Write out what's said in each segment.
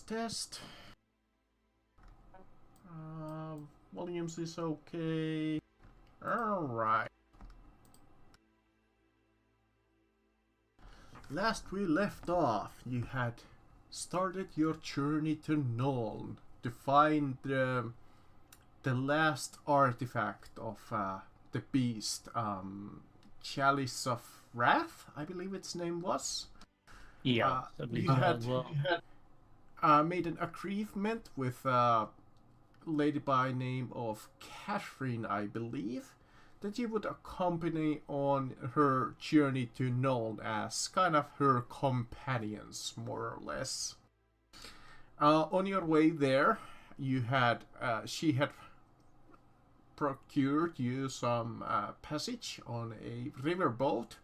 Test. Volumes is okay. Alright. Last we left off, you had started your journey to Nuln to find the last artifact of the beast, Chalice of Wrath, I believe its name was. Yeah, you had made an agreement with a lady by name of Catherine, I believe, that you would accompany on her journey to Nuln as kind of her companions, more or less. On your way there, you had she had procured you some passage on a riverboat,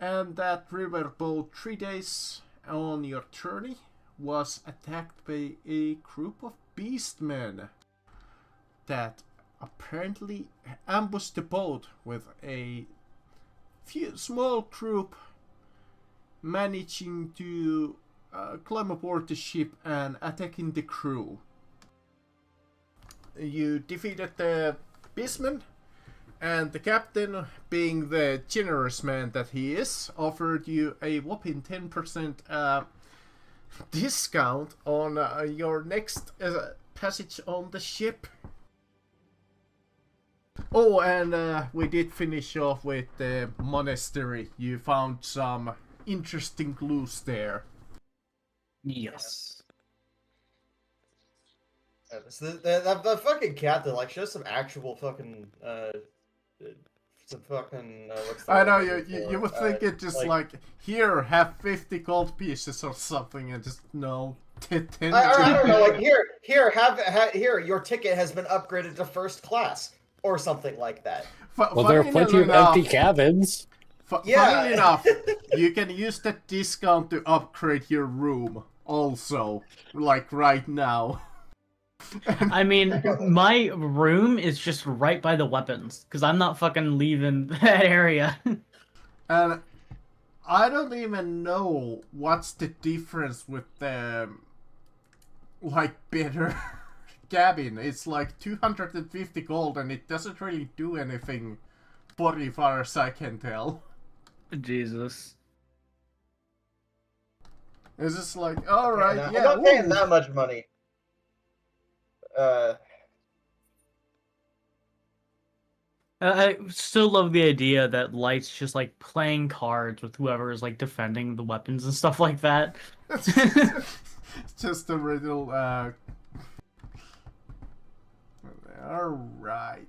and that riverboat 3 days on your journey was attacked by a group of beastmen that apparently ambushed the boat, with a small group managing to climb aboard the ship and attacking the crew. You defeated the beastmen, and the captain, being the generous man that he is, offered you a whopping 10% discount on your next passage on the ship. Oh, and we did finish off with the monastery. You found some interesting clues there. Yes. So the fucking captain, like, shows some actual fucking what's the I know word you would think it just like, here, have 50 gold pieces or something, and just no. 10 I don't know, like, here, your ticket has been upgraded to first class or something like that. Well, there are plenty of empty cabins. Funnily enough, you can use that discount to upgrade your room also, like right now. I mean, my room is just right by the weapons, because I'm not fucking leaving that area. And I don't even know what's the difference with the, like, better cabin. It's like 250 gold and it doesn't really do anything, as far as I can tell. Jesus. It's just like, alright, yeah. I'm not paying that much money. I still love the idea that Light's just like playing cards with whoever is like defending the weapons and stuff like that. Just a riddle. Alright.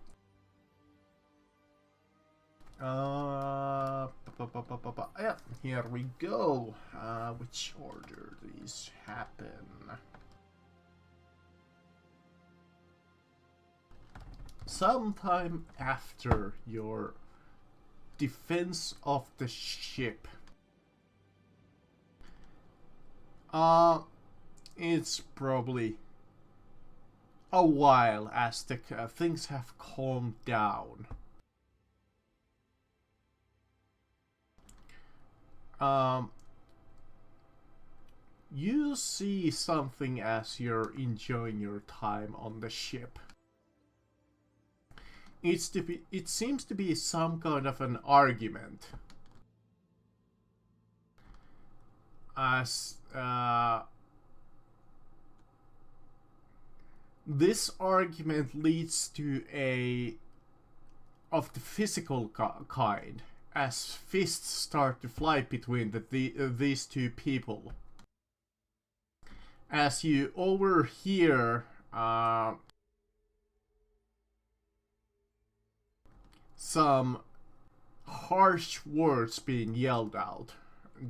Yeah, here we go. Which order these happen? Sometime after your defense of the ship. It's probably a while as the things have calmed down. You see something as you're enjoying your time on the ship. It seems to be some kind of an argument. As this argument leads to of the physical kind, as fists start to fly between these two people. As you overhear some harsh words being yelled out.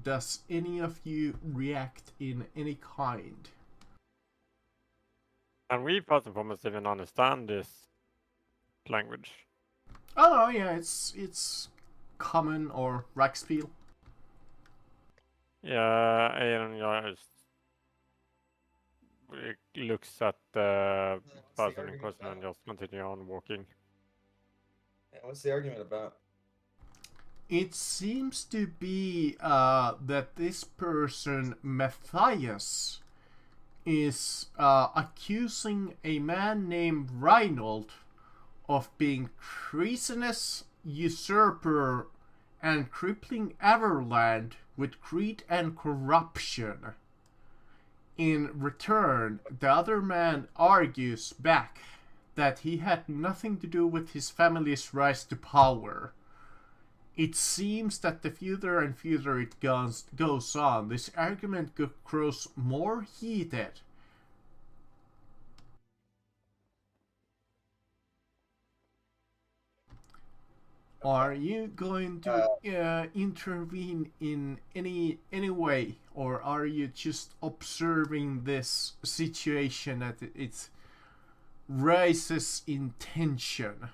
Does any of you react in any kind? And we first and foremost even understand this language. Oh yeah, it's common or Raxfield. Yeah, and looks at the person in question and just continue on walking. What's the argument about? It seems to be that this person, Matthias, is accusing a man named Reinhold of being treasonous usurper and crippling Everland with greed and corruption. In return, the other man argues back that he had nothing to do with his family's rise to power. It seems that the further and further it goes on, this argument grows more heated. Are you going to intervene in any way, or are you just observing this situation at its rises in tension?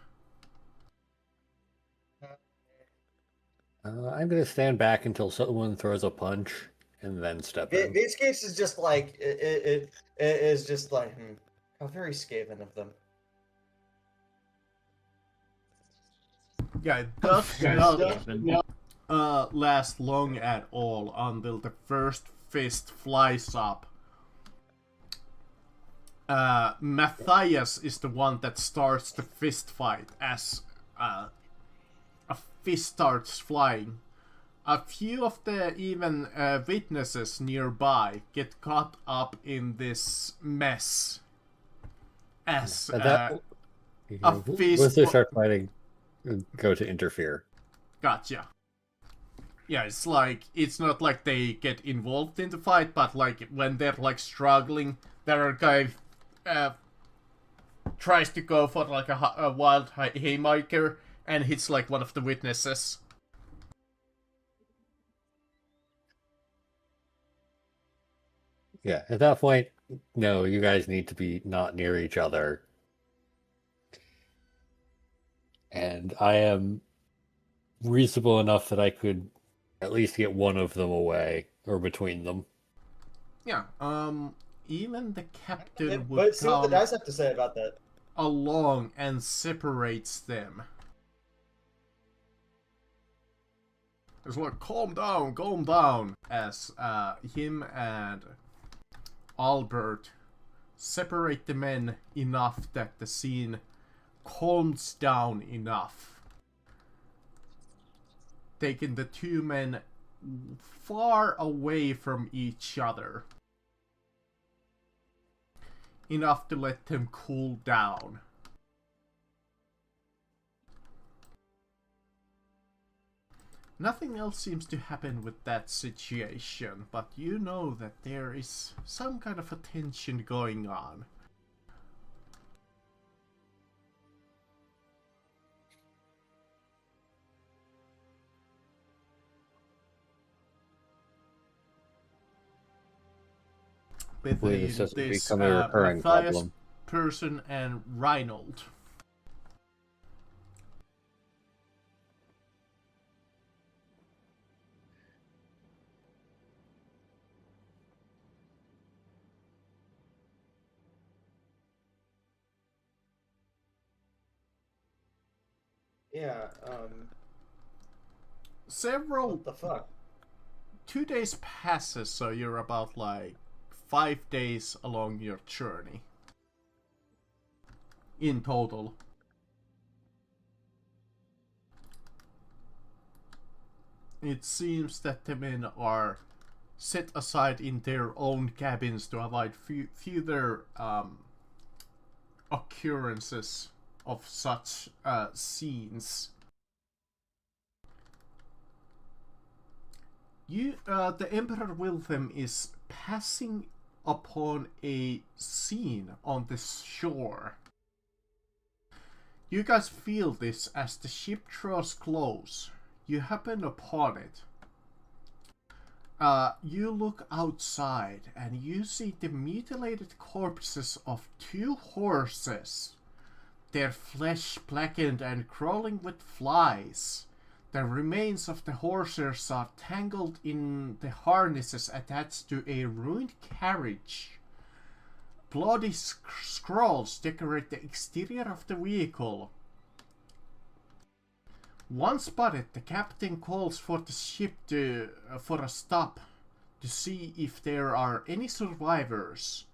I'm gonna stand back until someone throws a punch and then step in. This case is just like it is just like how very Skaven of them. Yeah, it does not last long at all until the first fist flies up. Matthias is the one that starts the fist fight as a fist starts flying. A few of the even witnesses nearby get caught up in this mess as a fist. Once they start fighting, go to interfere. Gotcha. Yeah, it's not like they get involved in the fight, but like when they're like struggling, their guy tries to go for like a wild haymaker and hits like one of the witnesses. Yeah, at that point, no, you guys need to be not near each other. And I am reasonable enough that I could at least get one of them away, or between them. Yeah, even the captain would But see what the come dice have to say about that. along and separates them. It's like, calm down, as him and Albert separate the men enough that the scene calms down enough, taking the two men far away from each other, enough to let them cool down. Nothing else seems to happen with that situation, but you know that there is some kind of a tension going on. Between This doesn't this become a recurring Matthias problem. person and Reinhold. Yeah. Several What the fuck? 2 days passes, so you're about like 5 days along your journey in total. It seems that the men are set aside in their own cabins to avoid further occurrences of such scenes. The Emperor Wilhelm is passing upon a scene on the shore. You guys feel this as the ship draws close. You happen upon it. You look outside and you see the mutilated corpses of 2 horses. Their flesh blackened and crawling with flies. The remains of the horses are tangled in the harnesses attached to a ruined carriage. Bloody scrolls decorate the exterior of the vehicle. Once spotted, the captain calls for the ship for a stop to see if there are any survivors.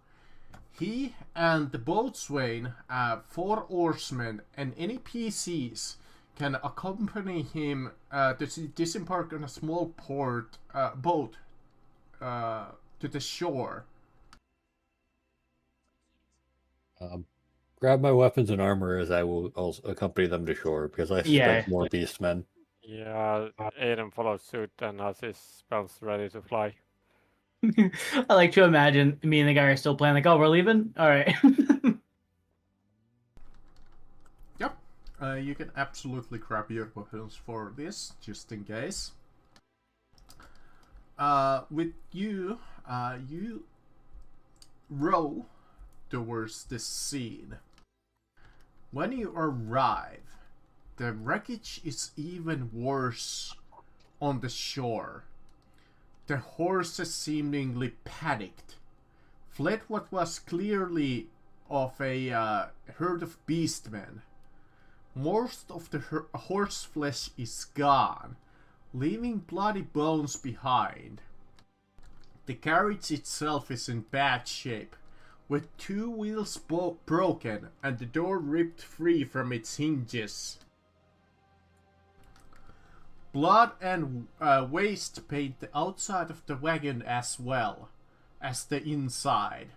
He and the boatswain, 4 oarsmen, and any PCs can accompany him to disembark on a small boat to the shore. Grab my weapons and armor as I will also accompany them to shore because I suspect more beastmen. Yeah, Aiden follows suit and has his spells ready to fly. I like to imagine me and the guy are still playing, like, oh, we're leaving? Alright. Yep. You can absolutely grab your weapons for this, just in case. With you, you row towards the scene. When you arrive, the wreckage is even worse on the shore. The horses seemingly panicked, fled what was clearly of a herd of beastmen. Most of the horse flesh is gone, leaving bloody bones behind. The carriage itself is in bad shape, with 2 wheels broken and the door ripped free from its hinges. Blood and waste paint the outside of the wagon as well as the inside.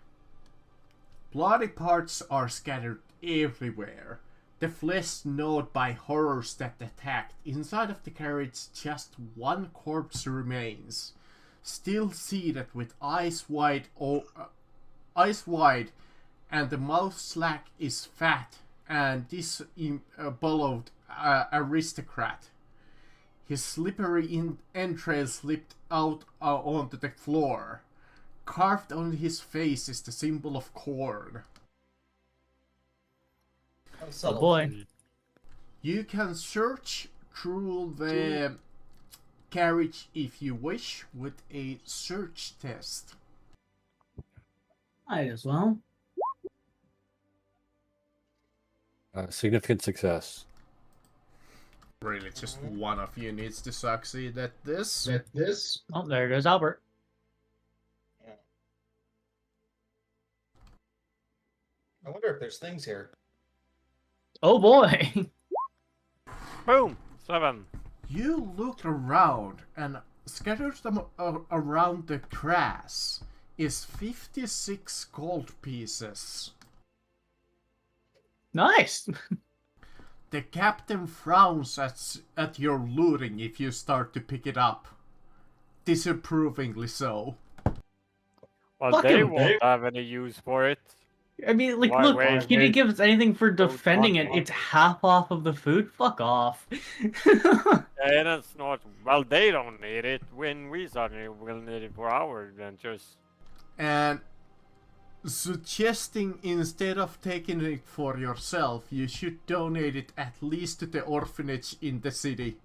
Bloody parts are scattered everywhere, the flesh gnawed by horrors that attacked. Inside of the carriage just 1 corpse remains, still seated with eyes wide, and the mouth slack is fat and disbellowed aristocrat. His slippery entrails slipped out onto the floor. Carved on his face is the symbol of corn. Oh boy. You can search through the carriage if you wish with a search test. Might as well. Significant success. Really, just one of you needs to succeed at this. Oh, there goes Albert. I wonder if there's things here. Oh boy. Boom! 7. You look around, and scattered around the grass is 56 gold pieces. Nice. The captain frowns at your looting if you start to pick it up. Disapprovingly so. Well, Fuck they him, won't have any use for it. I mean, like, Why, look, wait, he didn't give us anything for defending it. on. It's half off of the food. Fuck off. And it's not. Well, they don't need it. When we suddenly will need it for our adventures. And suggesting instead of taking it for yourself, you should donate it at least to the orphanage in the city.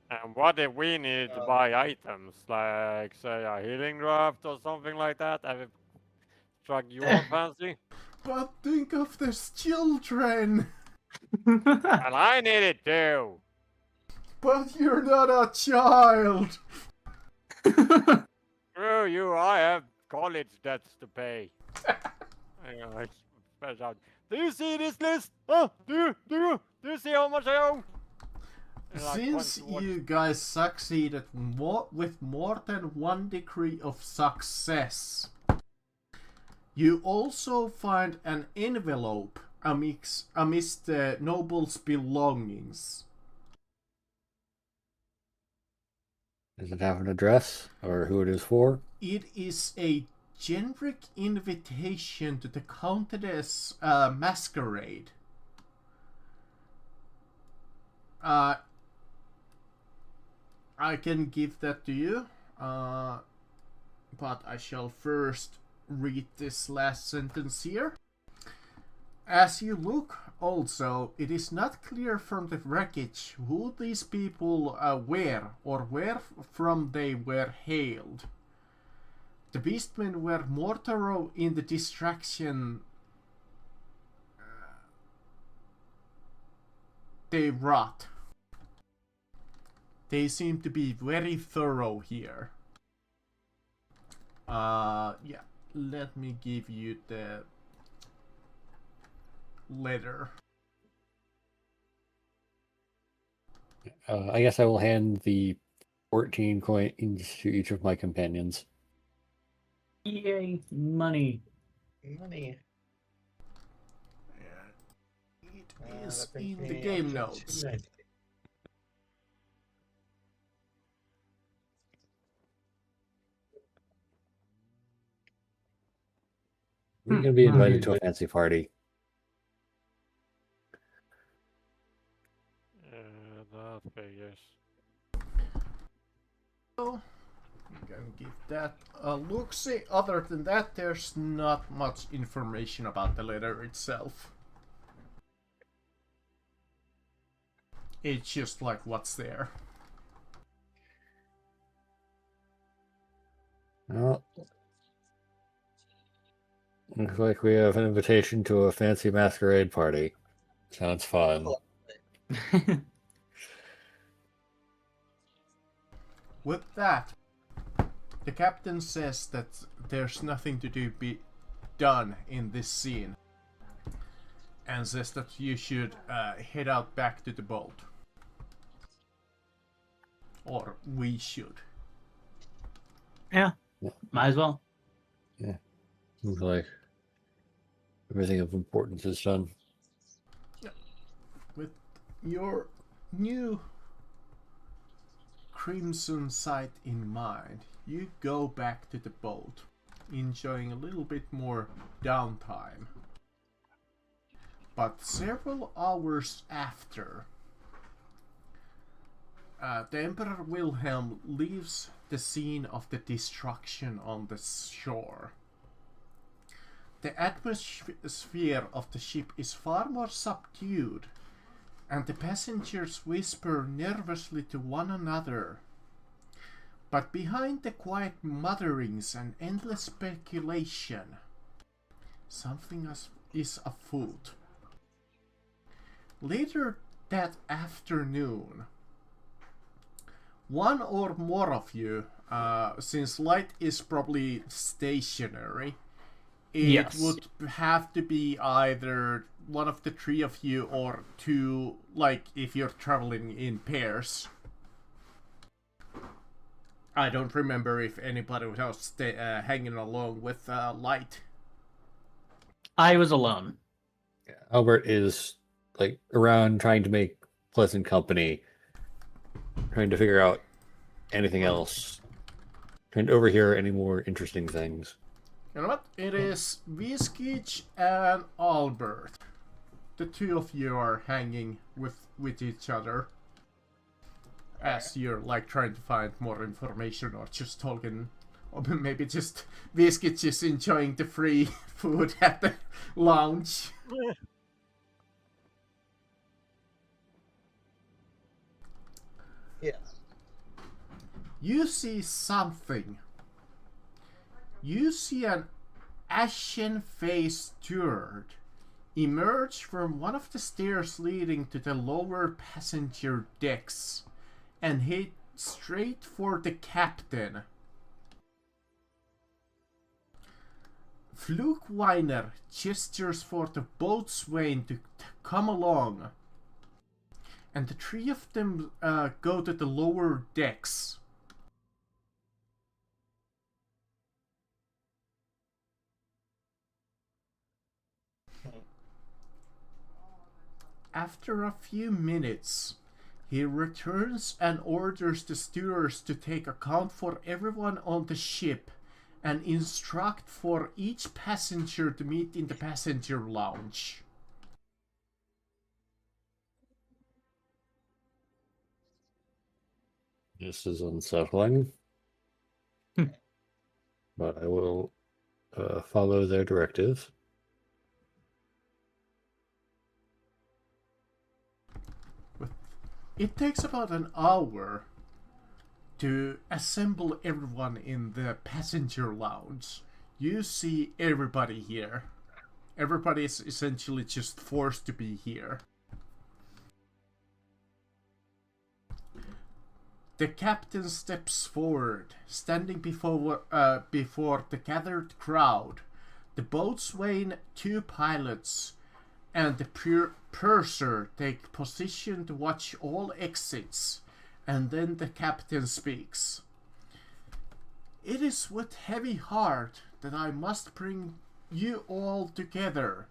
And what if we needed to buy items, like, say, a healing draft or something like that? Have it struck your fancy? But think of the children! And I need it too! But you're not a child! Screw you, I have college debts to pay. Do you see this list? Oh, do you see how much I owe? Since you guys succeeded with more than 1 degree of success, you also find an envelope amidst the noble's belongings. Does it have an address or who it is for? It is a generic invitation to the Countess masquerade. I can give that to you, but I shall first read this last sentence here. As you look, also, it is not clear from the wreckage who these people were or where from they were hailed. The beastmen were more thorough in the distraction they wrought. They seem to be very thorough here. Yeah. Let me give you the letter. I guess I will hand the 14 coins to each of my companions. Yay, money. Money. It is That brings in the me game up to notes. 290. We're going to be invited to a fancy party. That figures. So, I'm gonna give that a look-see. Other than that, there's not much information about the letter itself. It's just like what's there. Well, looks like we have an invitation to a fancy masquerade party. Sounds fun. With that, the captain says that there's nothing to be done in this scene, and says that you should head out back to the boat. Or we should. Yeah, might as well. Looks like everything of importance is done. With your new crimson sight in mind, you go back to the boat, enjoying a little bit more downtime. But several hours after, the Emperor Wilhelm leaves the scene of the destruction on the shore. The atmosphere of the ship is far more subdued, and the passengers whisper nervously to one another. But behind the quiet mutterings and endless speculation, something is afoot. Later that afternoon, one or more of you, since light is probably stationary, it would have to be either one of the three of you or two, like if you're traveling in pairs. I don't remember if anybody was hanging along with Light. I was alone. Yeah, Albert is like around trying to make pleasant company, trying to figure out anything else, trying to overhear any more interesting things. You know what? It is Viskich and Albert. The two of you are hanging with each other. As you're like trying to find more information or just talking. Or maybe just Viskich is enjoying the free food at the lounge. Yeah. You see something. You see an ashen-faced steward emerge from one of the stairs leading to the lower passenger decks and head straight for the captain. Flugweiner gestures for the boatswain to come along, and the three of them go to the lower decks. After a few minutes, he returns and orders the stewards to take account for everyone on the ship and instruct for each passenger to meet in the passenger lounge. This is unsettling, but I will follow their directive. It takes about an hour to assemble everyone in the passenger lounge. You see everybody here. Everybody is essentially just forced to be here. The captain steps forward, standing before the gathered crowd. The boatswain, 2 pilots, and the purser take position to watch all exits, and then the captain speaks. It is with heavy heart that I must bring you all together.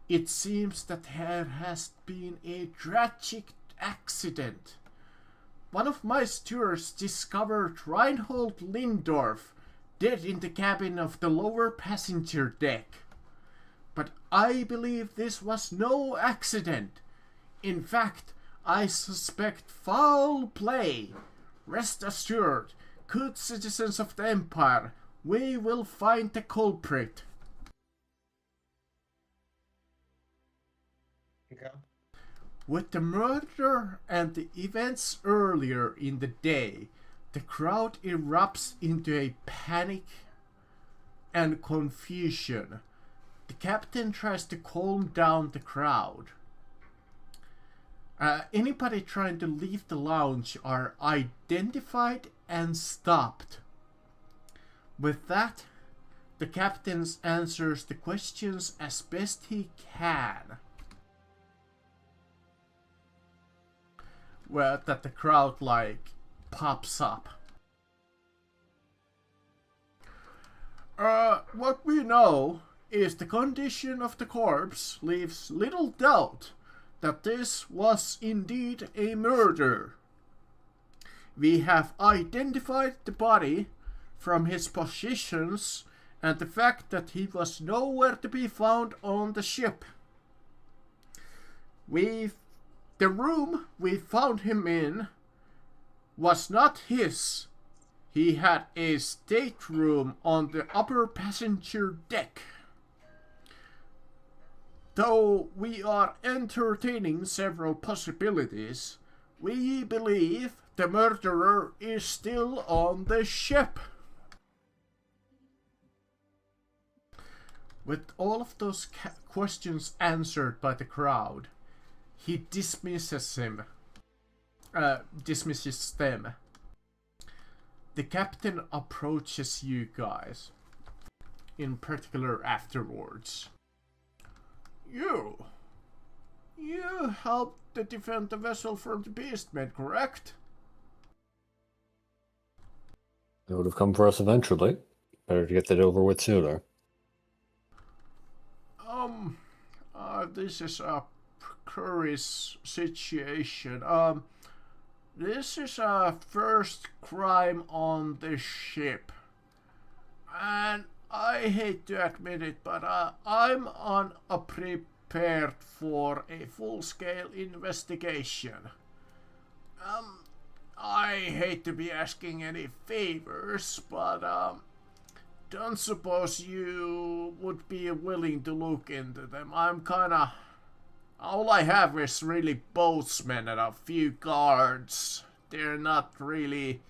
It seems that there has been a tragic accident. One of my stewards discovered Reinhold Lindorf dead in the cabin of the lower passenger deck. But I believe this was no accident. In fact, I suspect foul play. Rest assured, good citizens of the Empire, we will find the culprit. Okay. With the murder and the events earlier in the day, the crowd erupts into a panic and confusion. The captain tries to calm down the crowd. Anybody trying to leave the lounge are identified and stopped. With that, the captain answers the questions as best he can. Well, that the crowd pops up. What we know is the condition of the corpse leaves little doubt that this was indeed a murder. We have identified the body from his positions and the fact that he was nowhere to be found on the ship. The room we found him in was not his. He had a stateroom on the upper passenger deck. Though we are entertaining several possibilities, we believe the murderer is still on the ship. With all of those questions answered by the crowd, he dismisses them. The captain approaches you guys, in particular afterwards. You helped to defend the vessel from the beastmen, correct? It would have come for us eventually. Better to get that over with sooner. This is a precarious situation. This is our first crime on the ship. And I hate to admit it, but I'm unprepared for a full-scale investigation. I hate to be asking any favors, but don't suppose you would be willing to look into them. All I have is really boatsmen and a few guards. They're not really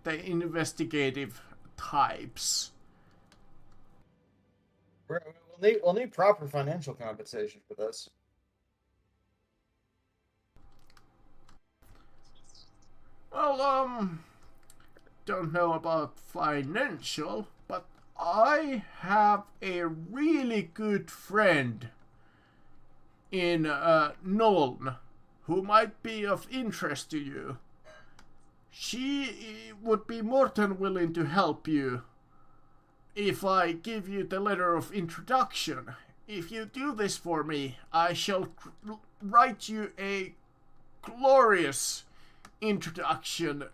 the investigative types. We'll need proper financial compensation for this. Well, don't know about financial, but I have a really good friend in Nuln who might be of interest to you. She would be more than willing to help you if I give you the letter of introduction. If you do this for me, I shall write you a glorious introduction.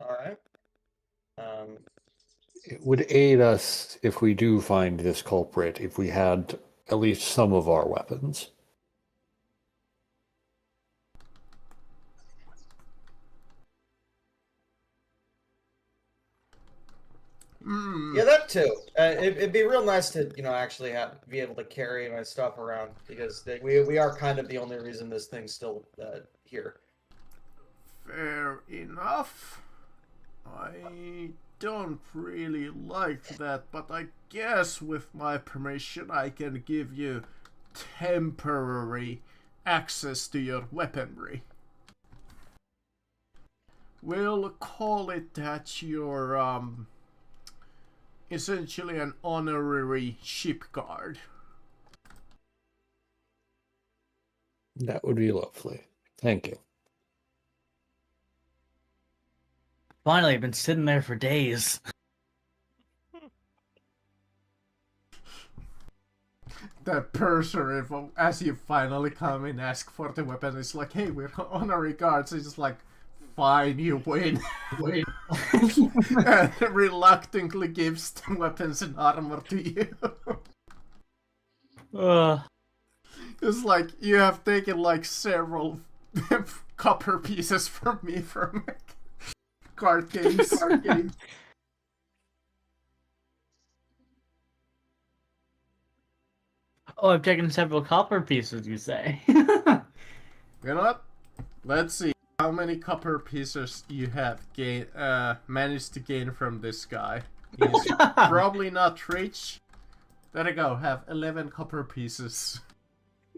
All right. It would aid us if we do find this culprit, if we had at least some of our weapons. Yeah, that too. It'd be real nice to, actually be able to carry my stuff around, because we are kind of the only reason this thing's still here. Fair enough. I don't really like that, but I guess with my permission I can give you temporary access to your weaponry. We'll call it that you're essentially an honorary ship guard. That would be lovely. Thank you. Finally, I've been sitting there for days. That purser, as you finally come and ask for the weapon, is like, hey, we're honorary guards. It's just like, fine, you win. And reluctantly gives the weapons and armor to you. It's like, you have taken like several copper pieces from me from card games. Oh, I've taken several copper pieces, you say? You know what? Let's see how many copper pieces you have managed to gain from this guy. He's probably not rich. There you go, have 11 copper pieces.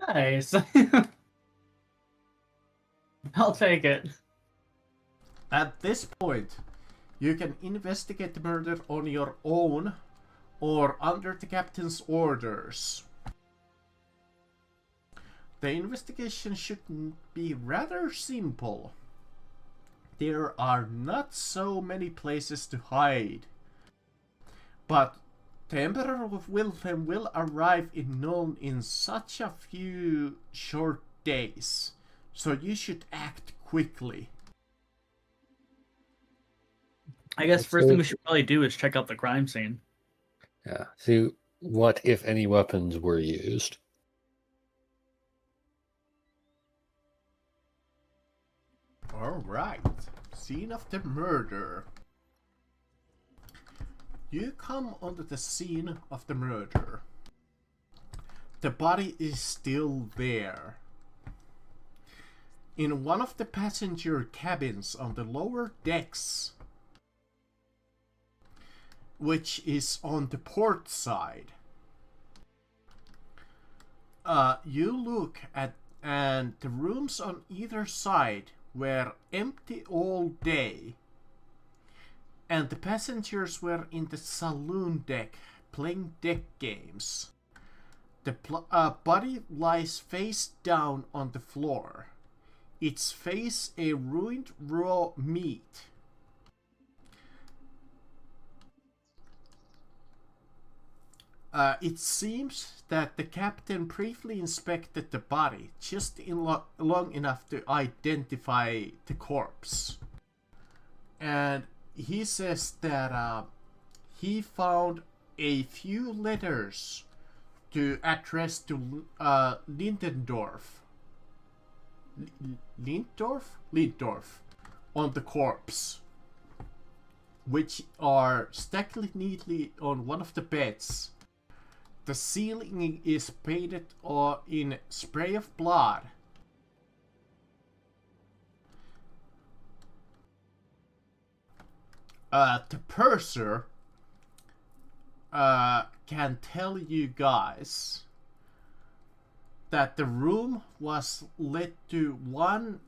Nice. I'll take it. At this point, you can investigate the murder on your own or under the captain's orders. The investigation should be rather simple. There are not so many places to hide. But the Emperor of Wilhelm will arrive in Nuln in such a few short days, so you should act quickly. I guess first thing we should probably do is check out the crime scene. Yeah. See what, if any, weapons were used. Alright, scene of the murder. You come onto the scene of the murder. The body is still there. In one of the passenger cabins on the lower decks, which is on the port side, you look at, and the rooms on either side were empty all day, and the passengers were in the saloon deck playing deck games. The body lies face down on the floor, its face a ruined raw meat. It seems that the captain briefly inspected the body just long enough to identify the corpse. And he says that he found a few letters to address to Lindendorf. Lindorf on the corpse, which are stacked neatly on one of the beds. The ceiling is painted in spray of blood. The purser can tell you guys that the room was let to one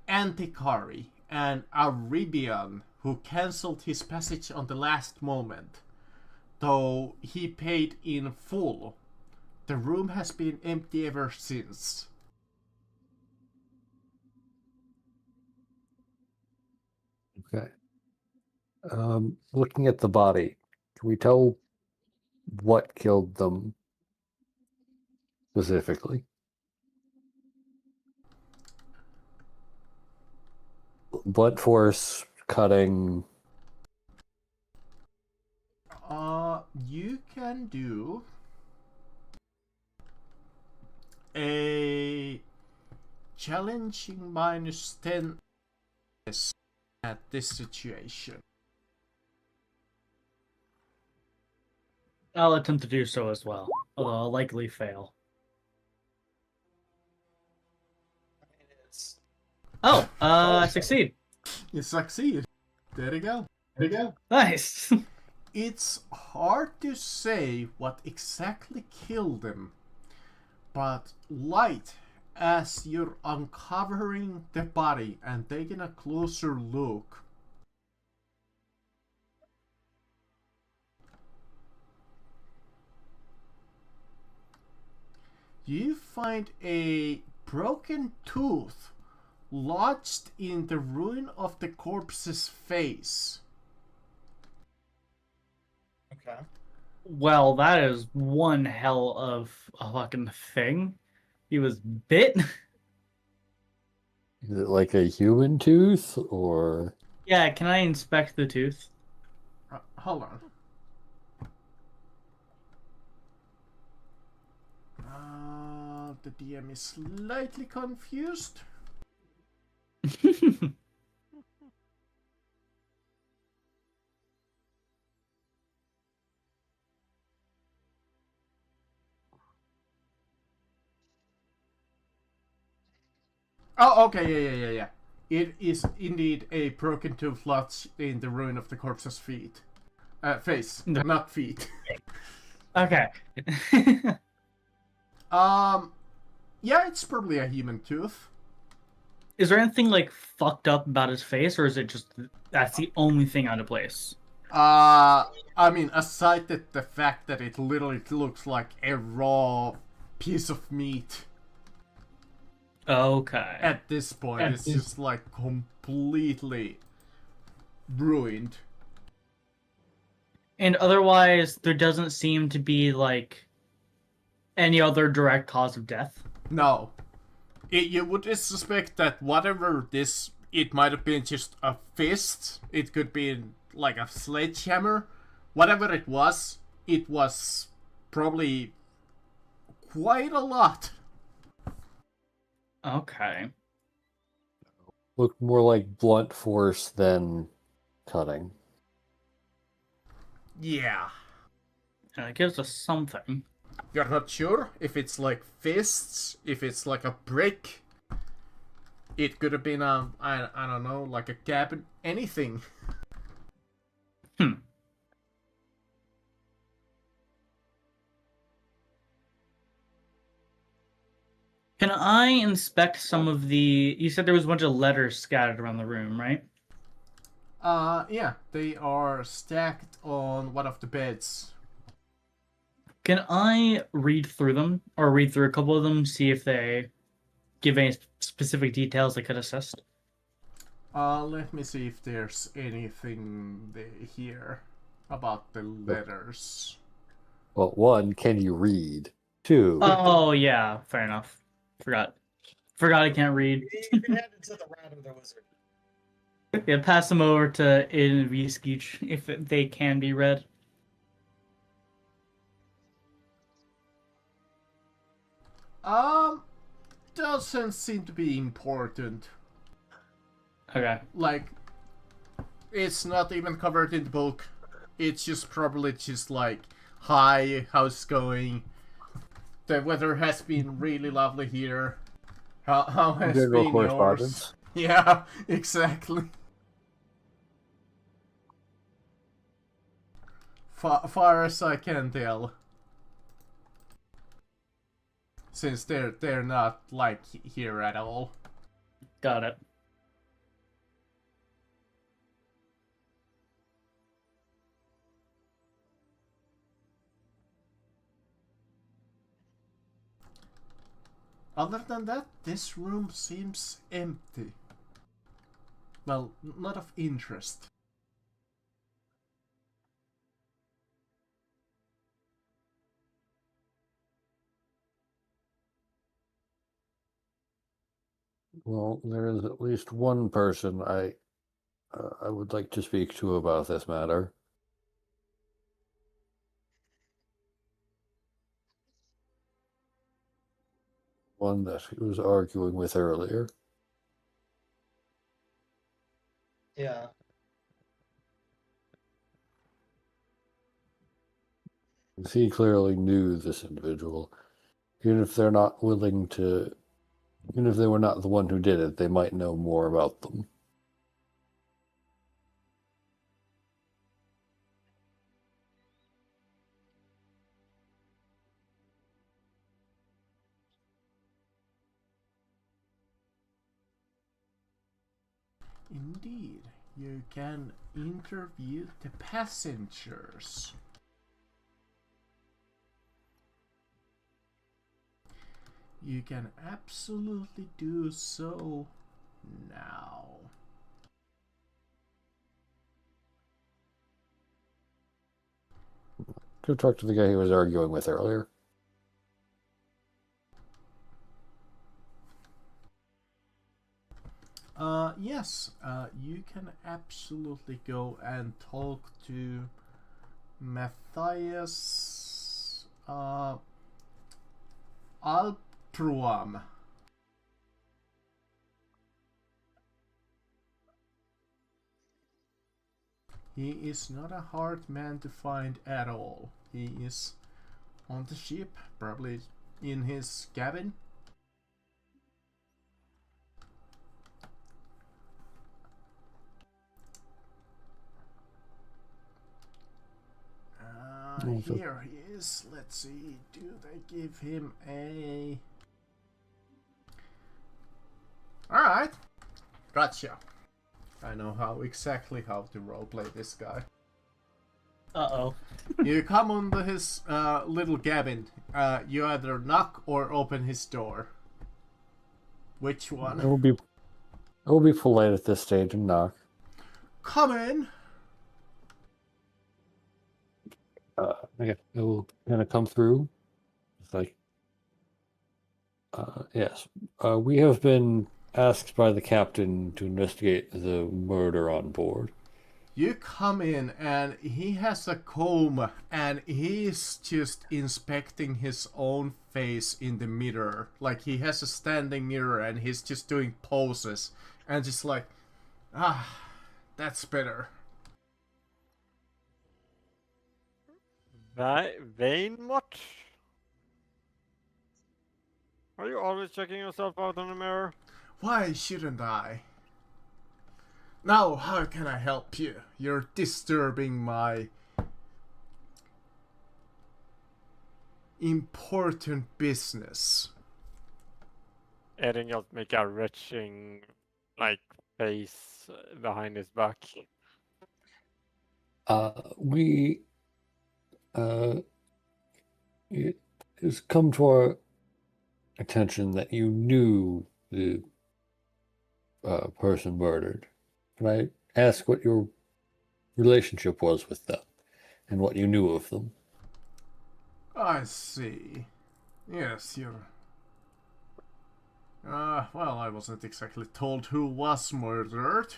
antiquary, an Arabian, who cancelled his passage on the last moment. Though he paid in full, the room has been empty ever since. Okay. Looking at the body, can we tell what killed them specifically? Blunt force, cutting. You can do a challenging -10 at this situation. I'll attempt to do so as well, although I'll likely fail. Oh, I succeed. You succeed. There you go. Nice. It's hard to say what exactly killed them, but light as you're uncovering the body and taking a closer look, you find a broken tooth lodged in the ruin of the corpse's face. Okay. Well, that is one hell of a fucking thing. He was bit. Is it like a human tooth or? Yeah, can I inspect the tooth? Hold on. The DM is slightly confused. Oh, okay, yeah. It is indeed a broken tooth lodged in the ruin of the corpse's feet. Face, No. not feet. Okay. Yeah, it's probably a human tooth. Is there anything like fucked up about his face, or is it just that's the only thing out of place? I mean, aside that the fact that it literally looks like a raw piece of meat. Okay. At this point, it's just like completely ruined. And otherwise, there doesn't seem to be like any other direct cause of death. No. You would suspect that whatever this, it might have been just a fist. It could be like a sledgehammer. Whatever it was probably quite a lot. Okay. Looked more like blunt force than cutting. Yeah. It gives us something. You're not sure if it's like fists, if it's like a brick. It could have been I don't know, like a cabin, anything. Can I inspect some of the... You said there was a bunch of letters scattered around the room, right? Yeah, they are stacked on one of the beds. Can I read through them, or read through a couple of them, see if they give any specific details that could assist? Let me see if there's anything here about the letters. Well, one, can you read? Two, Oh, yeah, fair enough. Forgot I can't read. You can hand it to the rat or the wizard. Yeah, pass them over to Aiden and V-Skeech if they can be read. Doesn't seem to be important. Okay. Like, it's not even covered in the book. It's just probably just like, hi, how's it going? The weather has been really lovely here. How has general been correspondence. yours? Yeah, exactly. Far as I can tell. Since they're not like here at all. Got it. Other than that, this room seems empty. Well, not of interest. Well, there is at least one person I would like to speak to about this matter. One that he was arguing with earlier. Yeah. He clearly knew this individual. Even if they're not willing to, even if they were not the one who did it, they might know more about them. indeed. You can interview the passengers. You can absolutely do so now. Go talk to the guy he was arguing with earlier. Yes, you can absolutely go and talk to Matthias Altruam. He is not a hard man to find at all. He is on the ship, probably in his cabin. Here he is. Let's see. Do they give him a... Alright. Gotcha. I know exactly how to roleplay this guy. Uh-oh. You come into his little cabin. You either knock or open his door. Which one? I will be polite at this stage and knock. Come in. Okay, I will kind of come through. It's like, yes, we have been asked by the captain to investigate the murder on board. You come in and he has a comb and he's just inspecting his own face in the mirror. Like he has a standing mirror and he's just doing poses and just like, that's better. Vain what? Are you always checking yourself out in the mirror? Why shouldn't I? Now, how can I help you? You're disturbing my important business. Eden just make a retching, like, face behind his back. It has come to our attention that you knew the person murdered. Can I ask what your relationship was with them and what you knew of them? I see. Yes, you're... well, I wasn't exactly told who was murdered.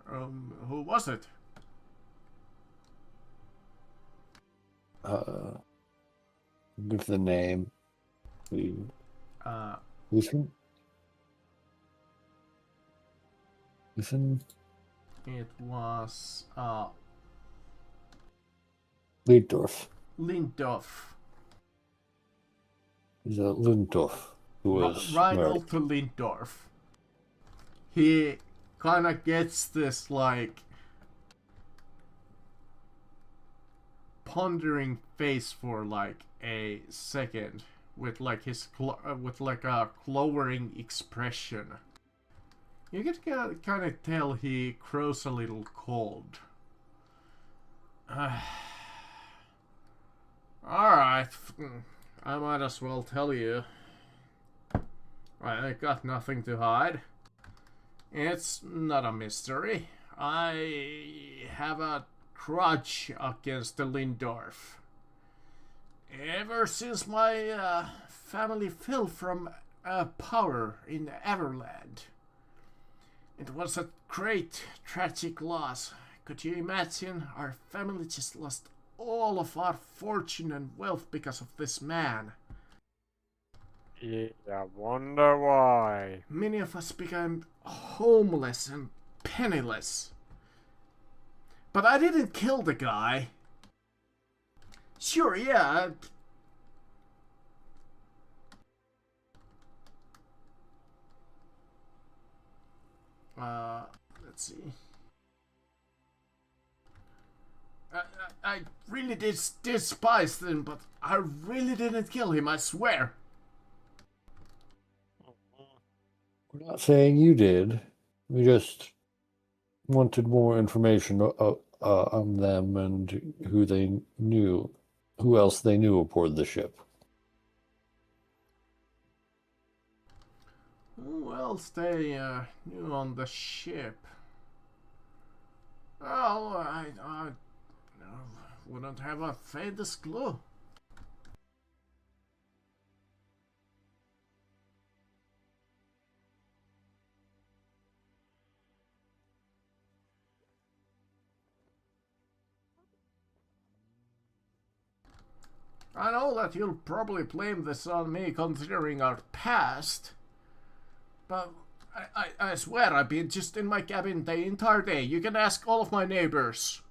Who was it? Give the name. Listen. It was, Lindorf. Lindorf. He's a Lindorf who was Reinhold to Lindorf. He kind of gets this, like, pondering face for, like, a second with, like, his, with, like, a glowering expression. You can kind of tell he grows a little cold. Alright, I might as well tell you. I got nothing to hide. It's not a mystery. I have a grudge against the Lindorf. Ever since my family fell from power in Everland. It was a great, tragic loss. Could you imagine? Our family just lost all of our fortune and wealth because of this man. Yeah, I wonder why. Many of us became homeless and penniless. But I didn't kill the guy. Sure, yeah. Let's see. I really did despise him, but I really didn't kill him, I swear. We're not saying you did. We just wanted more information on them and who they knew, who else they knew aboard the ship. Who else they knew on the ship? Well, I wouldn't have a faintest clue. I know that you'll probably blame this on me considering our past, but I swear I've been just in my cabin the entire day. You can ask all of my neighbors.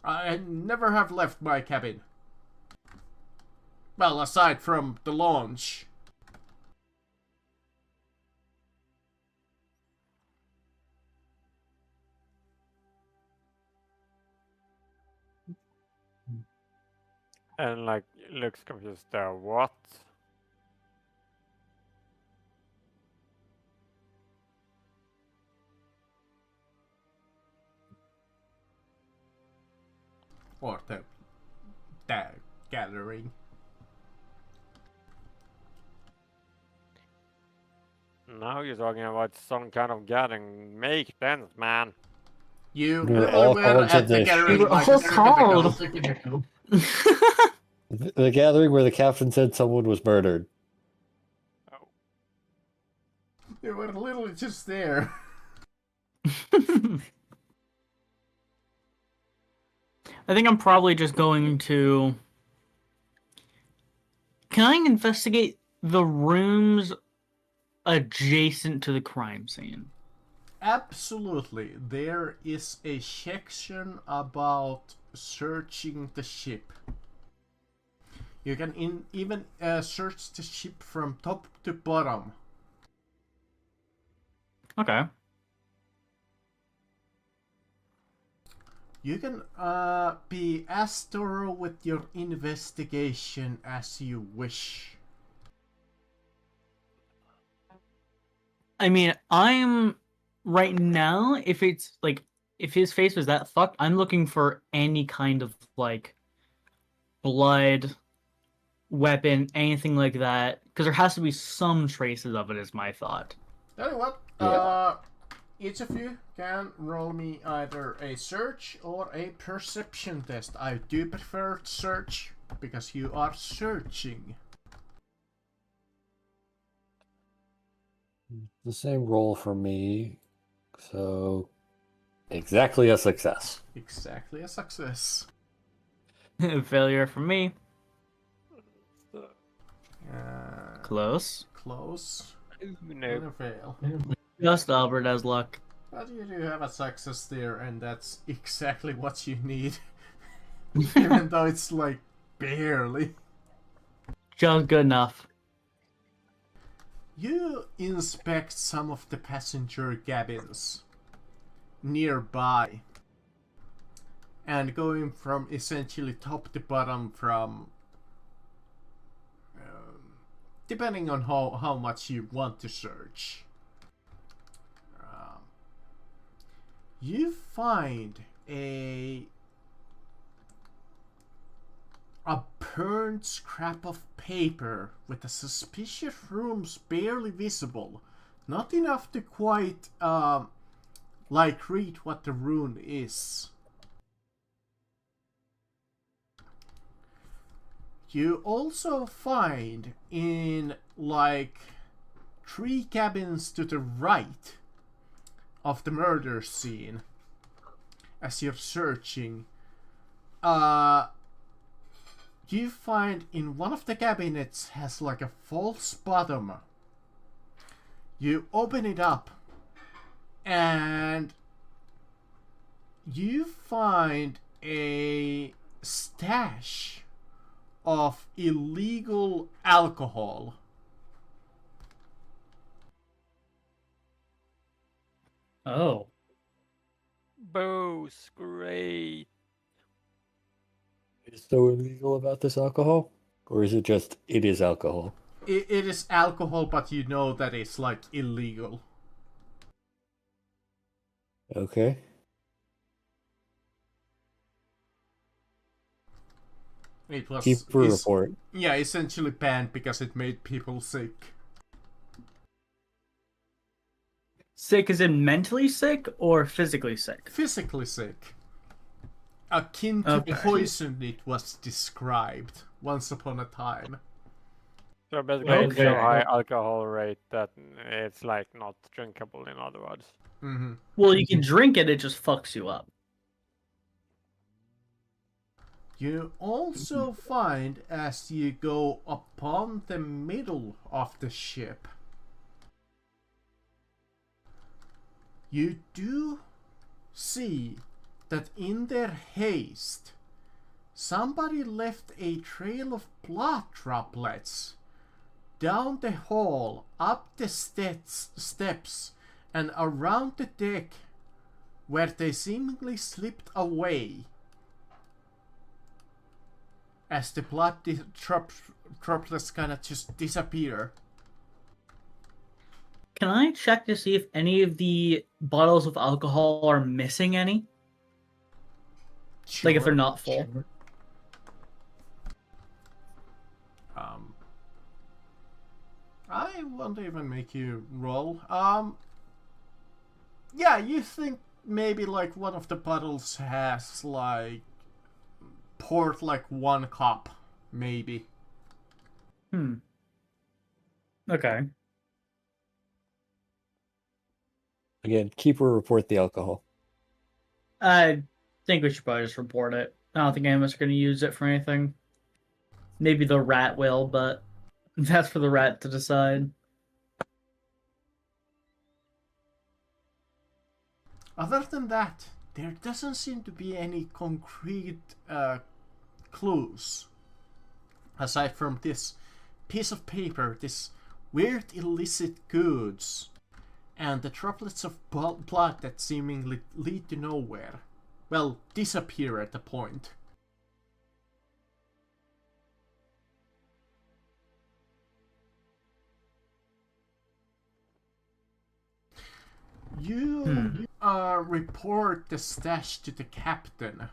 I never have left my cabin. Well, aside from the launch. And like, looks confused there. What? Or the gathering. Now you're talking about some kind of gathering. Make sense, man. You We were literally all were called to at the this. gathering We were like all a second ago. called. The gathering where the captain said someone was murdered. You were literally just there. I think I'm probably just going to... Can I investigate the rooms adjacent to the crime scene? Absolutely. There is a section about searching the ship. You can even search the ship from top to bottom. Okay. You can be as thorough with your investigation as you wish. I mean, I'm... Right now, if it's, like... If his face was that fucked, I'm looking for any kind of, like... blood... weapon, anything like that. Because there has to be some traces of it, is my thought. Tell you what, Yeah. each of you can roll me either a search or a perception test. I do prefer search because you are searching. The same roll for me, so exactly a success. Exactly a success. Failure for me. Close. Close. And a fail. Just Albert has luck. But you do have a success there, and that's exactly what you need. Even though it's like barely. Just good enough. You inspect some of the passenger cabins nearby. And going from essentially top to bottom from... depending on how much you want to search. You find a burnt scrap of paper with the suspicious runes barely visible. Not enough to quite like read what the rune is. You also find in like 3 cabins to the right of the murder scene, as you're searching, you find in one of the cabinets has like a false bottom. You open it up and you find a stash of illegal alcohol. Oh. Booze, great. Is so illegal about this alcohol? Or is it just, it is alcohol? It is alcohol, but you know that it's like illegal. Okay. It was Keep a report. yeah, essentially banned because it made people sick. Sick as in mentally sick or physically sick? Physically sick. Akin to Okay. poison, it was described once upon a time. So basically, it's so Okay. high alcohol rate that it's like not drinkable. In other words. Mm-hmm. Well, you can drink it, it just fucks you up. You also find as you go upon the middle of the ship, you do see that in their haste, somebody left a trail of blood droplets down the hall, up the steps, and around the deck, where they seemingly slipped away as the blood droplets kind of just disappear. Can I check to see if any of the bottles of alcohol are missing any? Like if they're not full. Sure. I won't even make you roll. Yeah, you think maybe like one of the bottles has like poured like one cup, maybe. Okay. Again, keep a report the alcohol. I think we should probably just report it. I don't think any of us are going to use it for anything. Maybe the rat will, but that's for the rat to decide. Other than that, there doesn't seem to be any concrete clues. Aside from this piece of paper, this weird illicit goods, and the droplets of blood that seemingly lead to nowhere. Well, disappear at a point. You report the stash to the captain.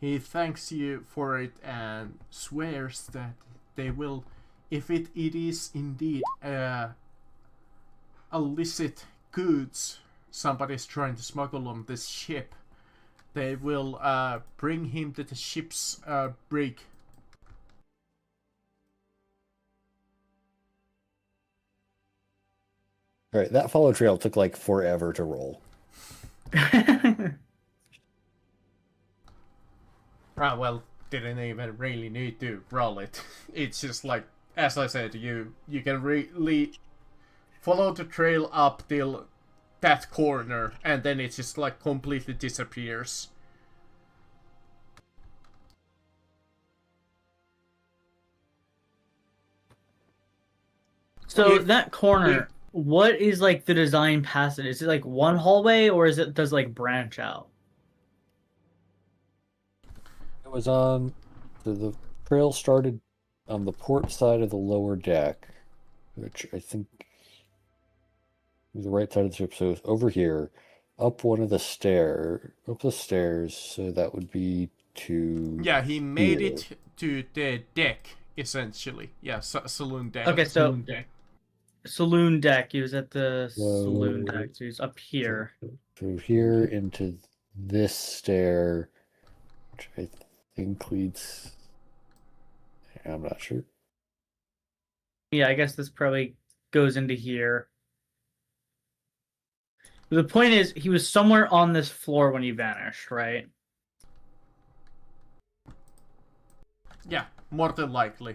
He thanks you for it and swears that they will, if it is indeed illicit goods somebody's trying to smuggle on this ship, they will bring him to the ship's brig. Alright, that follow trail took like forever to roll. Well, didn't even really need to roll it. It's just like, as I said, you can really follow the trail up till that corner, and then it just like completely disappears. So that corner, what is like the design past it? Is it like one hallway or is it does it like branch out? It was on the trail started on the port side of the lower deck, which I think was the right side of the ship. So it's over here, up one of the up the stairs. So that would be to Yeah, he made here. it to the deck essentially. Yeah, saloon deck. Okay, so saloon deck. He was at the saloon Whoa. deck. So he's up here. So here into this stair, which I think leads. I'm not sure. Yeah, I guess this probably goes into here. The point is, he was somewhere on this floor when he vanished, right? Yeah, more than likely.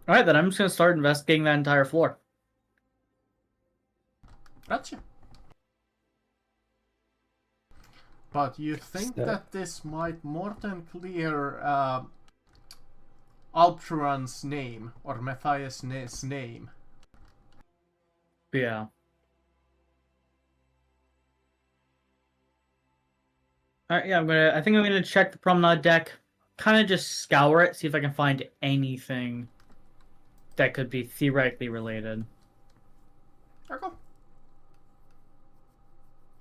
All right, then I'm just gonna start investigating that entire floor. Gotcha. But you think So- that this might more than clear Alptron's name, or Matthias' name. Yeah. All right, yeah, I think I'm gonna check the promenade deck, kind of just scour it, see if I can find anything that could be theoretically related. Okay.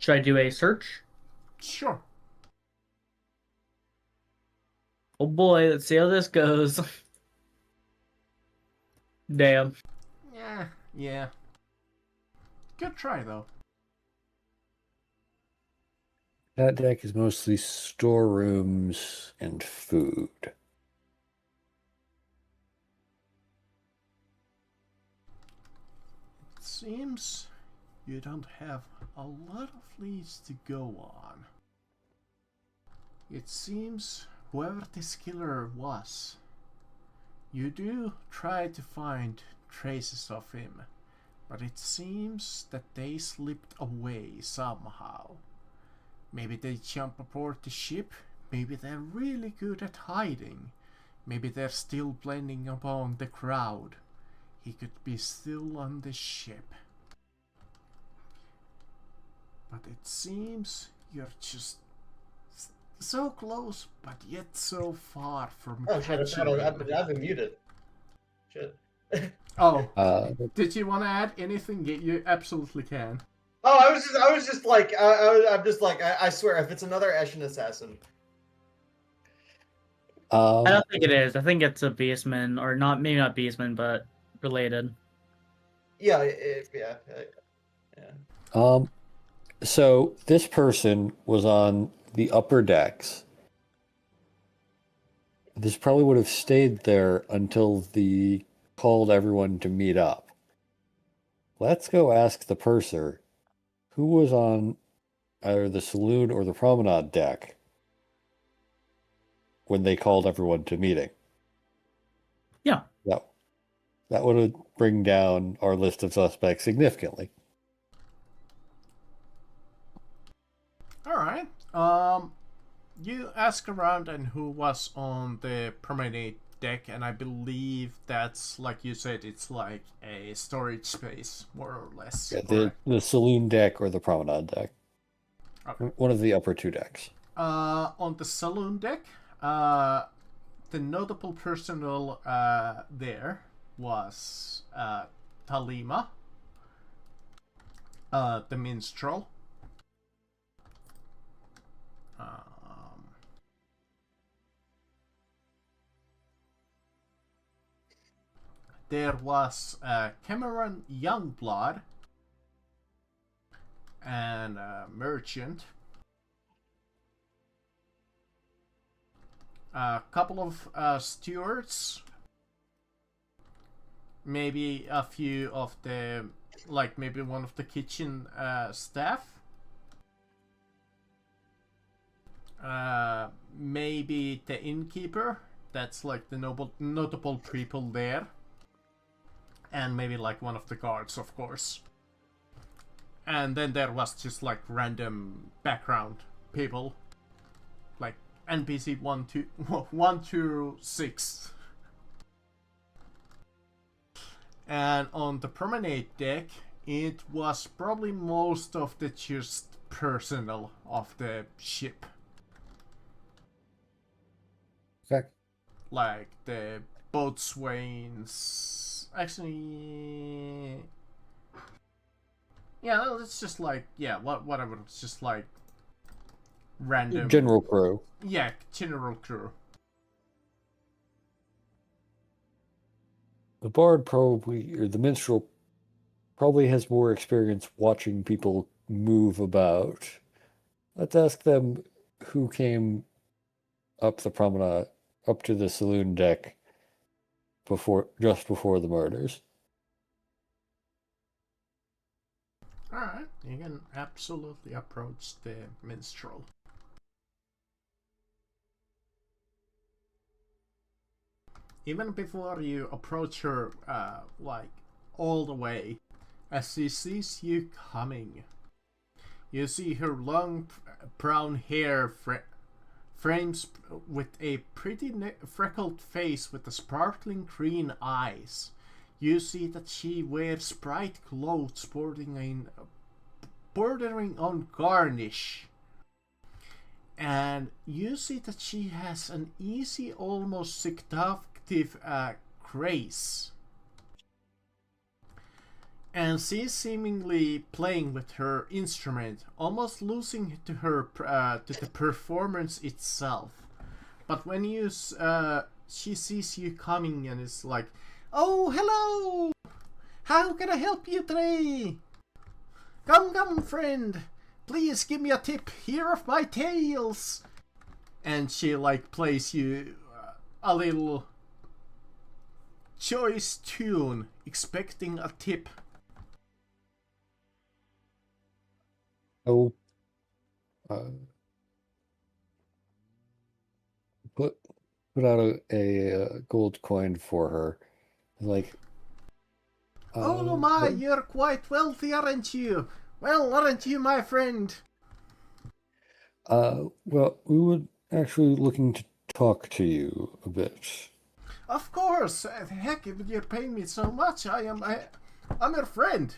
Should I do a search? Sure. Oh boy, let's see how this goes. Damn. Yeah. Good try, though. That deck is mostly storerooms and food. It seems you don't have a lot of leads to go on. It seems whoever this killer was, you do try to find traces of him, but it seems that they slipped away somehow. Maybe they jump aboard the ship, maybe they're really good at hiding, maybe they're still blending upon the crowd. He could be still on the ship. But it seems you're just so close, but yet so far from catching him. I've been muted. Shit. Oh, did you want to add anything? You absolutely can. Oh, I was just like, I'm just like, I swear, if it's another Eshin assassin. I don't think it is. I think it's a beastman, or not, maybe not beastman, but related. Yeah. So this person was on the upper decks. This probably would have stayed there until the called everyone to meet up. Let's go ask the purser who was on either the saloon or the promenade deck when they called everyone to meeting. Yeah. That would bring down our list of suspects significantly. Alright. You ask around and who was on the promenade deck, and I believe that's, like you said, it's like a storage space, more or less. Yeah, the saloon deck or the promenade deck. Okay. One of the upper two decks. On the saloon deck, the notable personnel there was Talima, the minstrel, there was Cameron Youngblood and Merchant. A couple of stewards, maybe a few of the, like maybe one of the kitchen staff, maybe the innkeeper, that's like the notable people there, and maybe like one of the guards, of course. And then there was just like random background people, like NPC 1 to 6. And on the promenade deck, it was probably most of the just personnel of the ship. Okay. Like the boatswains. Actually, yeah, it's just like, yeah, whatever. It's just like random General crew. Yeah, general crew. The bard probably, or the minstrel, probably has more experience watching people move about. Let's ask them who came up the promenade, up to the saloon deck just before the murders. Alright, you can absolutely approach the minstrel. Even before you approach her, like, all the way, as she sees you coming, you see her long brown hair frames with a pretty freckled face with the sparkling green eyes. You see that she wears bright clothes bordering on garnish. And you see that she has an easy, almost seductive grace. and she's seemingly playing with her instrument, almost losing to her to the performance itself. But when she sees you coming and is like, "Oh, hello! How can I help you today? Come, friend! Please give me a tip. Here are my tails." And she like plays you a little choice tune, expecting a tip. Oh, put out a gold coin for her. Like, Oh my, you're quite wealthy, aren't you? Well, aren't you, my friend? well, we were actually looking to talk to you a bit. Of course. Heck, if you're paying me so much, I'm your friend.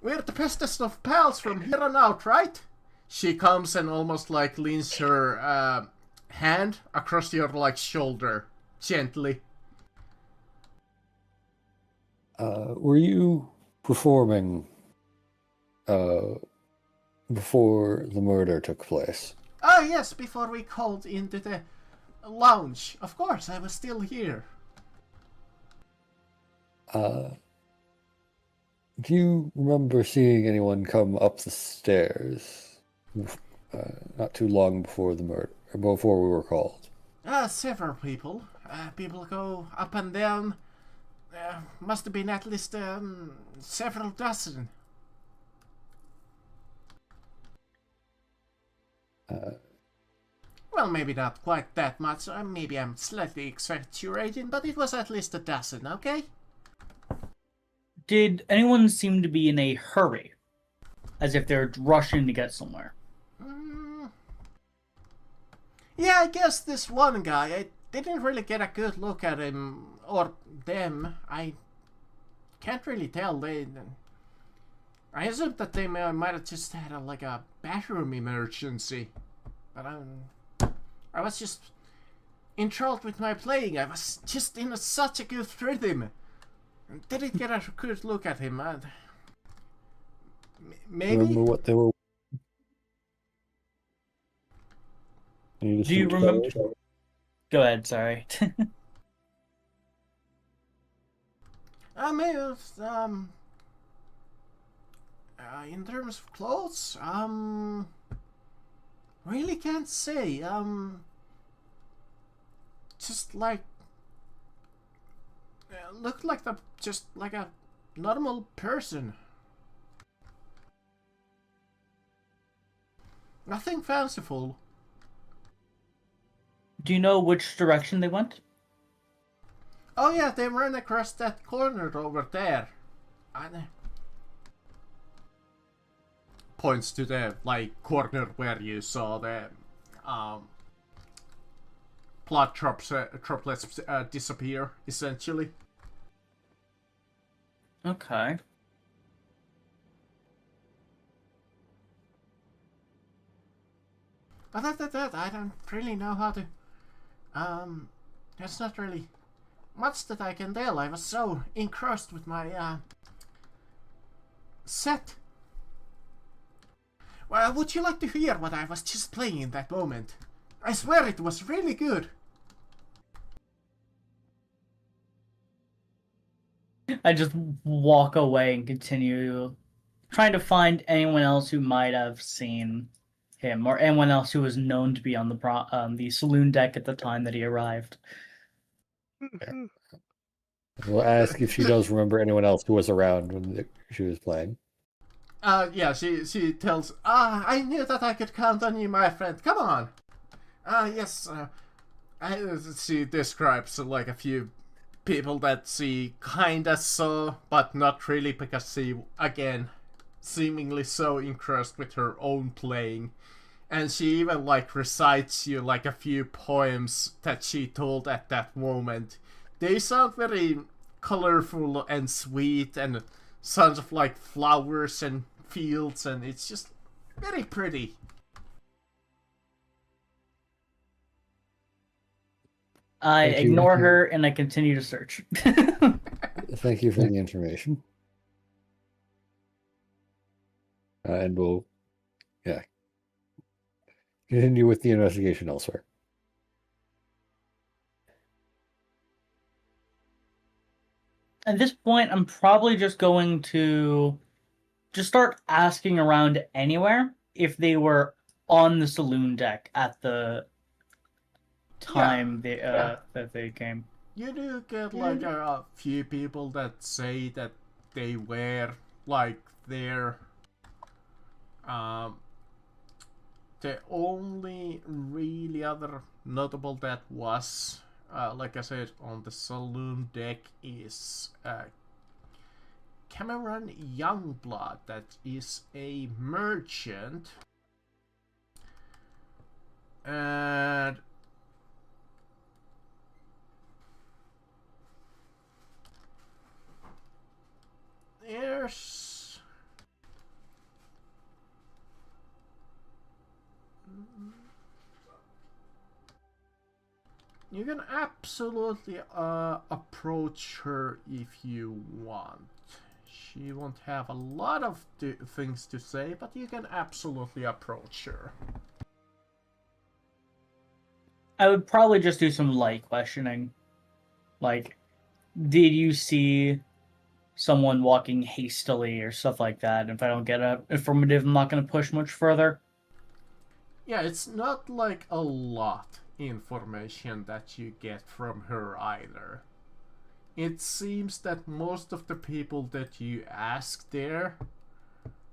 We're the bestest of pals from here on out, right? She comes and almost like leans her hand across your like shoulder, gently. Were you performing before the murder took place? Ah, yes, before we called into the lounge. Of course, I was still here. Do you remember seeing anyone come up the stairs not too long before the murder, before we were called? Several people. People go up and down. Must have been at least several dozen. Well, maybe not quite that much. Maybe I'm slightly exaggerating, but it was at least a dozen, okay? Did anyone seem to be in a hurry? As if they're rushing to get somewhere? Yeah, I guess this one guy, I didn't really get a good look at him, or them. I can't really tell. I assumed that they might have just had a bathroom emergency. But I was just enthralled with my playing. I was just in such a good rhythm. Didn't get a good look at him. Maybe? Remember what they were? Do you remember? Go ahead, sorry. Maybe it was, in terms of clothes, really can't say. Just like looked like just like a normal person. Nothing fanciful. Do you know which direction they went? Oh yeah, they ran across that corner over there. And points to the corner where you saw the blood droplets disappear, essentially. Okay. But that I don't really know how to. There's not really much that I can tell. I was so engrossed with my set. Well, would you like to hear what I was just playing in that moment? I swear it was really good. I just walk away and continue trying to find anyone else who might have seen him, or anyone else who was known to be on the saloon deck at the time that he arrived. We'll ask if she does remember anyone else who was around when she was playing. Yeah, she tells, I knew that I could count on you, my friend. Come on. Yes, she describes like a few people that she kinda saw, but not really, because she, again, seemingly so engrossed with her own playing. And she even recites you a few poems that she told at that moment. They sound very colorful and sweet, and sounds of flowers and fields, and it's just very pretty. I ignore her and I continue to search. Thank you for the information. and we'll, continue with the investigation elsewhere. At this point, I'm probably just going to just start asking around anywhere if they were on the saloon deck at the time that they came. You do get like a few people that say that they were like there. The only really other notable that was, like I said, on the saloon deck is Cameron Youngblood, that is a merchant. And there's you can absolutely approach her if you want. She won't have a lot of things to say, but you can absolutely approach her. I would probably just do some light questioning. Like, did you see someone walking hastily or stuff like that? If I don't get an affirmative, I'm not going to push much further. Yeah, it's not like a lot information that you get from her either. It seems that most of the people that you ask there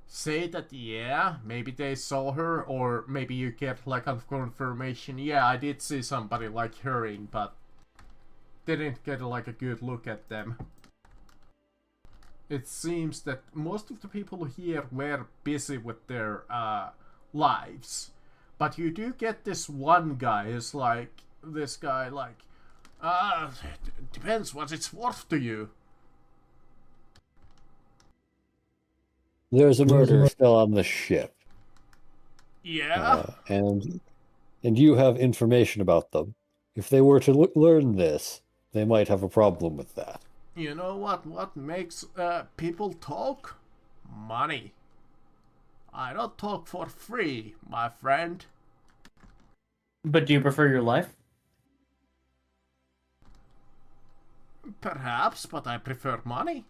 say that, yeah, maybe they saw her, or maybe you get like a confirmation, yeah, I did see somebody like hurrying, but didn't get like a good look at them. It seems that most of the people here were busy with their lives. But you do get this one guy who's like, this guy like, depends what it's worth to you. There's a murderer still on the ship. Yeah? And you have information about them. If they were to learn this, they might have a problem with that. You know what makes people talk? Money. I don't talk for free, my friend. But do you prefer your life? Perhaps, but I prefer money.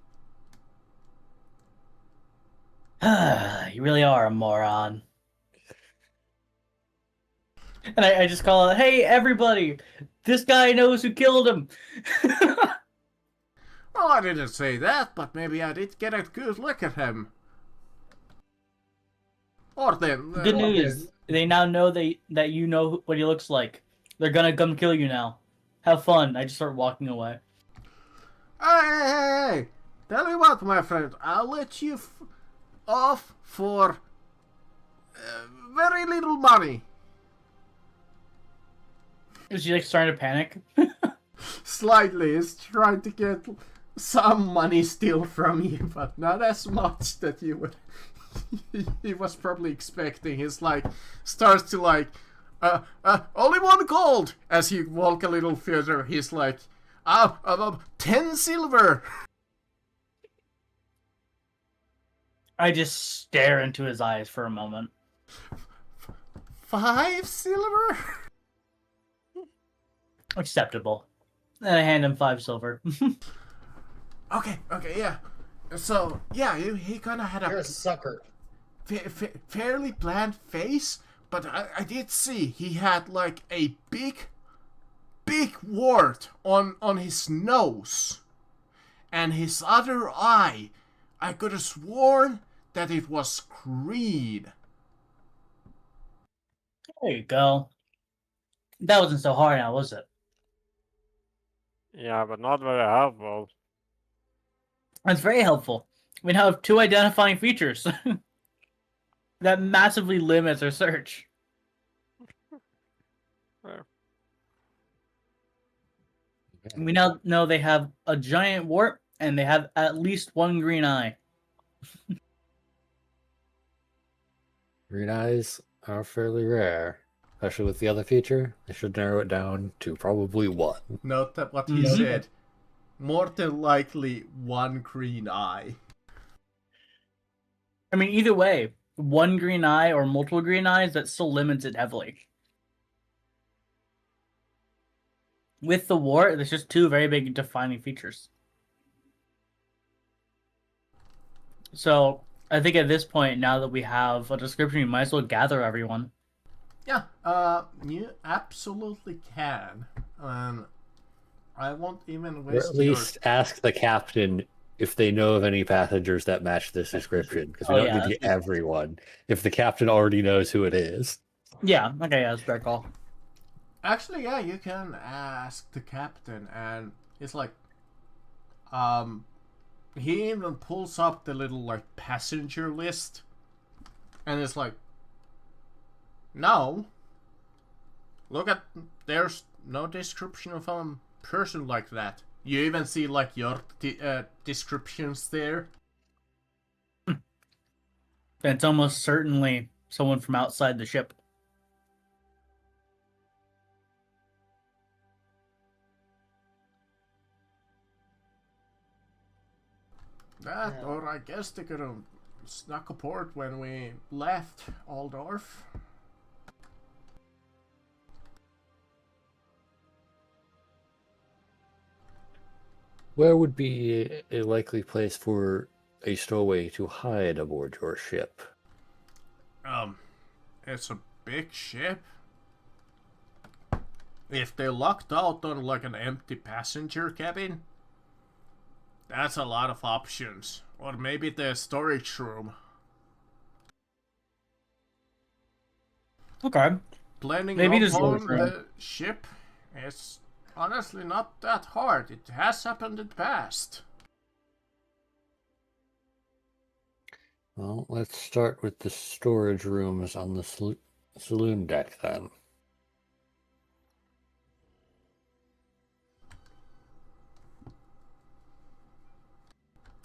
You really are a moron. And I just call it, hey, everybody, this guy knows who killed him. Well, I didn't say that, but maybe I did get a good look at him. Or them. Good news. They now know that you know what he looks like. They're gonna come kill you now. Have fun. I just start walking away. Hey! Tell you what, my friend, I'll let you off for very little money. Is she like starting to panic? Slightly, is trying to get some money still from you, but not as much that you would. He was probably expecting. He's like, starts to like, only 1 gold. As you walk a little further, he's like, 10 silver. I just stare into his eyes for a moment. 5 silver? Acceptable. And I hand him 5 silver. Okay, yeah. So, yeah, he kind of had You're a sucker. Fairly bland face, but I did see he had like a big wart on his nose. And his other eye, I could have sworn that it was green. There you go. That wasn't so hard now, was it? Yeah, but not very helpful. That's very helpful. We now have 2 identifying features. That massively limits our search. Fair. We now know they have a giant wart and they have at least 1 green eye. Green eyes are fairly rare, especially with the other feature. I should narrow it down to probably 1. Note that what he said. More than likely 1 green eye. I mean, either way, one green eye or multiple green eyes, that still limits it heavily. With the war, there's just two very big defining features. So I think at this point, now that we have a description, you might as well gather everyone. Yeah, you absolutely can. I won't even Or waste at least ask the captain if they know of any passengers that match this description, because we Oh, don't yeah, need to get everyone. If the captain already knows who it is. Yeah, okay, yeah, that's a fair call. Actually, yeah, you can ask the captain, and it's like, he even pulls up the little like passenger list, and it's like, no, look at, there's no description of a person like that. You even see like your descriptions there. It's almost certainly someone from outside the ship. That, Yeah. or I guess they could have snuck aboard when we left Aldorf. Where would be a likely place for a stowaway to hide aboard your ship? It's a big ship. If they're locked out on like an empty passenger cabin, that's a lot of options. Or maybe the storage room. Okay. Planning Maybe up the storage on room. the ship is honestly not that hard. It has happened in the past. Well, let's start with the storage rooms on the saloon deck then.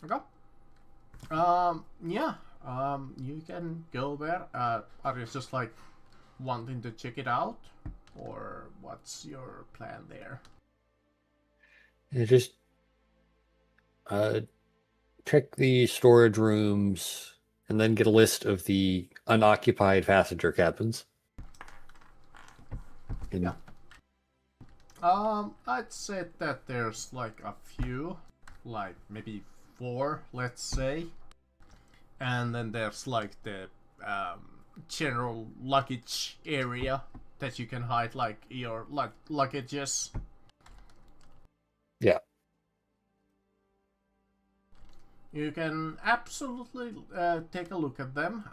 Okay. Yeah. You can go there. Are you just like wanting to check it out, or what's your plan there? You just check the storage rooms and then get a list of the unoccupied passenger cabins. And Yeah. I'd say that there's like a few, like maybe 4, let's say. And then there's like the general luggage area that you can hide like your luggages. Yeah. You can absolutely take a look at them.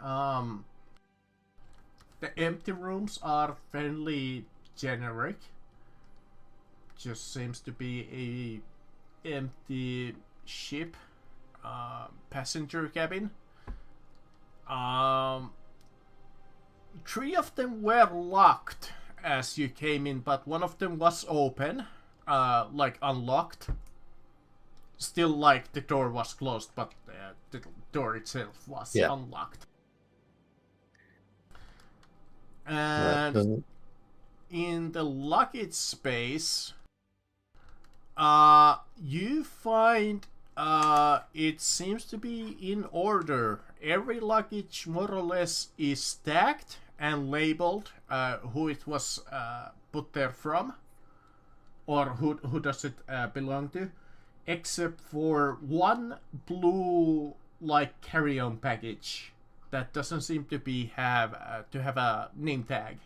The empty rooms are fairly generic. Just seems to be a empty ship passenger cabin. 3 of them were locked as you came in, but one of them was open, like unlocked. Still, like the door was closed, but the door itself was unlocked. And then in the luggage space, you find it seems to be in order. Every luggage more or less is stacked and labeled who it was put there from, or who does it belong to, except for one blue like carry-on package that doesn't seem to be have a name tag.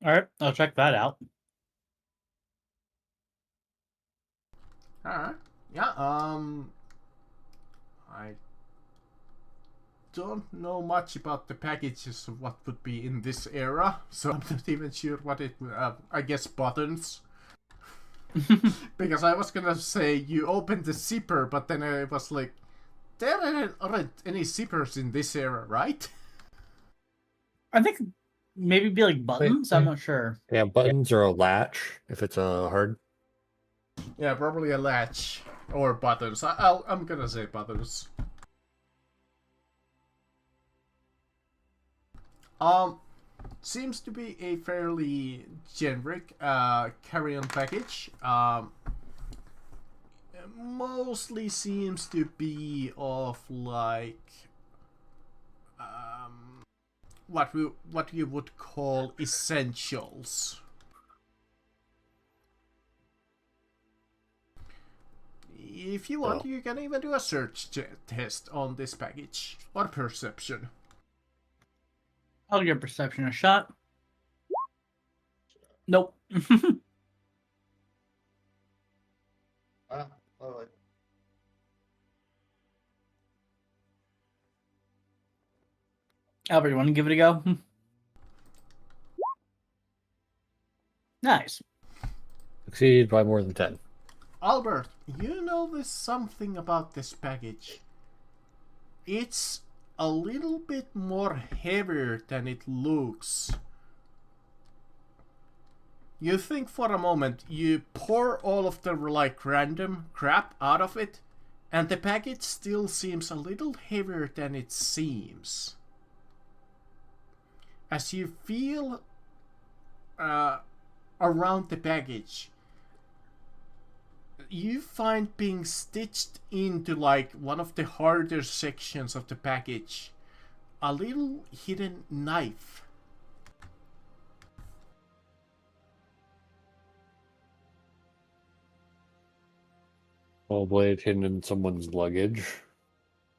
All right, I'll check that out. Alright. Yeah, I don't know much about the packages of what would be in this era, so I'm not even sure what it would I guess buttons. Because I was gonna say you opened the zipper, but then I was like, there aren't any zippers in this era, right? I think maybe be like buttons. I'm not sure. yeah, buttons or a latch if it's a hard. Yeah, probably a latch or buttons. I'm gonna say buttons. Seems to be a fairly generic carry-on package. mostly seems to be of like what you would call essentials. If you want, you can even do a search test on this package or perception. I'll give perception a shot. Nope. Ah, lovely. Albert, you want to give it a go? Nice. Succeed by more than 10. Albert, you notice something about this package. It's a little bit more heavier than it looks. You think for a moment, you pour all of the like random crap out of it, and the package still seems a little heavier than it seems. As you feel around the package, you find being stitched into like one of the harder sections of the package a little hidden knife. All blade hidden in someone's luggage,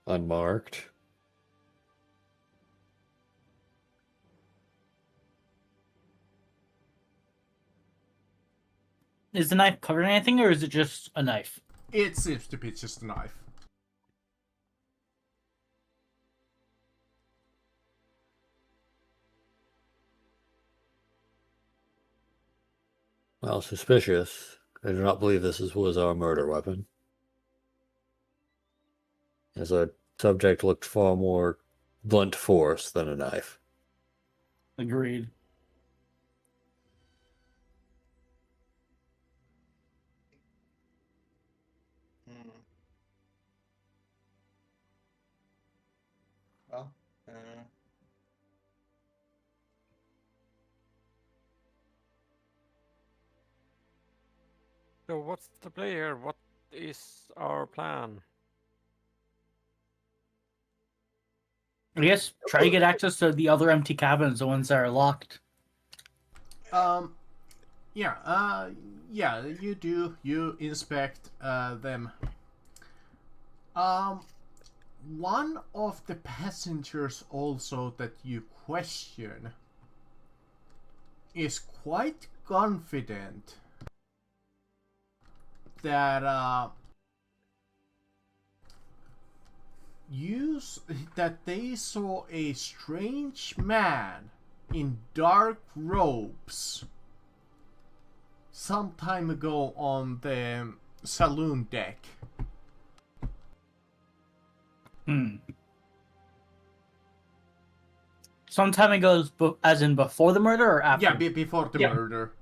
unmarked. Is the knife covered in anything, or is it just a knife? It seems to be just a knife. Well, suspicious. I do not believe this was our murder weapon. As a subject looked far more blunt force than a knife. Agreed. Well, So what's the play here? What is our plan? I guess try to get access to the other empty cabins, the ones that are locked. Yeah, you do. You inspect them. One of the passengers also that you question is quite confident that that they saw a strange man in dark robes some time ago on the saloon deck. Some time ago, as in before the murder or after? Yeah, before the murder.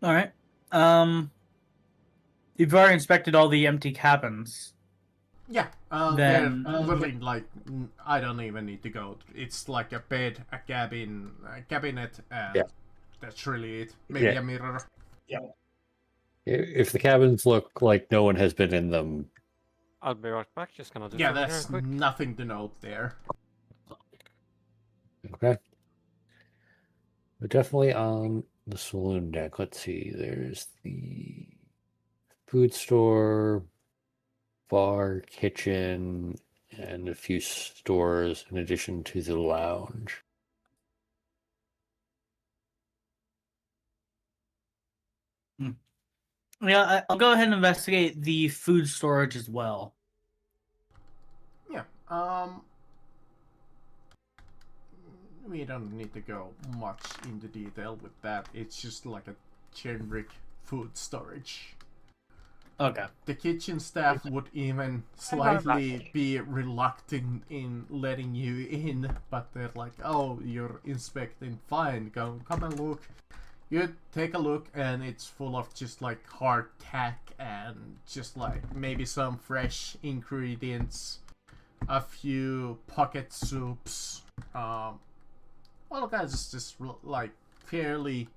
All right. You've already inspected all the empty cabins. Yeah, Then- they're literally like, I don't even need to go. It's like a bed, a cabin, a cabinet, and Yeah. that's really it. Maybe Yeah. a mirror. If the cabins look like no one has been in them, I'll be right back. Just gonna do Yeah, something that's real quick. nothing to note there. okay. But definitely on the saloon deck. Let's see. There's the food store, bar, kitchen, and a few stores in addition to the lounge. Yeah, I'll go ahead and investigate the food storage as well. Yeah, we don't need to go much into detail with that. It's just like a generic food storage. Okay. The kitchen staff would even slightly be reluctant in letting you in, but they're like, "Oh, you're inspecting, fine, come and look." You take a look, and it's full of just like hardtack and just like maybe some fresh ingredients, a few pocket soups, all kinds of just like fairly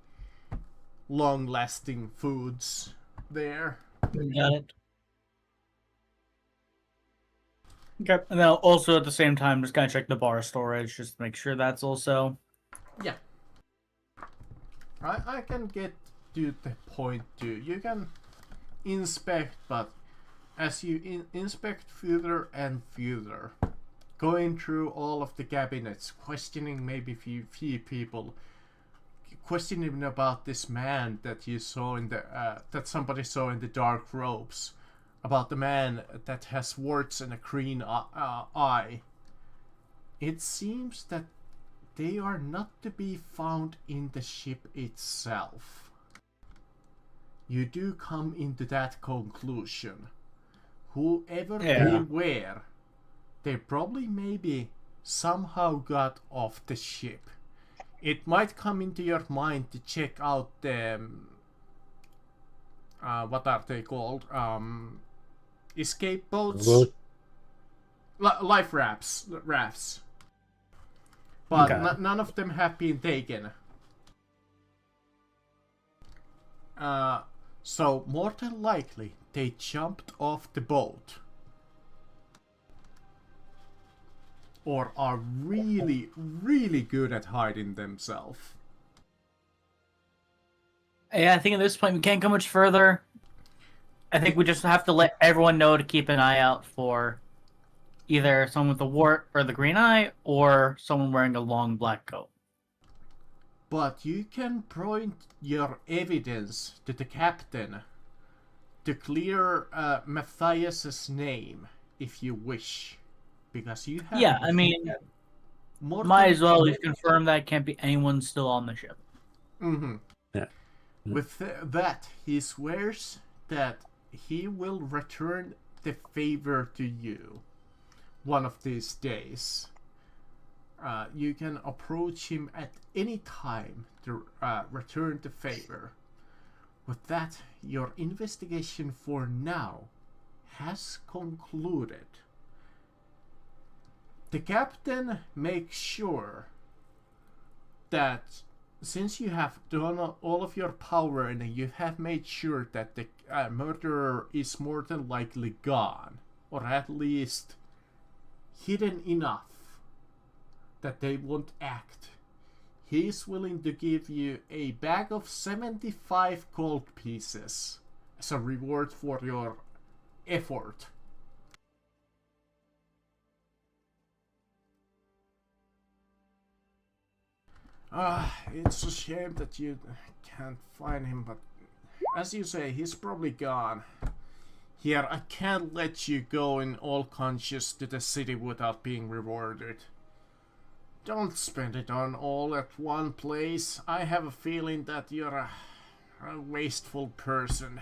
long-lasting foods there. Got it. Okay, and then also at the same time, just kind of check the bar storage, just to make sure that's also. Yeah. I can get to the point too. You can inspect, but as you inspect further and further, going through all of the cabinets, questioning maybe few people, questioning about this man that you saw in the that somebody saw in the dark robes, about the man that has warts and a green eye. It seems that they are not to be found in the ship itself. You do come into that conclusion. Whoever they were, they probably maybe somehow got off the ship. It might come into your mind to check out the what are they called? Escape boats? Life rafts. But Okay. none of them have been taken. So more than likely they jumped off the boat. Or are really, really good at hiding themselves. Yeah, I think at this point we can't go much further. I think we just have to let everyone know to keep an eye out for either someone with a wart or the green eye, or someone wearing a long black coat. But you can point your evidence to the captain to clear Matthias's name if you wish. Because you have... Yeah, I mean, might as well just confirm that can't be anyone still on the ship. Mm-hmm. Yeah. With that, he swears that he will return the favor to you one of these days. You can approach him at any time to return the favor. With that, your investigation for now has concluded. The captain makes sure that since you have done all of your power and you have made sure that the murderer is more than likely gone, or at least hidden enough that they won't act, he is willing to give you a bag of 75 gold pieces as a reward for your effort. It's a shame that you can't find him, but as you say, he's probably gone. Here, I can't let you go in all conscious to the city without being rewarded. Don't spend it on all at one place. I have a feeling that you're a wasteful person.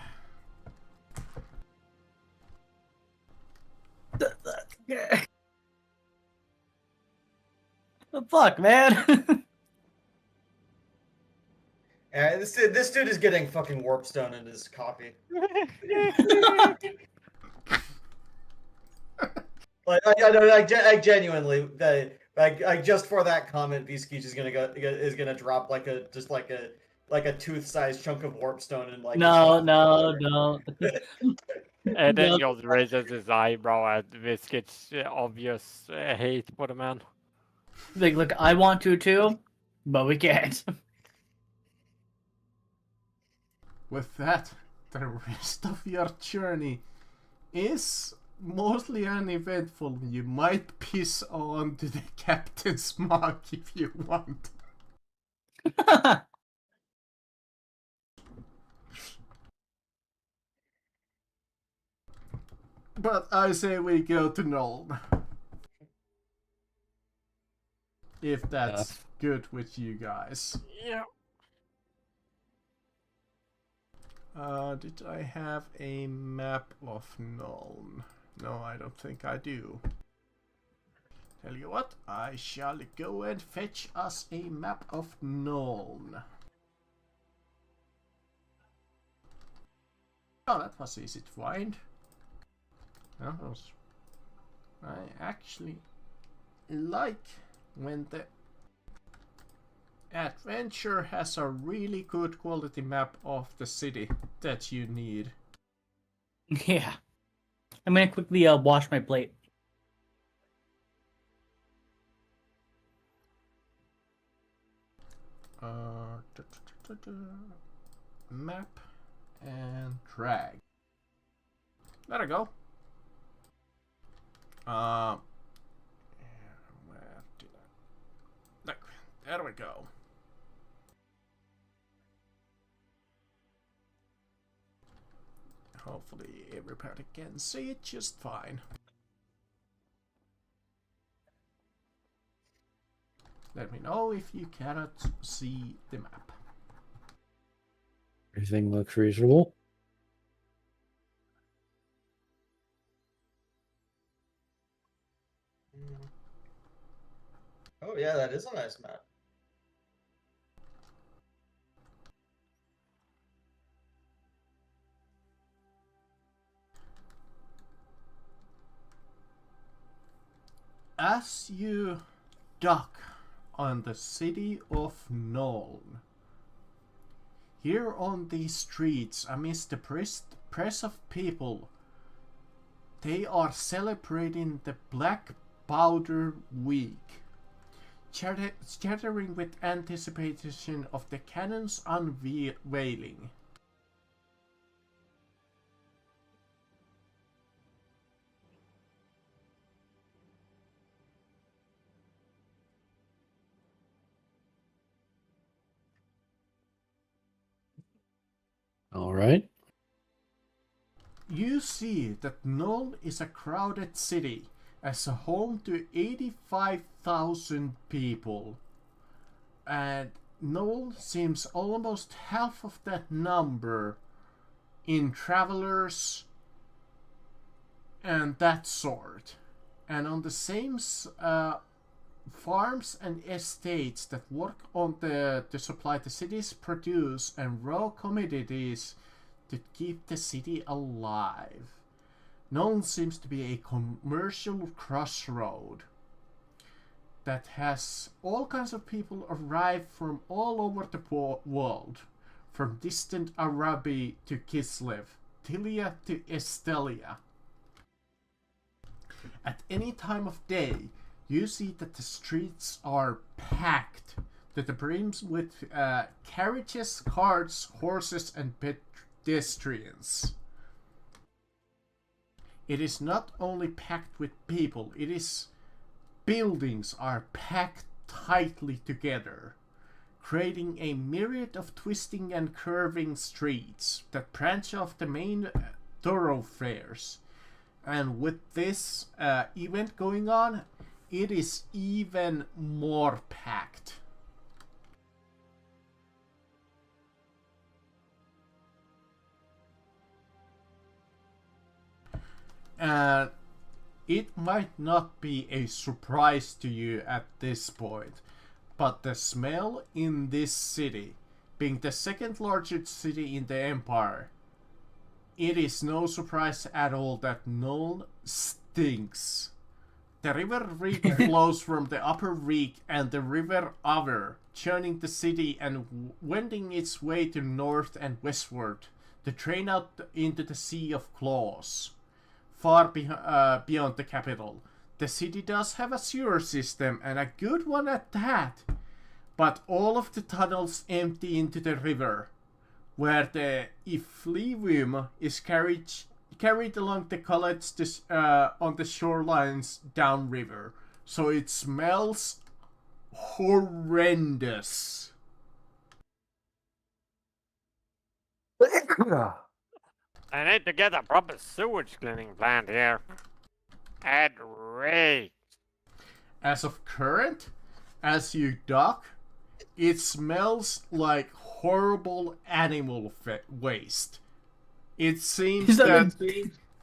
The fuck, man? This dude is getting fucking warpstone in his coffee. Like genuinely, like just for that comment, Visky is gonna drop like a tooth-sized chunk of warpstone and like. No. And then Jolt raises his eyebrow at Viscuit's obvious hate for the man. Like, look, I want to too, but we can't. With that, the rest of your journey is mostly uneventful. You might piss on to the captain's mug if you want. But I say we go to Noln. If that's good with you guys. Yeah. Did I have a map of Noln? No, I don't think I do. Tell you what, I shall go and fetch us a map of Noln. Oh, that was easy to find. I actually like when the Adventure has a really good quality map of the city that you need. Yeah. I'm gonna quickly wash my plate. Map and drag. There we go. Where did I? Look, there we go. Hopefully everybody can see it just fine. Let me know if you cannot see the map. Everything looks reasonable. Oh yeah, that is a nice map. As you dock on the city of Nuln, here on these streets, amidst the press of people, they are celebrating the Black Powder Week, chattering with anticipation of the cannon's unveiling. All right. You see that Null is a crowded city, as a home to 85,000 people. And Null seems almost half of that number in travelers and that sort. And on the same farms and estates that work on to supply the city's produce and raw commodities to keep the city alive. Nuln seems to be a commercial crossroad that has all kinds of people arrive from all over the world, from distant Arabi to Kislev, Tilia to Estelia. At any time of day, you see that the streets are packed to the brims with carriages, carts, horses, and pedestrians. It is not only packed with people, buildings are packed tightly together, creating a myriad of twisting and curving streets that branch off the main thoroughfares. And with this event going on, it is even more packed. And it might not be a surprise to you at this point, but the smell in this city, being the second largest city in the Empire, it is no surprise at all that Nuln stinks. The river Reek flows from the upper Reek and the river Aver, churning the city and wending its way to north and westward to drain out into the Sea of Claws, far beyond the capital. The city does have a sewer system, and a good one at that, but all of the tunnels empty into the river, where the effluvium is carried along the college on the shorelines downriver, so it smells horrendous. I need to get a proper sewage cleaning plant here. At rate. As of current, as you dock, it smells like horrible animal waste. It seems that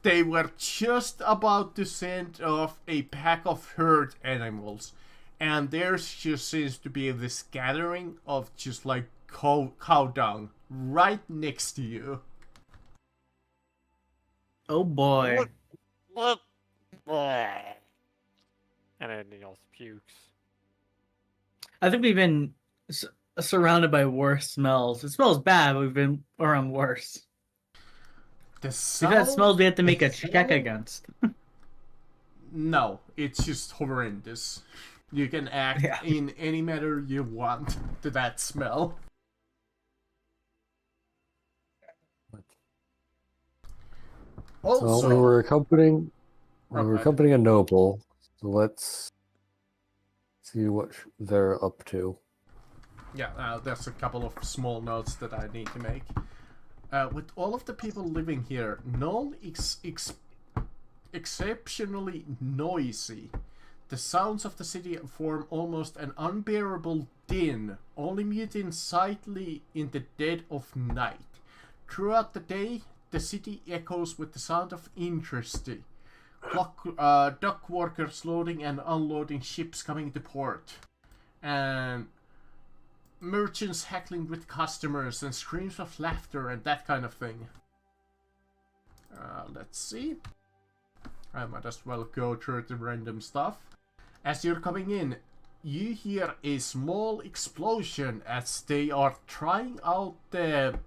they were just about to send off a pack of herd animals, and there just seems to be this gathering of just like cow dung right next to you. Oh boy. What? And then he also pukes. I think we've been surrounded by worse smells. It smells bad, but we've been around worse. The We've had sound... smells we had to make a check against. No, it's just horrendous. You can act Yeah. in any manner you want to that smell. Also, So we were accompanying Okay. a noble. So let's see what they're up to. Yeah, there's a couple of small notes that I need to make. With all of the people living here, known exceptionally noisy, the sounds of the city form almost an unbearable din, only muting slightly in the dead of night. Throughout the day, the city echoes with the sound of industry. Dock workers loading and unloading ships coming to port. And merchants heckling with customers and screams of laughter and that kind of thing. Let's see. I might as well go through the random stuff. As you're coming in, you hear a small explosion as they are trying out the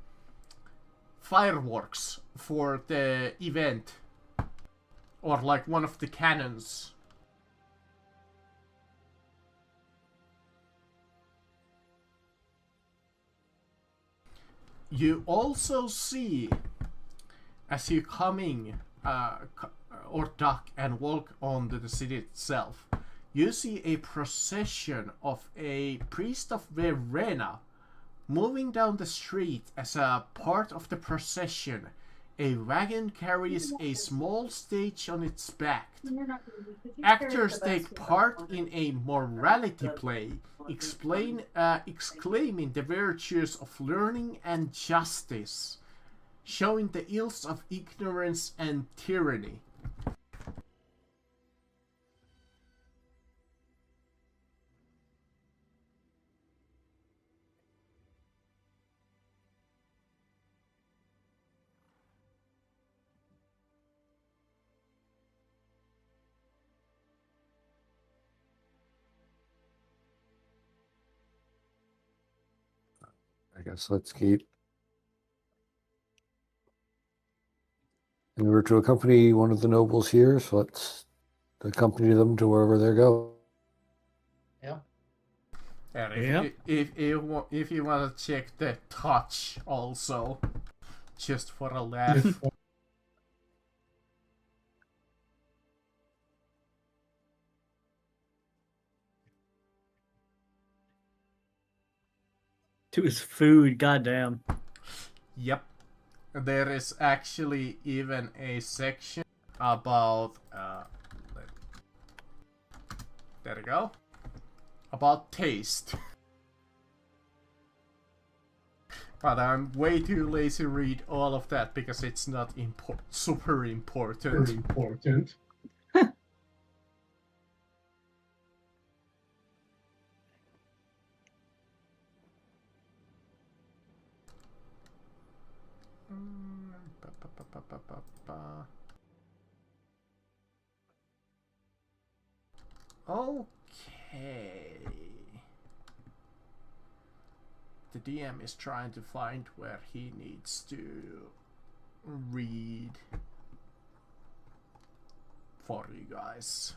fireworks for the event. Or like one of the cannons. You also see, as you coming or dock and walk onto the city itself, you see a procession of a priest of Verena moving down the street. As a part of the procession, a wagon carries a small stage on its back. Actors take part in a morality play, exclaiming the virtues of learning and justice, showing the ills of ignorance and tyranny. I guess let's keep. And we were to accompany one of the nobles here, so let's accompany them to wherever they go. Yeah. And if you want to check the touch also, just for a laugh. To his food, goddamn. Yep. There is actually even a section about there we go. About taste. But I'm way too lazy to read all of that because it's not super important. Okay. The DM is trying to find where he needs to read for you guys.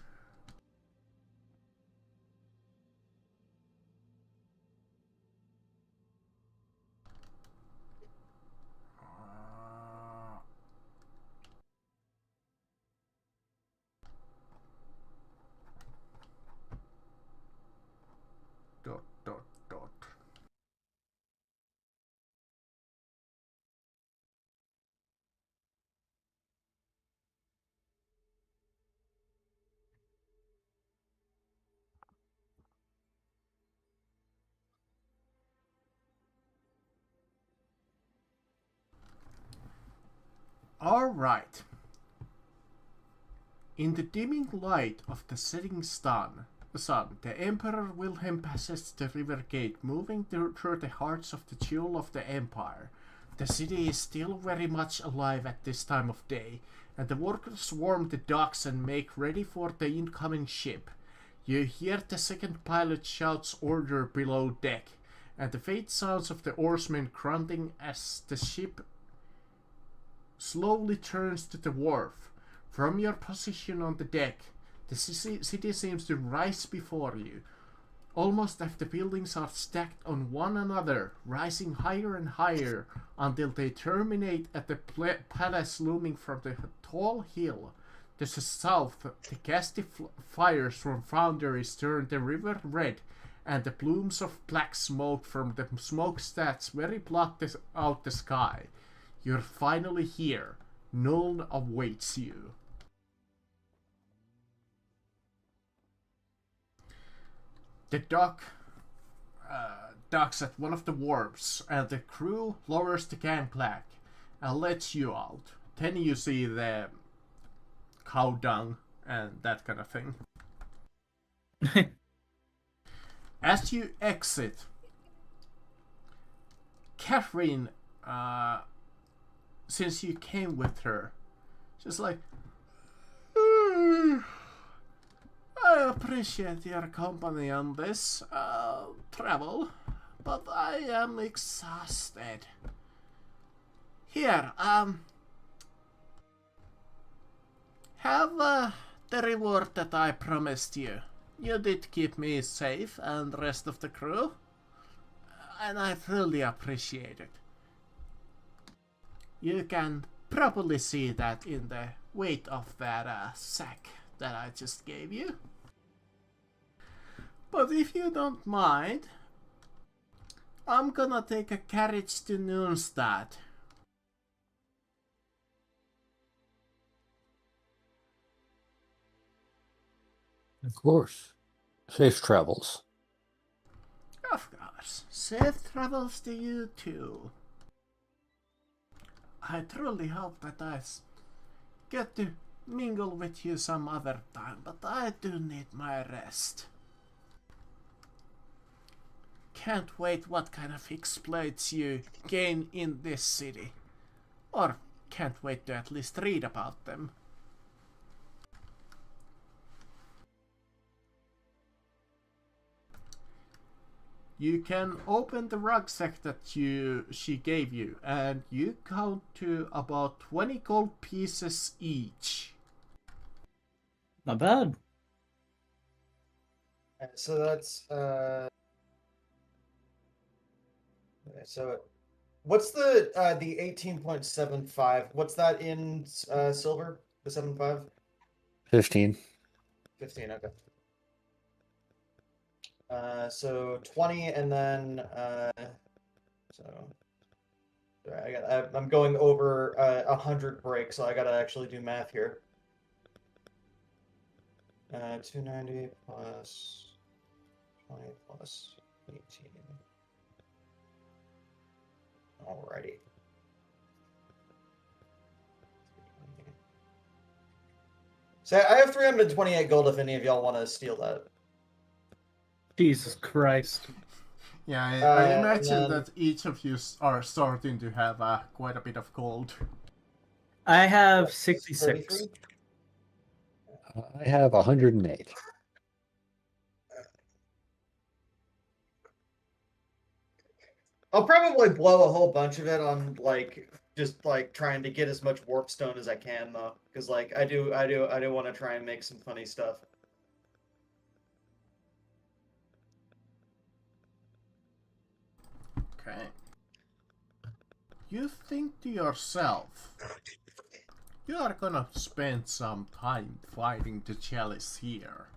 Dot. All right. In the dimming light of the setting sun, the Emperor Wilhelm passes the river gate, moving through the hearts of the jewel of the Empire. The city is still very much alive at this time of day, and the workers swarm the docks and make ready for the incoming ship. You hear the second pilot shouts order below deck, and the faint sounds of the oarsmen grunting as the ship slowly turns to the wharf. From your position on the deck, the city seems to rise before you, almost as the buildings are stacked on one another, rising higher and higher until they terminate at the palace looming from the tall hill. To the south, the ghastly fires from foundries turn the river red, and the plumes of black smoke from the smokestacks very blot out the sky. You're finally here. None awaits you. The docks at one of the wharfs, and the crew lowers the gangplank and lets you out. Then you see the cow dung and that kind of thing. As you exit, Catherine, since you came with her, she's like, I appreciate your company on this travel, but I am exhausted. Here, have the reward that I promised you. You did keep me safe and the rest of the crew, and I truly appreciate it. You can probably see that in the weight of that sack that I just gave you. But if you don't mind, I'm gonna take a carriage to Noonstad. Of course. Safe travels. Of course. Safe travels to you too. I truly hope that I get to mingle with you some other time, but I do need my rest. Can't wait what kind of exploits you gain in this city. Or can't wait to at least read about them. You can open the rucksack that she gave you, and you count to about 20 gold pieces each. Not bad. So that's so what's the 18.75? What's that in silver? The 75? 15. 15, okay. So 20 and then so sorry, I'm going over 100 breaks, so I gotta actually do math here. 290 plus 20 plus 18. Alrighty. So I have 328 gold if any of y'all want to steal that. Jesus Christ. Yeah, I imagine then... that each of you are starting to have quite a bit of gold. I have 66. 33? I have 108. I'll probably blow a whole bunch of it on just trying to get as much warp stone as I can though, because I do want to try and make some funny stuff. Okay. You think to yourself, you are gonna spend some time fighting the chalice here.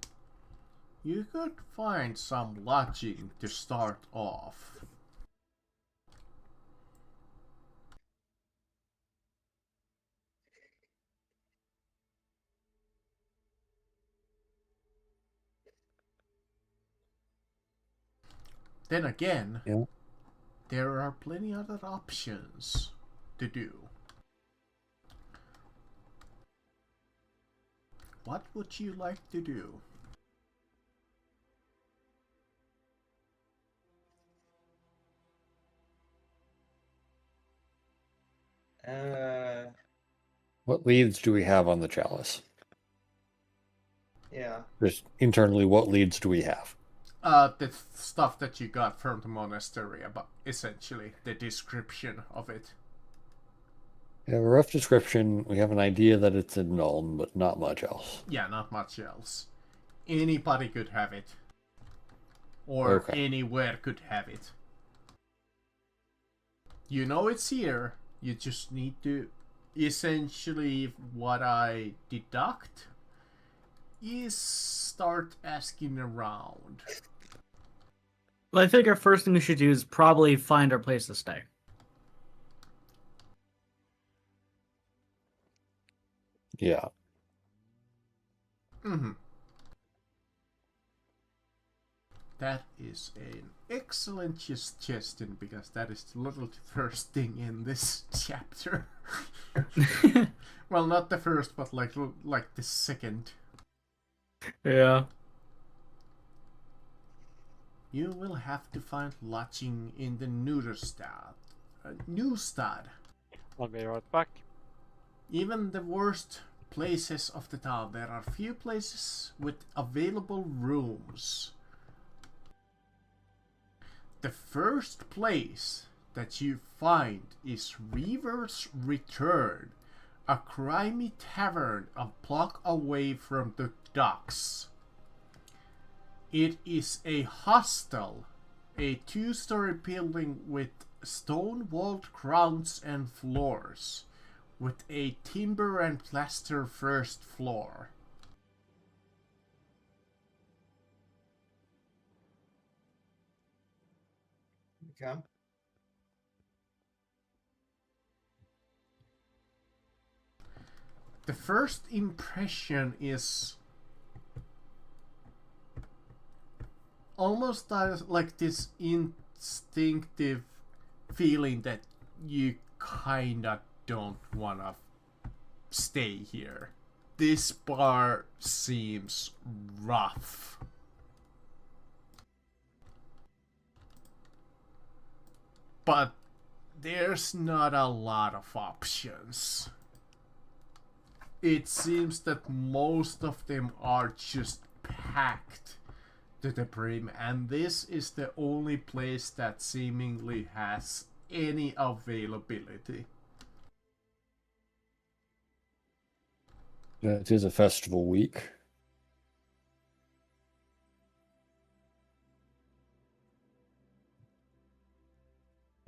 You could find some lodging to start off. Then again, Yeah. there are plenty other options to do. What would you like to do? What leads do we have on the chalice? Yeah. Just internally, what leads do we have? the stuff that you got from the monastery, about essentially the description of it. We have a rough description. We have an idea that it's in Nuln, but not much else. Yeah, not much else. Anybody could have it. Or anywhere could have it. You know it's here. You just need to... Essentially, what I deduct is start asking around. Well, I think our first thing we should do is probably find our place to stay. Yeah. Mm-hmm. That is an excellent suggestion, because that is literally the first thing in this chapter. Well, not the first, but like the second. Yeah. You will have to find lodging in the Newstad. I'll be right back. Even the worst places of the town, there are few places with available rooms. The first place that you find is Reaver's Return, a grimy tavern a block away from the docks. It is a hostel, a 2-story building with stone-walled grounds and floors, with a timber and plaster first floor. Okay. The first impression is almost like this instinctive feeling that you kinda don't wanna stay here. This bar seems rough. But there's not a lot of options. It seems that most of them are just packed to the brim, and this is the only place that seemingly has any availability. It is a festival week.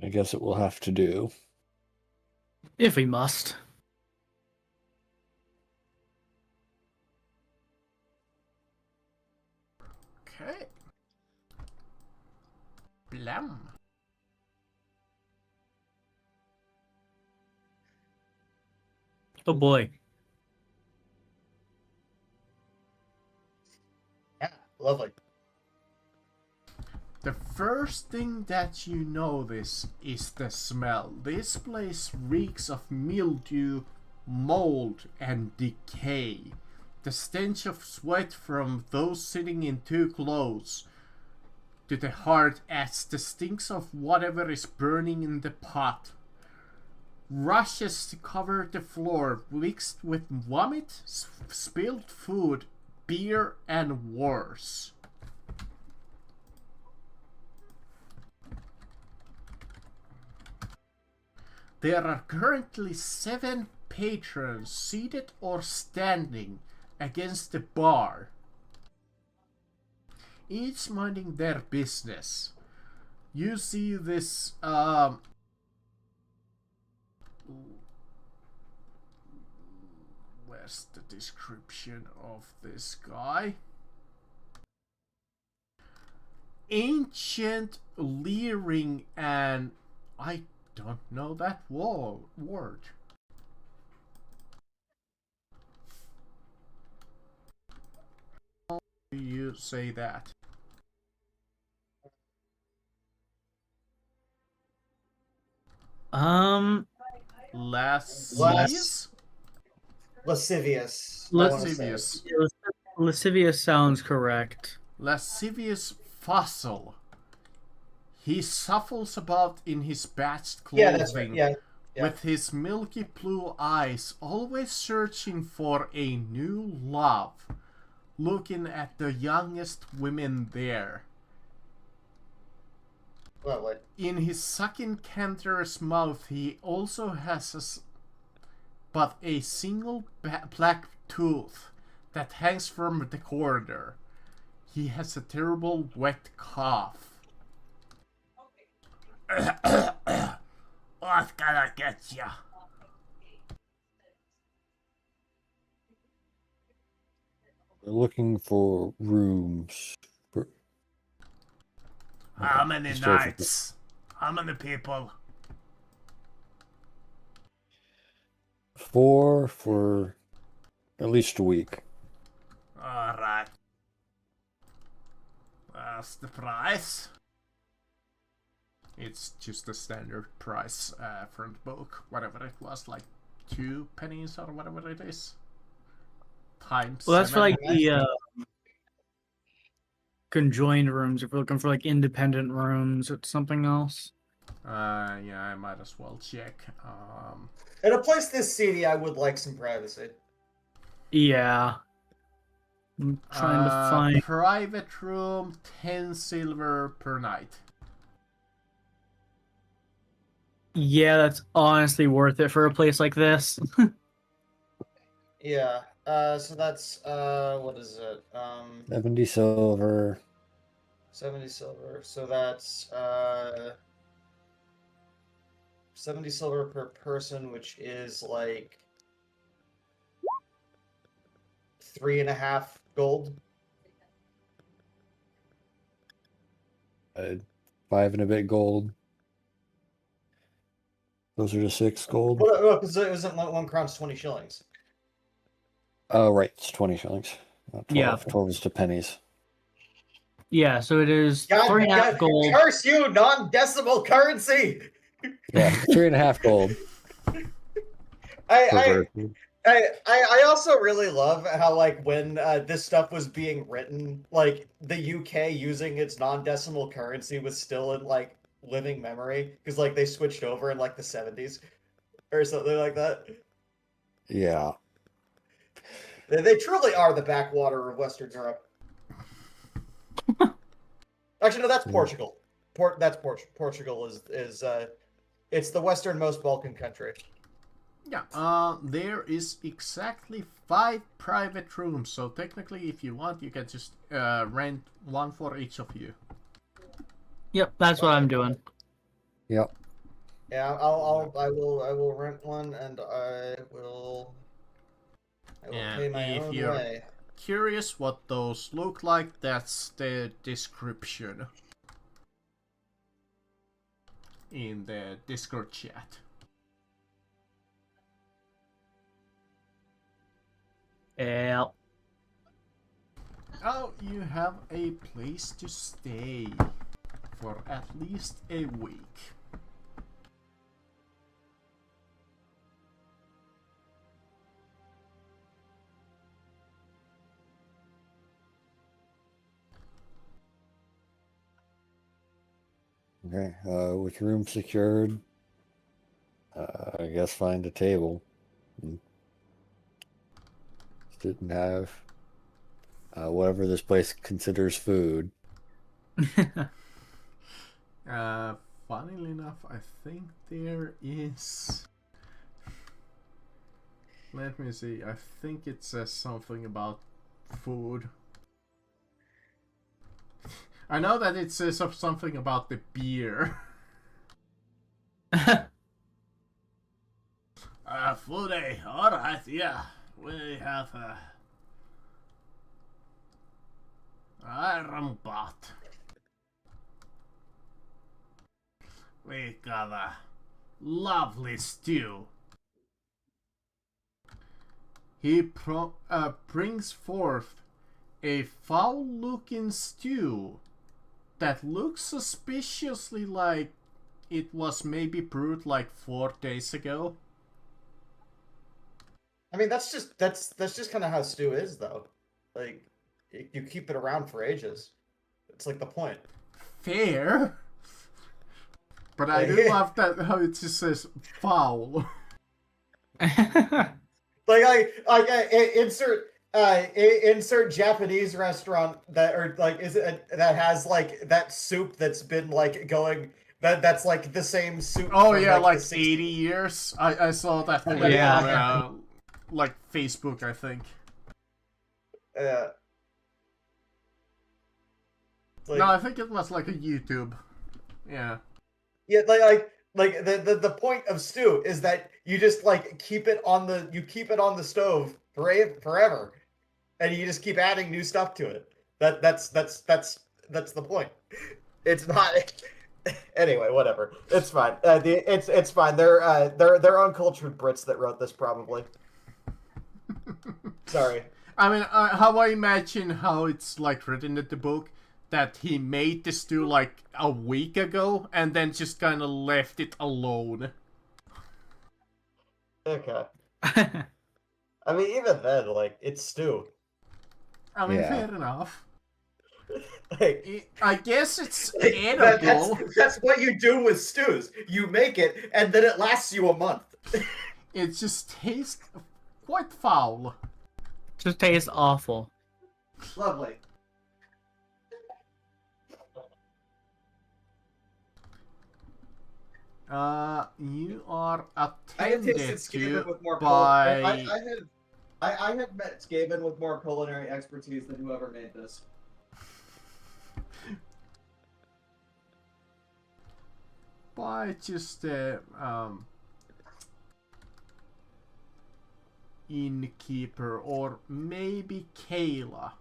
I guess it will have to do. If we must. Okay. Blam. Oh boy. Yeah, lovely. The first thing that you notice is the smell. This place reeks of mildew, mold, and decay. The stench of sweat from those sitting in too close to the heart adds the stinks of whatever is burning in the pot. Rushes to cover the floor, mixed with vomit, spilled food, beer, and worse. There are currently 7 patrons seated or standing against the bar, each minding their business. You see this where's the description of this guy? Ancient, leering, and I don't know that word. How do you say that? Lascivious? Lascivious. Lascivious. Lascivious sounds correct. Lascivious fossil. He shuffles about in his patched clothing, Yeah, that's right. Yeah. with his milky blue eyes, always searching for a new love, looking at the youngest women there. Lovely. In his sucking canter's mouth, he also has but a single black tooth that hangs from the corner. He has a terrible wet cough. What can I get ya? We're looking for rooms. How many nights? How many people? 4 for at least a week. Alright. What's the price? It's just a standard price from the book. Whatever it was, like 2 pennies or whatever it is. Times Well, that's for 7. like the conjoined rooms. If we're looking for like independent rooms, it's something else. Yeah, I might as well check. In a place this seedy, I would like some privacy. Yeah. I'm trying to find. Private room, 10 silver per night. Yeah, that's honestly worth it for a place like this. Yeah. So that's what is it? 70 silver. 70 silver. So that's 70 silver per person, which is like 3.5 gold. 5 and a bit gold. Those are the 6 gold. Well, because it wasn't 1 crown's 20 shillings. Oh, right. It's 20 shillings. Not 12. Yeah. 12 is to pennies. Yeah, so it is God, 3.5 gold. curse you, non-decimal currency! Yeah, 3.5 gold. I also really love how, like, when this stuff was being written, like, the UK using its non-decimal currency was still in, like, living memory, because, like, they switched over in, like, the 70s or something like that. Yeah. They truly are the backwater of Western Europe. Actually, no, that's Portugal. Portugal is it's the westernmost Balkan country. Yeah, there is exactly 5 private rooms, so technically if you want you can just rent 1 for each of you. Yep, that's what I'm doing. Yep. Yeah, I will rent one, and I will pay my if own you're way. curious what those look like, that's the description in the Discord chat. Yeah. Oh, you have a place to stay for at least a week. Okay. With room secured, I guess find a table. Didn't have whatever this place considers food. Funnily enough, I think there is. Let me see. I think it says something about food. I know that it says something about the beer. Food, alright, yeah. We have iron pot. We got a lovely stew. He brings forth a foul-looking stew that looks suspiciously like it was maybe brewed like 4 days ago. I mean, that's just kind of how stew is, though. Like, you keep it around for ages. It's like the point. Fair. But I do love that how it just says foul. Like insert insert Japanese restaurant that, or like, is it that has like that soup that's been like going that's like the same soup. Oh from, yeah, like the 80 years. I saw that clip Yeah. on like Facebook, I think. Yeah. Like, No, I think it was like a YouTube. Yeah. yeah, like the point of stew is that you just like keep it on the stove forever, and you just keep adding new stuff to it. That's the point. It's not. Anyway, whatever. It's fine. It's fine. They're uncultured Brits that wrote this, probably. Sorry. I mean, how I imagine how it's like written in the book, that he made this stew like a week ago and then just kind of left it alone. Okay. I mean, even then, like, it's stew. I mean, Yeah. fair enough. Like, I guess it's like, edible. that's what you do with stews. You make it, and then it lasts you a month. It just tastes quite foul. Just tastes awful. Lovely. You are I have tasted attended Skaven to with more by... I have met Skaven with more culinary expertise than whoever made this. by just innkeeper, or maybe Kayla.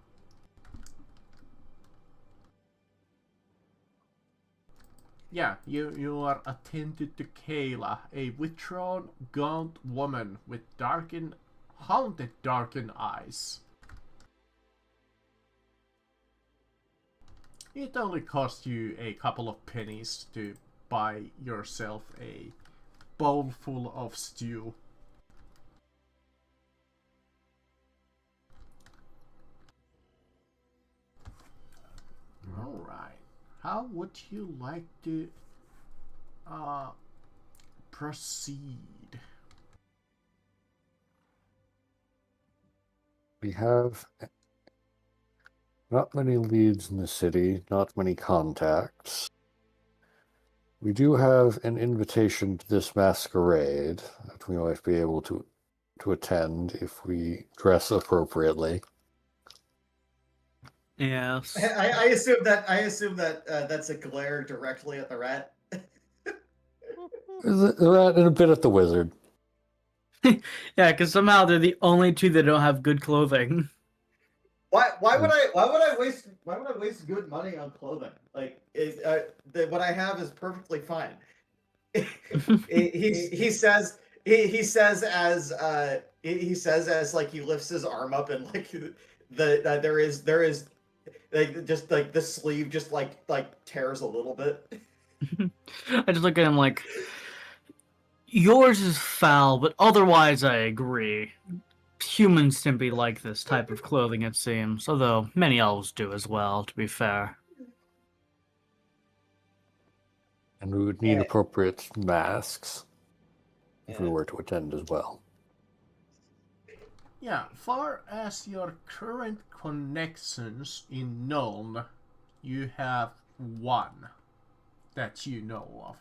Yeah, you are attended to Kayla, a withdrawn, gaunt woman with haunted darkened eyes. It only cost you a couple of pennies to buy yourself a bowl full of stew. Alright. How would you like to proceed? We have not many leads in the city, not many contacts. We do have an invitation to this masquerade that we might be able to attend if we dress appropriately. Yes. I assume that that's a glare directly at the rat. The rat and a bit at the wizard. Yeah, because somehow they're the only two that don't have good clothing. Why would I waste good money on clothing? Like, what I have is perfectly fine. he says as like he lifts his arm up, and like there is like just like the sleeve just like tears a little bit. I just look at him like, yours is foul, but otherwise I agree. Humans simply like this type of clothing, it seems, although many elves do as well, to be fair. And we would need Yeah. appropriate masks if we Yeah. were to attend as well. Yeah, far as your current connections in Nuln, you have one that you know of.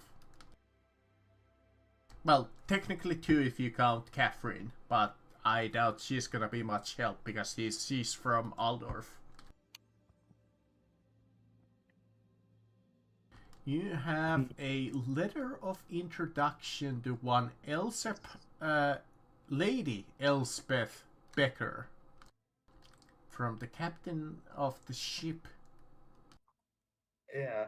Well, technically two if you count Catherine, but I doubt she's gonna be much help because she's from Aldorf. You have a letter of introduction to one Lady Elspeth Becker from the captain of the ship. Yeah.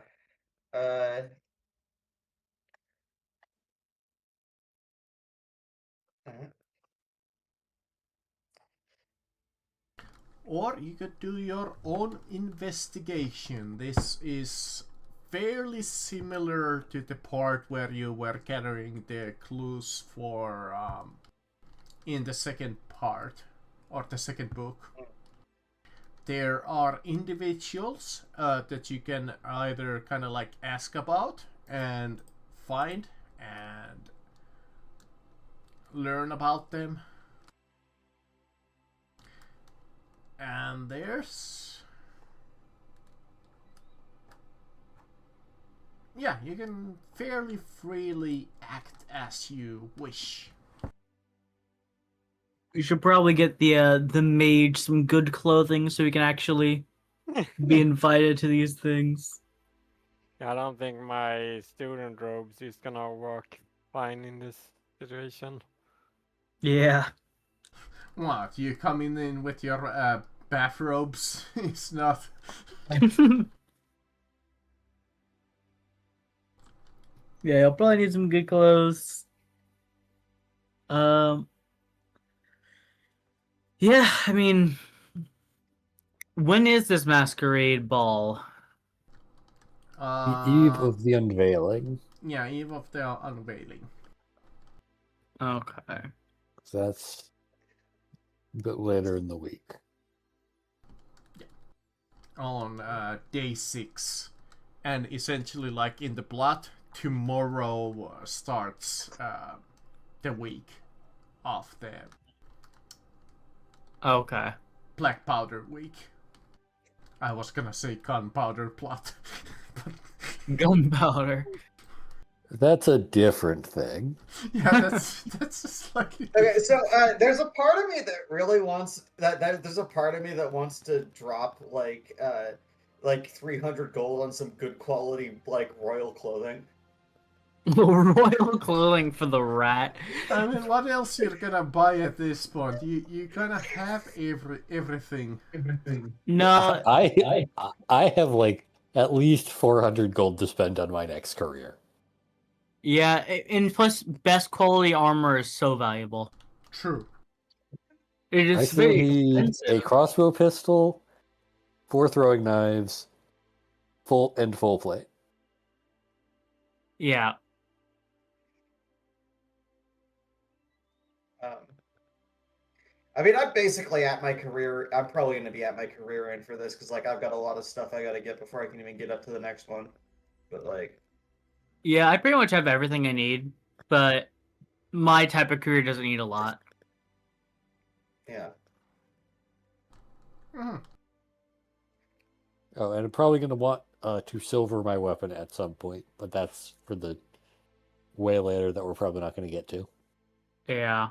Or you could do your own investigation. This is fairly similar to the part where you were gathering the clues for in the second part, or the second book. There are individuals that you can either kind of like ask about and find and learn about them. And there's... Yeah, you can fairly freely act as you wish. We should probably get the mage some good clothing so we can actually be invited to these things. I don't think my student robes is gonna work fine in this situation. Yeah. What, you coming in with your bathrobes? It's not... Yeah, you'll probably need some good clothes. Yeah, I mean, when is this masquerade ball? Eve of the unveiling. Yeah, eve of the unveiling. Okay. So that's a bit later in the week. On day 6. And essentially, like in the plot, tomorrow starts the week of the Okay. Black Powder Week. I was gonna say gunpowder plot. Gunpowder. That's a different thing. Yeah, that's just like... Okay, so there's a part of me that really wants that there's a part of me that wants to drop like 300 gold on some good quality like royal clothing. Royal clothing for the rat. I mean, what else you're gonna buy at this point? You gonna have everything. No, I have like at least 400 gold to spend on my next career. yeah, and plus best quality armor is so valuable. True. It I is still very need expensive. a crossbow pistol, 4 throwing knives, full plate. Yeah. I mean, I'm basically at my career. I'm probably going to be at my career end for this because, like, I've got a lot of stuff I got to get before I can even get up to the next one. But like, Yeah, I pretty much have everything I need, but my type of career doesn't need a lot. yeah. Mhm. Oh, and I'm probably going to want to silver my weapon at some point, but that's for the way later that we're probably not going to get to. Yeah.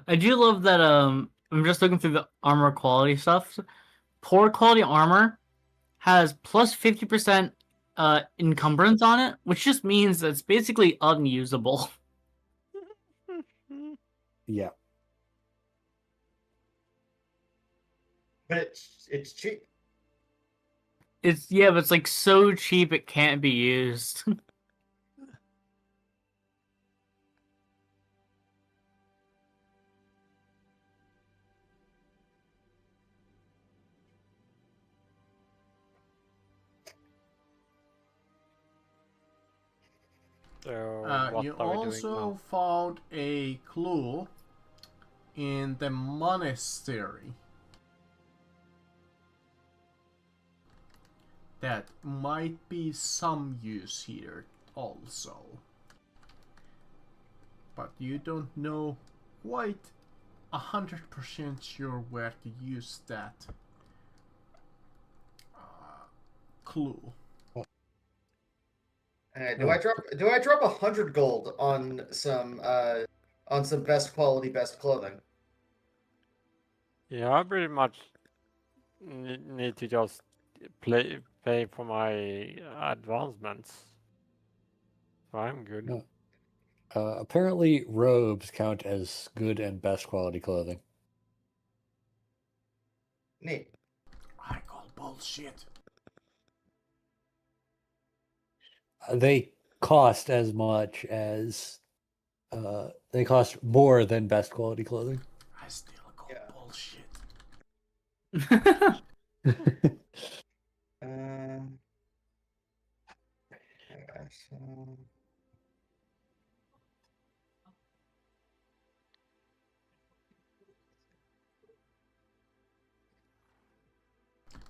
I do love that I'm just looking through the armor quality stuff. Poor quality armor has plus 50% encumbrance on it, which just means that it's basically unusable. Yeah. But it's cheap. But it's like so cheap it can't be used. So what You are we doing also now? found a clue in the monastery that might be some use here also. But you don't know quite 100% sure where to use that clue. Do I drop 100 gold on some best quality best clothing? Yeah, I pretty much need to just pay for my advancements. So I'm good. No. Apparently, robes count as good and best quality clothing. Neat. I call bullshit. They cost as much as they cost more than best quality clothing. I still call Yeah. bullshit. Okay, so...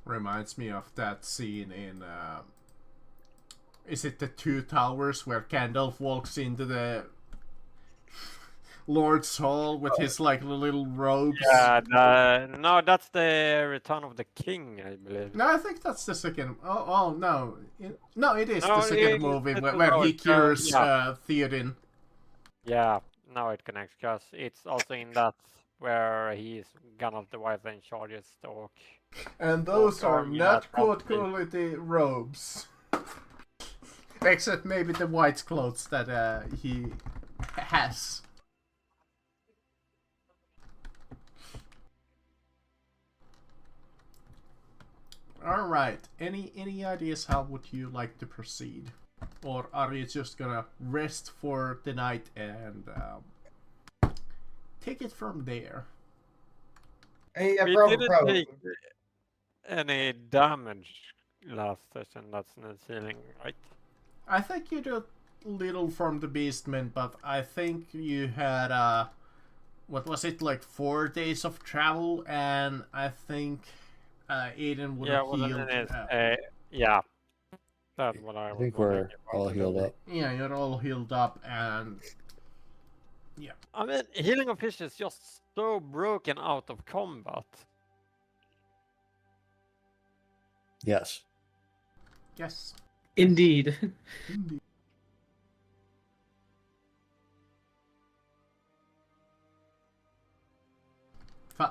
Reminds me of that scene in is it the Two Towers where Gandalf walks into the Lord's Hall with his like little robes. Yeah, no, that's the Return of the King, I believe. No, I think that's the second. Oh no, no, it is No, the second movie where he cures Theoden. Yeah, now it connects because it's also in that where he's gone the wife and charges the orc. And those are army not that good probably- quality robes. Except maybe the white clothes that he has. Alright, any ideas how would you like to proceed? Or are you just gonna rest for the night and take it from there? Yeah, We probably. didn't take any damage last session, that's no ceiling, right? I think you did little from the Beastmen, but I think you had what was it, like 4 days of travel, and I think Aiden would have healed. Yeah, that's what I was think wondering we're about. all healed up. Yeah, you're all healed up, and I mean, healing of fish is just so broken out of combat. Yes. yes. Indeed. Indeed.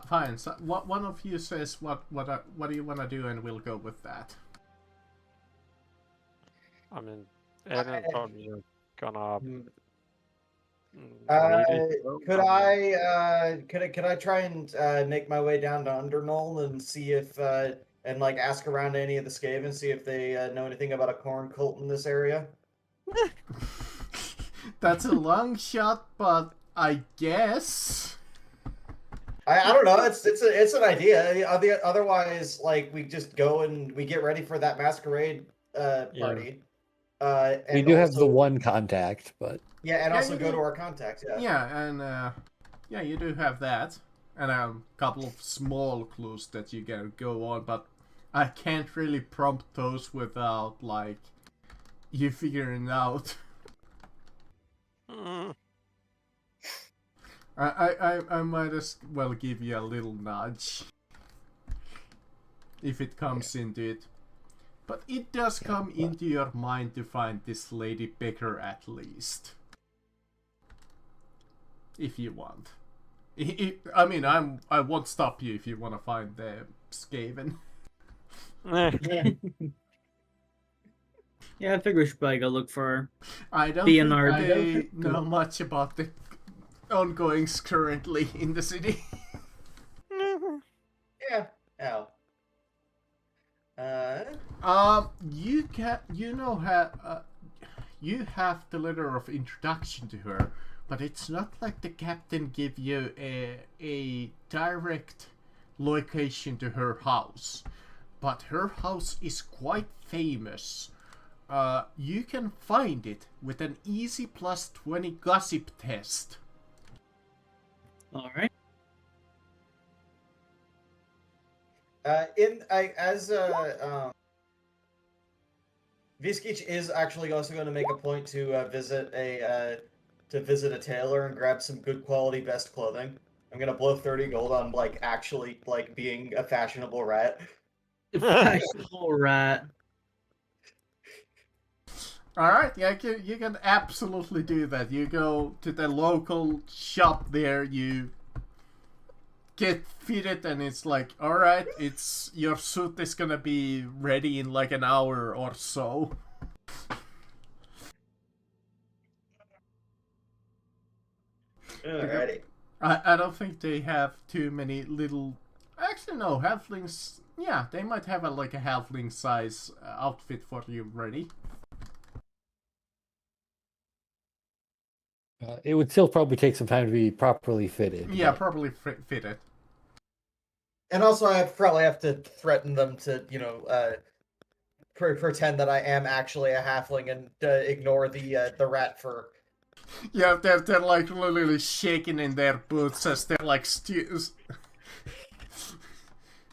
Fine. So one of you says what do you want to do, and we'll go with that. I mean, Aiden told me you're gonna. Could I try and make my way down to Underknoll and see if and like ask around any of the Skaven, see if they know anything about a corn cult in this area? That's a long shot, but I guess. I don't know. It's an idea. Otherwise, like we just go and we get ready for that masquerade party. And We do have the also- one contact, but Yeah, and Yeah, also you go do. to our contacts. Yeah. Yeah, and yeah, you do have that, and a couple of small clues that you can go on, but I can't really prompt those without like you figuring out. Mm, I might as well give you a little nudge if it comes into it. But it does come into your mind to find this Lady Becker at least. If you want. I mean, I won't stop you if you want to find the Skaven. Yeah, I figure we should probably go look for her. I don't Be think an art. they know much about the ongoings currently in the city. Yeah. Ow. You have the letter of introduction to her, but it's not like the captain give you a direct location to her house. But her house is quite famous. You can find it with an easy +20 gossip test. All right. Viskic is actually also going to make a point to visit a tailor and grab some good quality best clothing. I'm gonna blow 30 gold on like actually like being a fashionable rat. Fashionable rat. Alright, yeah, you can absolutely do that. You go to the local shop there, you get fitted, and it's like, alright, it's your suit is gonna be ready in like an hour or so. Alrighty. I don't think they have too many little... Actually, no, halflings... Yeah, they might have like a halfling size outfit for you ready. it would still probably take some time to be properly fitted. Yeah, but- probably fitted. And also, I probably have to threaten them to, pretend that I am actually a halfling and ignore the rat fur. Yeah, they're like literally shaking in their boots as they're like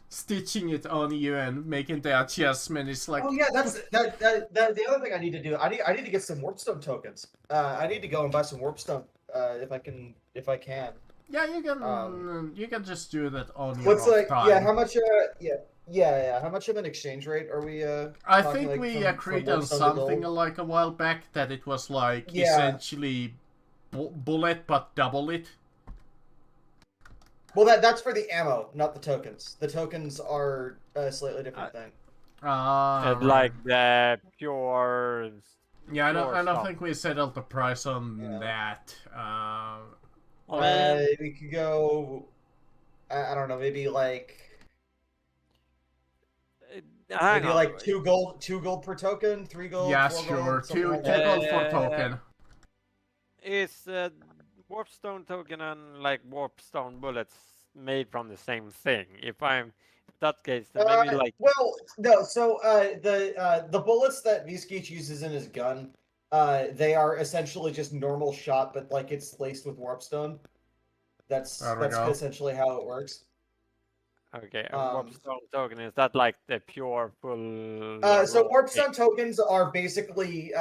stitching it on you and making the adjustment. It's like, Oh yeah, that's the other thing I need to do. I need to get some warpstone tokens. I need to go and buy some warpstone if I can. Yeah, you can just do that on your What's off like, time. yeah, how much, yeah, how much of an exchange rate are we, I talking, think like, we from agreed on Warpstone to something gold? like a while back that it was like Yeah. essentially bullet but double it. Well, that's for the ammo, not the tokens. The tokens are a slightly different thing. Right. Like the pure. Yeah, pure I don't stuff. think we settled the price on Yeah. that. I mean, We could go, I don't know, maybe like hang on. like 2 gold per token, 3 gold, Yeah, 4 sure. gold, something Two like two that. gold for token. Is Warpstone token and like Warpstone bullets made from the same thing? If that case, then maybe like. Well, no. So the bullets that Viskeech uses in his gun, they are essentially just normal shot, but like it's laced with warpstone. That's There we go. essentially how it works. Okay, Um, Warpstone token, is that like the pure full? So raw warpstone thing? tokens are basically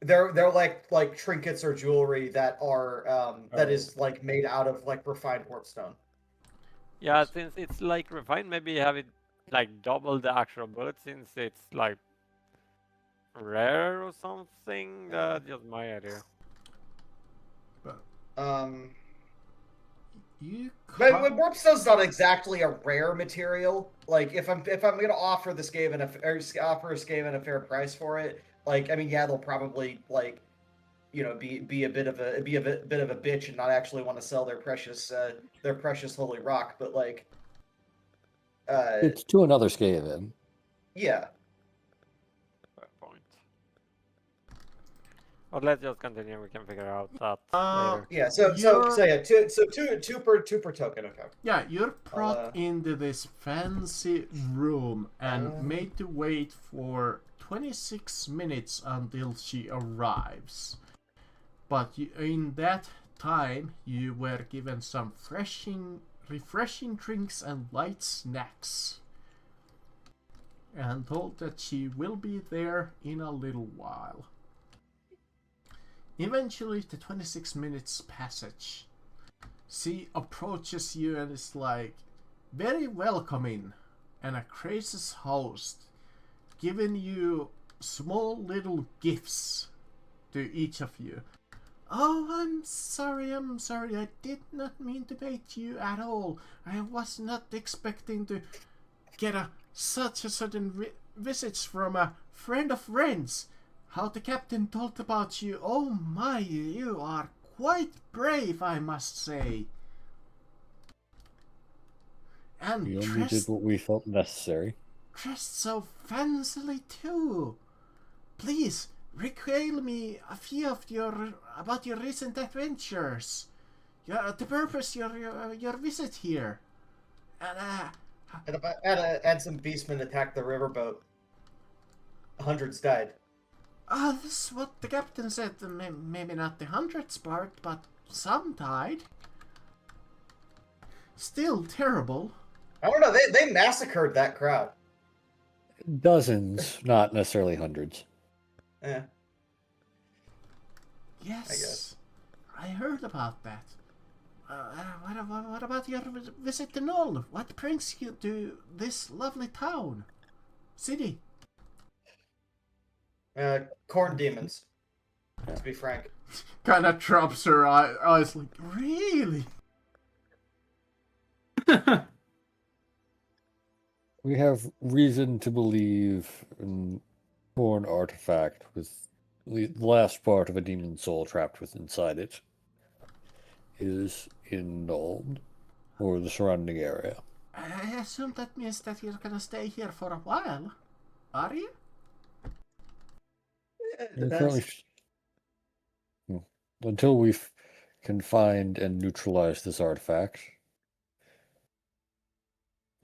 they're like trinkets or jewelry that are that is like made out of like refined warpstone. Yeah, since it's like refined, maybe have it like double the actual bullet since it's like rare or something. That's just my idea. You But can't- warpstone's not exactly a rare material. Like if I'm gonna offer the Skaven offer a Skaven a fair price for it, like I mean, yeah, they'll probably like, be a bit of a bit of a bitch and not actually want to sell their precious holy rock. But like, It's to another Skaven. yeah. Fair point. But let's just continue. We can figure out that later. Yeah, so You're- yeah, two per token. Okay. Yeah, you're I'll, brought into this fancy room and made to wait for 26 minutes until she arrives. But in that time, you were given some refreshing drinks and light snacks. And told that she will be there in a little while. Eventually, the 26 minutes passage. She approaches you and is like, very welcoming and a gracious host, giving you small little gifts to each of you. Oh, I'm sorry, I did not mean to bait you at all. I was not expecting to get such a sudden visit from a friend of friends. How the captain told about you. Oh my, you are quite brave, I must say. And We only did what we felt necessary. dressed so fancily too. Please regale me a few of about your recent adventures. The purpose your visit here. And And some beastmen attacked the riverboat. Hundreds died. This is what the captain said. Maybe not the hundreds part, but some died. Still terrible. I don't know. They massacred that crowd. Dozens, not necessarily hundreds. Yeah. Yes, I guess. I heard about that. What about your visit to Null? What brings you to this lovely town? City? Corn demons. To be frank. Kind of drops her eyes like, really? We have reason to believe an foreign artifact with the last part of a demon soul trapped inside it is in Nuln or the surrounding area. I assume that means that you're gonna stay here for a while. Are you? We're currently, until we can find and neutralize this artifact.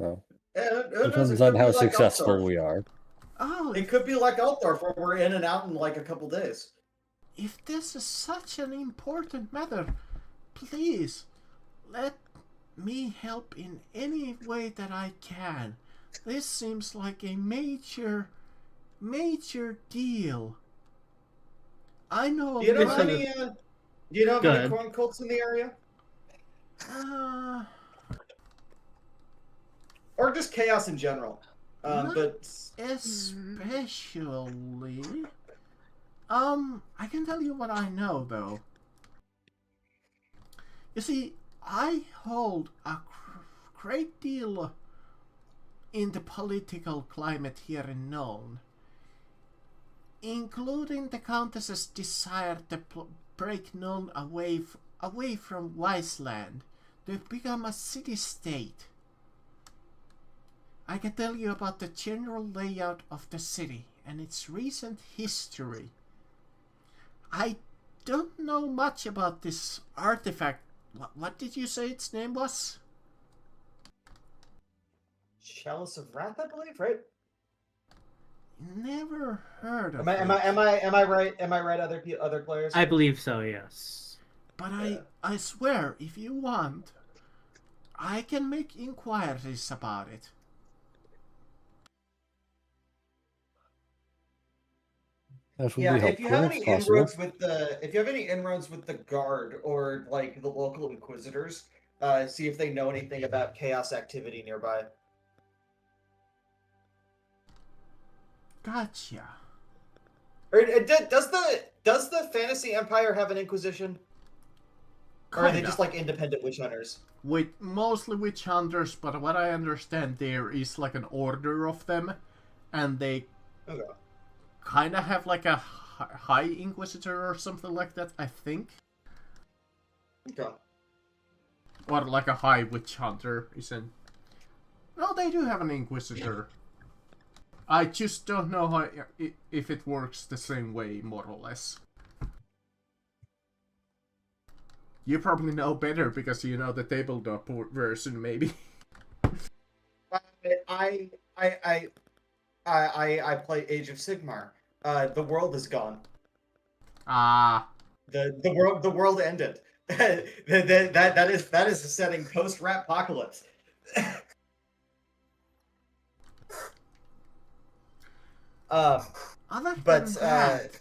So, depends on how successful we are. Oh, It could be like Altdorf, where we're in and out in like a couple days. if this is such an important matter, please let me help in any way that I can. This seems like a major deal. I know Do you know a lot- any? Do you know of any Good. corn cults in the area? Or just chaos in general? Not But especially. I can tell you what I know though. You see, I hold a great deal in the political climate here in Nuln, including the Countess's desire to break Nuln away from Wiseland to become a city-state. I can tell you about the general layout of the city and its recent history. I don't know much about this artifact. What did you say its name was? Chalice of Wrath, I believe, right? Never heard of Am I right? Am I right? Other players? I believe so, yes. But Yeah. I swear, if you want, I can make inquiries about it. That would Yeah, be if you have helpful, any if possible. inroads with the guard or like the local inquisitors, see if they know anything about chaos activity nearby. Gotcha. Or does the Fantasy Empire have an inquisition? Or are they Kinda. just like independent witch hunters? With mostly witch hunters, but what I understand there is like an order of them, and they Okay. kind of have like a high inquisitor or something like that, I think. Okay. Or like a high witch hunter, isn't? No, they do have an inquisitor. I just don't know how if it works the same way, more or less. You probably know better because you know the tabletop version, maybe. I play Age of Sigmar. The world is gone. Ah, The world ended. that is a setting post rat apocalypse. other But, than that,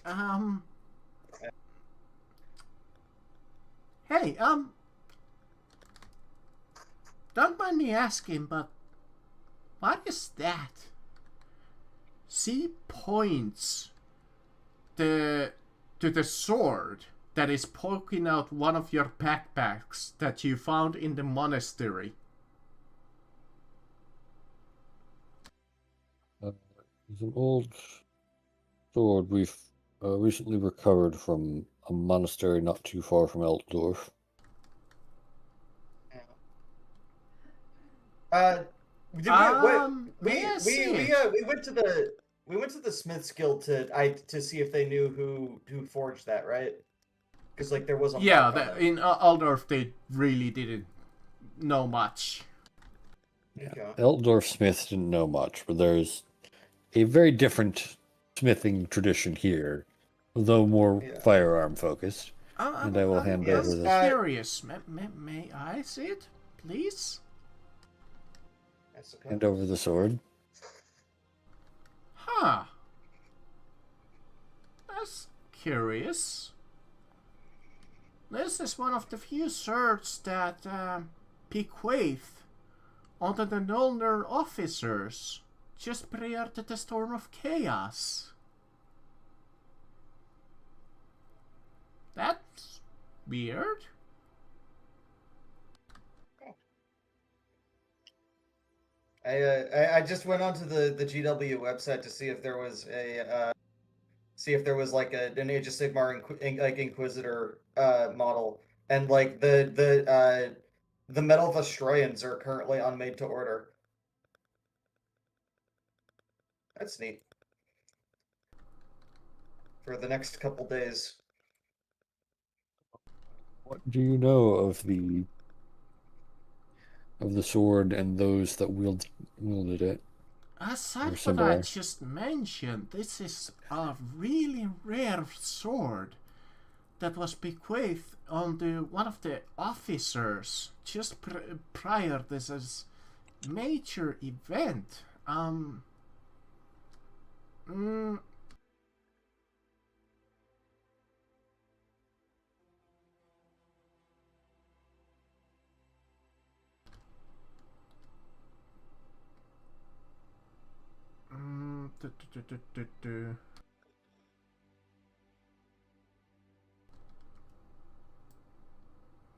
hey, don't mind me asking, but what is that? See points to the sword that is poking out one of your backpacks that you found in the monastery. It's an old sword we've recently recovered from a monastery not too far from Altdorf. We went to the Smith's Guild to see if they knew who forged that, right? Because like there was a Yeah, mark on it. in Aldorf they really didn't know much. Okay. Altdorf smiths didn't know much, but there's a very different smithing tradition here, though more Yeah. firearm focused. And I will hand over I'm this. curious. May I see it, please? That's okay. Hand over the sword. Huh. That's curious. This is one of the few swords that bequeath onto the Nulner officers just prior to the Storm of Chaos. That's weird. I just went onto the GW website to see if there was like an Age of Sigmar Inquisitor model, and like the Metal Vestroyans are currently on made to order. That's neat. For the next couple days. What do you know of the sword and those that wielded it? Aside Or from what I similar. just mentioned, this is a really rare sword that was bequeathed onto one of the officers just prior to this major event. I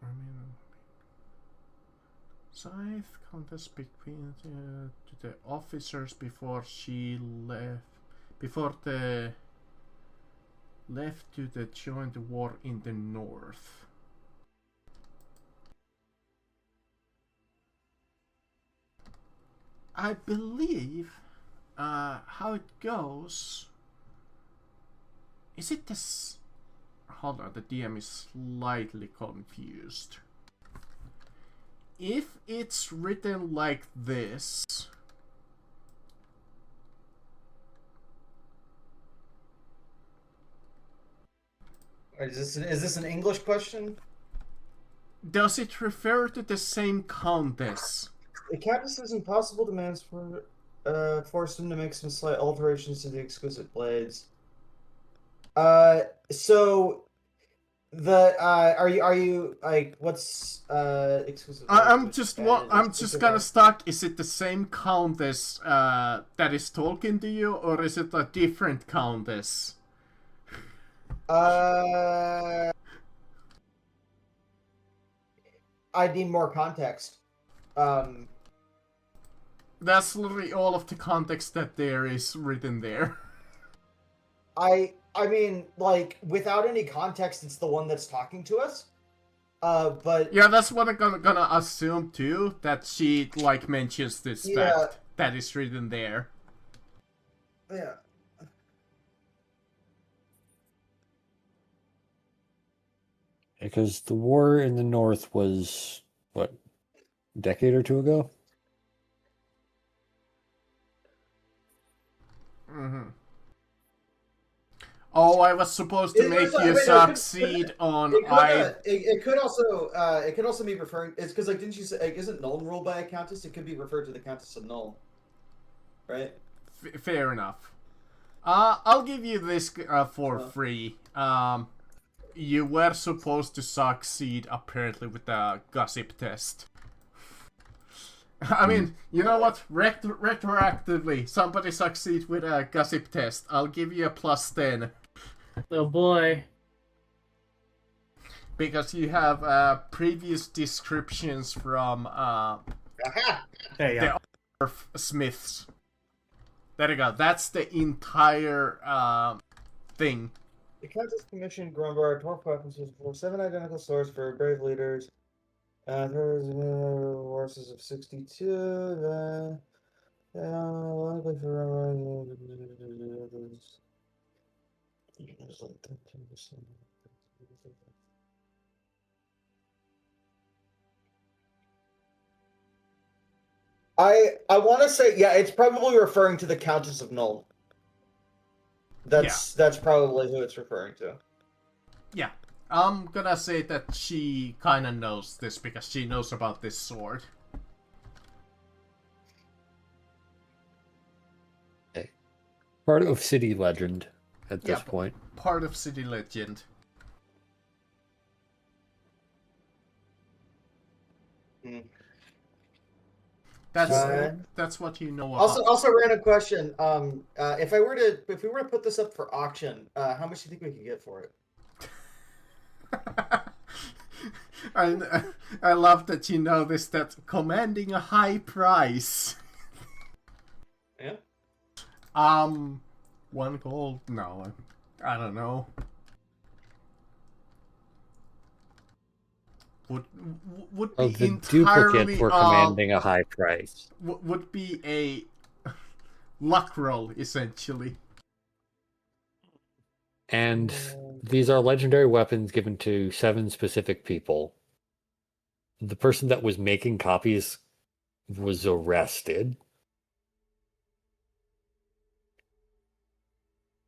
mean, Scythe contest between to the officers before she left. Before the left to the join the war in the north. I believe how it goes. Is it this? Hold on, the DM is slightly confused. If it's written like this, Is this an English question? does it refer to the same countess? The Countess is impossible demands for forced him to make some slight alterations to the exquisite blades. So the are you like what's exquisite? I'm just kind of stuck. Is it the same countess that is talking to you, or is it a different countess? I need more context. That's literally all of the context that there is written there. I mean, like, without any context, it's the one that's talking to us. But yeah, that's what I'm gonna assume too. That she like mentions this fact that is written there. Yeah. Because the war in the north was, what, a decade or two ago? Mm-hmm. Oh, I was supposed to make you succeed on It could also be referring. It's because, like, didn't you say, like, isn't Nuln ruled by a countess? It could be referred to the Countess of Nuln, right? Fair enough. I'll give you this for free. You were supposed to succeed apparently with the gossip test. I mean, you know what? Retroactively, somebody succeed with a gossip test. I'll give you a +10. Oh boy. Because you have previous descriptions from There you go. the Smiths. There you go. That's the entire thing. The Countess commissioned Grumbar 12 weapons for 7 identical swords for brave leaders. There was horses of 62. Likely for I want to say, yeah, it's probably referring to the Countess of Nuln. That's probably who it's referring to. Yeah. I'm gonna say that she kinda knows this because she knows about this sword. Part of city legend at this point. Part of city legend. That's what you know about. Also, random question. If we were to put this up for auction, how much do you think we could get for it? I love that you know this. That commanding a high price. Yeah. 1 gold? No, I don't know. Would be The entirely duplicate for commanding a high price. would be a luck roll essentially. And these are legendary weapons given to 7 specific people. The person that was making copies was arrested.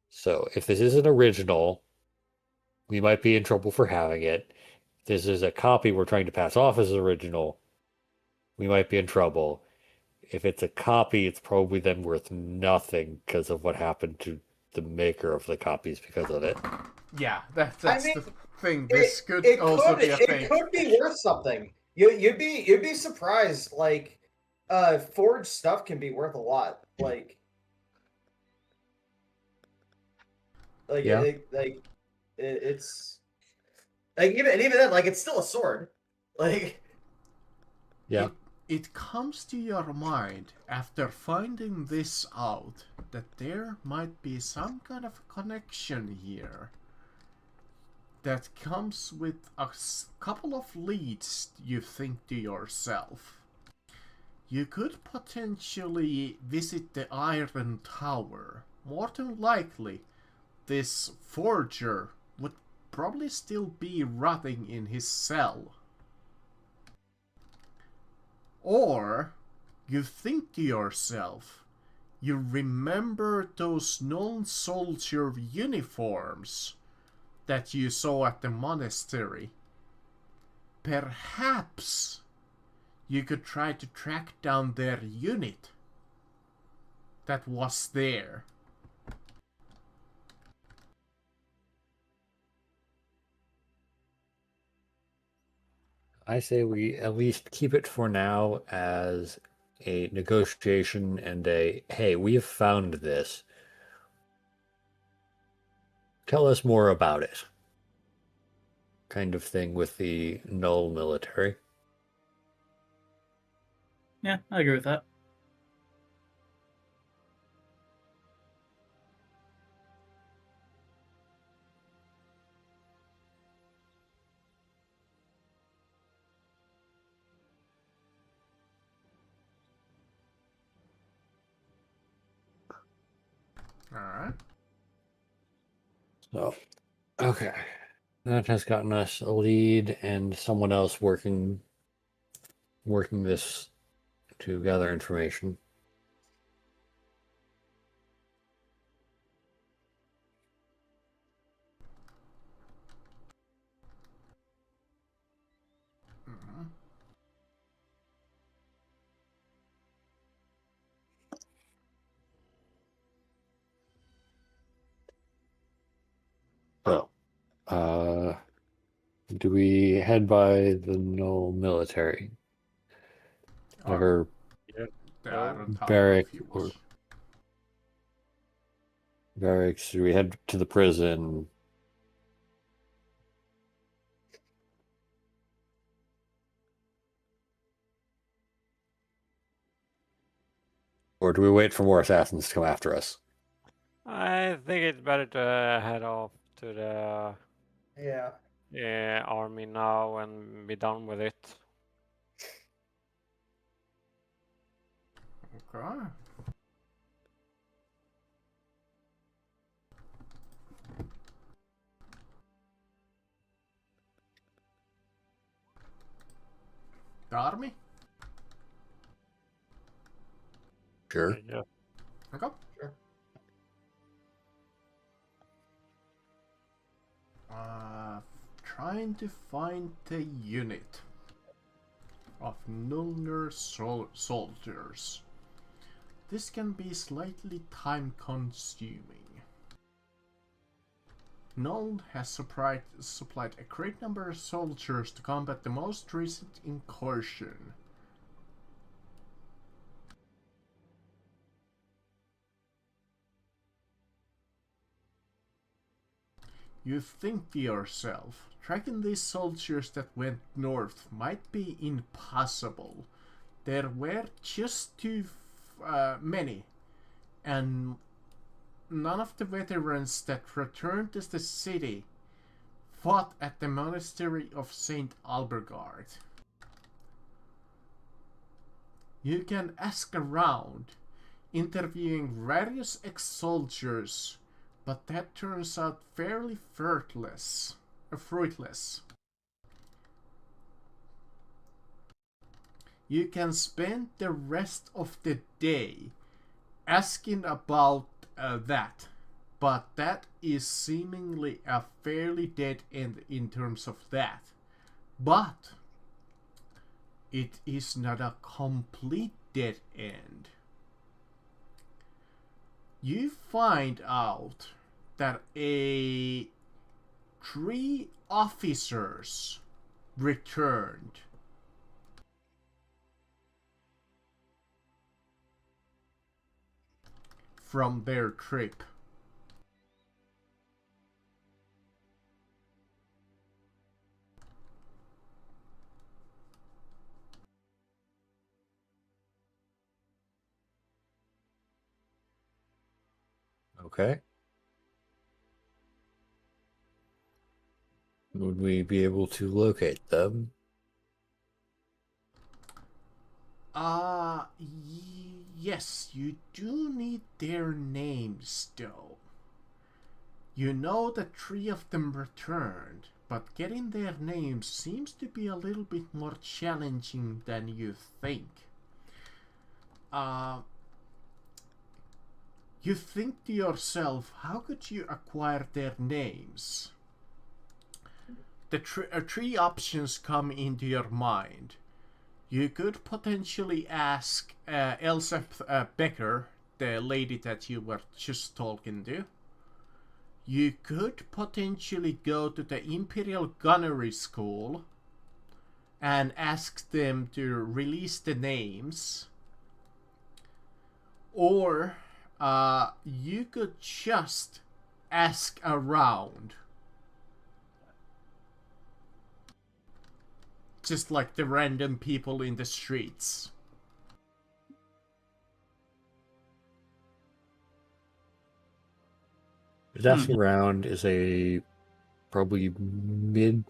So if this is an original, we might be in trouble for having it. If this is a copy we're trying to pass off as original, we might be in trouble. If it's a copy, it's probably then worth nothing because of what happened to the maker of the copies because of it. Yeah, that's the thing. This could also be a thing. It could be worth something. You'd be surprised. Like, forged stuff can be worth a lot. Like, Like Yeah. it's like even then, like it's still a sword. Like Yeah. It comes to your mind after finding this out that there might be some kind of connection here that comes with a couple of leads. You think to yourself, you could potentially visit the Iron Tower. More than likely, this forger would probably still be rotting in his cell. Or you think to yourself, you remember those non-soldier uniforms that you saw at the monastery. Perhaps you could try to track down their unit that was there. I say we at least keep it for now as a negotiation and a hey, we've found this. Tell us more about it. Kind of thing with the null military. Yeah, I agree with that. Alright. So, okay. That has gotten us a lead and someone else working this to gather information. Mhm. So, do we head by the null military? Or Yeah. The So, Iron Tower, barrack if you or wish. barracks? Do we head to the prison? Or do we wait for more assassins to come after us? I think it's better to head off to the yeah. army now and be done with it. Okay. The army? Sure. Yeah. Okay. Sure. Trying to find the unit of Nulner soldiers. This can be slightly time consuming. Nuln has supplied a great number of soldiers to combat the most recent incursion. You think to yourself, tracking these soldiers that went north might be impossible. There were just too many, and none of the veterans that returned to the city fought at the monastery of Saint Albergard. You can ask around, interviewing various ex-soldiers, but that turns out fairly fruitless. You can spend the rest of the day asking about that, but that is seemingly a fairly dead end in terms of that. But it is not a complete dead end. You find out that 3 officers returned from their trip. Okay. Would we be able to locate them? Yes, you do need their names, though. You know that 3 of them returned, but getting their names seems to be a little bit more challenging than you think. You think to yourself, how could you acquire their names? The 3 options come into your mind. You could potentially ask Elsa Becker, the lady that you were just talking to. You could potentially go to the Imperial Gunnery School and ask them to release the names. Or you could just ask around. Just like the random people in the streets. Asking around is a probably mid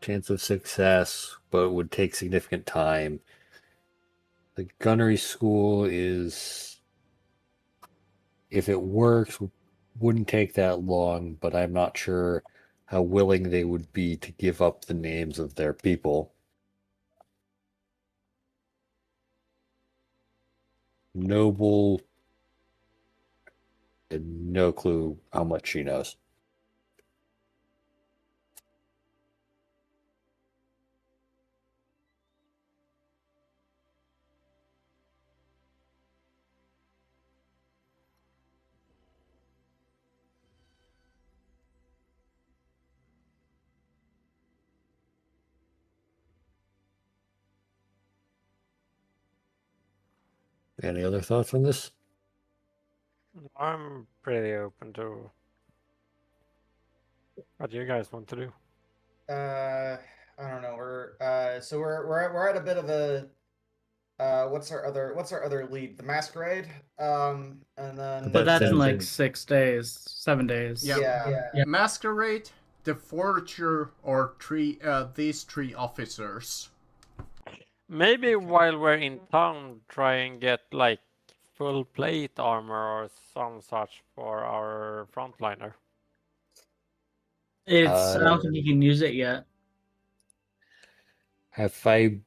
chance of success, but would take significant time. The gunnery school is, if it works, wouldn't take that long, but I'm not sure how willing they would be to give up the names of their people. Noble, and no clue how much she knows. Any other thoughts on this? I'm pretty open to what you guys want to do. I don't know. We're at a bit of a what's our other lead? The Masquerade. And then But that's in like Then- 6 days, 7 days. yeah. Masquerade, the Forger, or these 3 officers. Maybe while we're in town, try and get like full plate armor or some such for our frontliner. I don't think you can use it yet. If I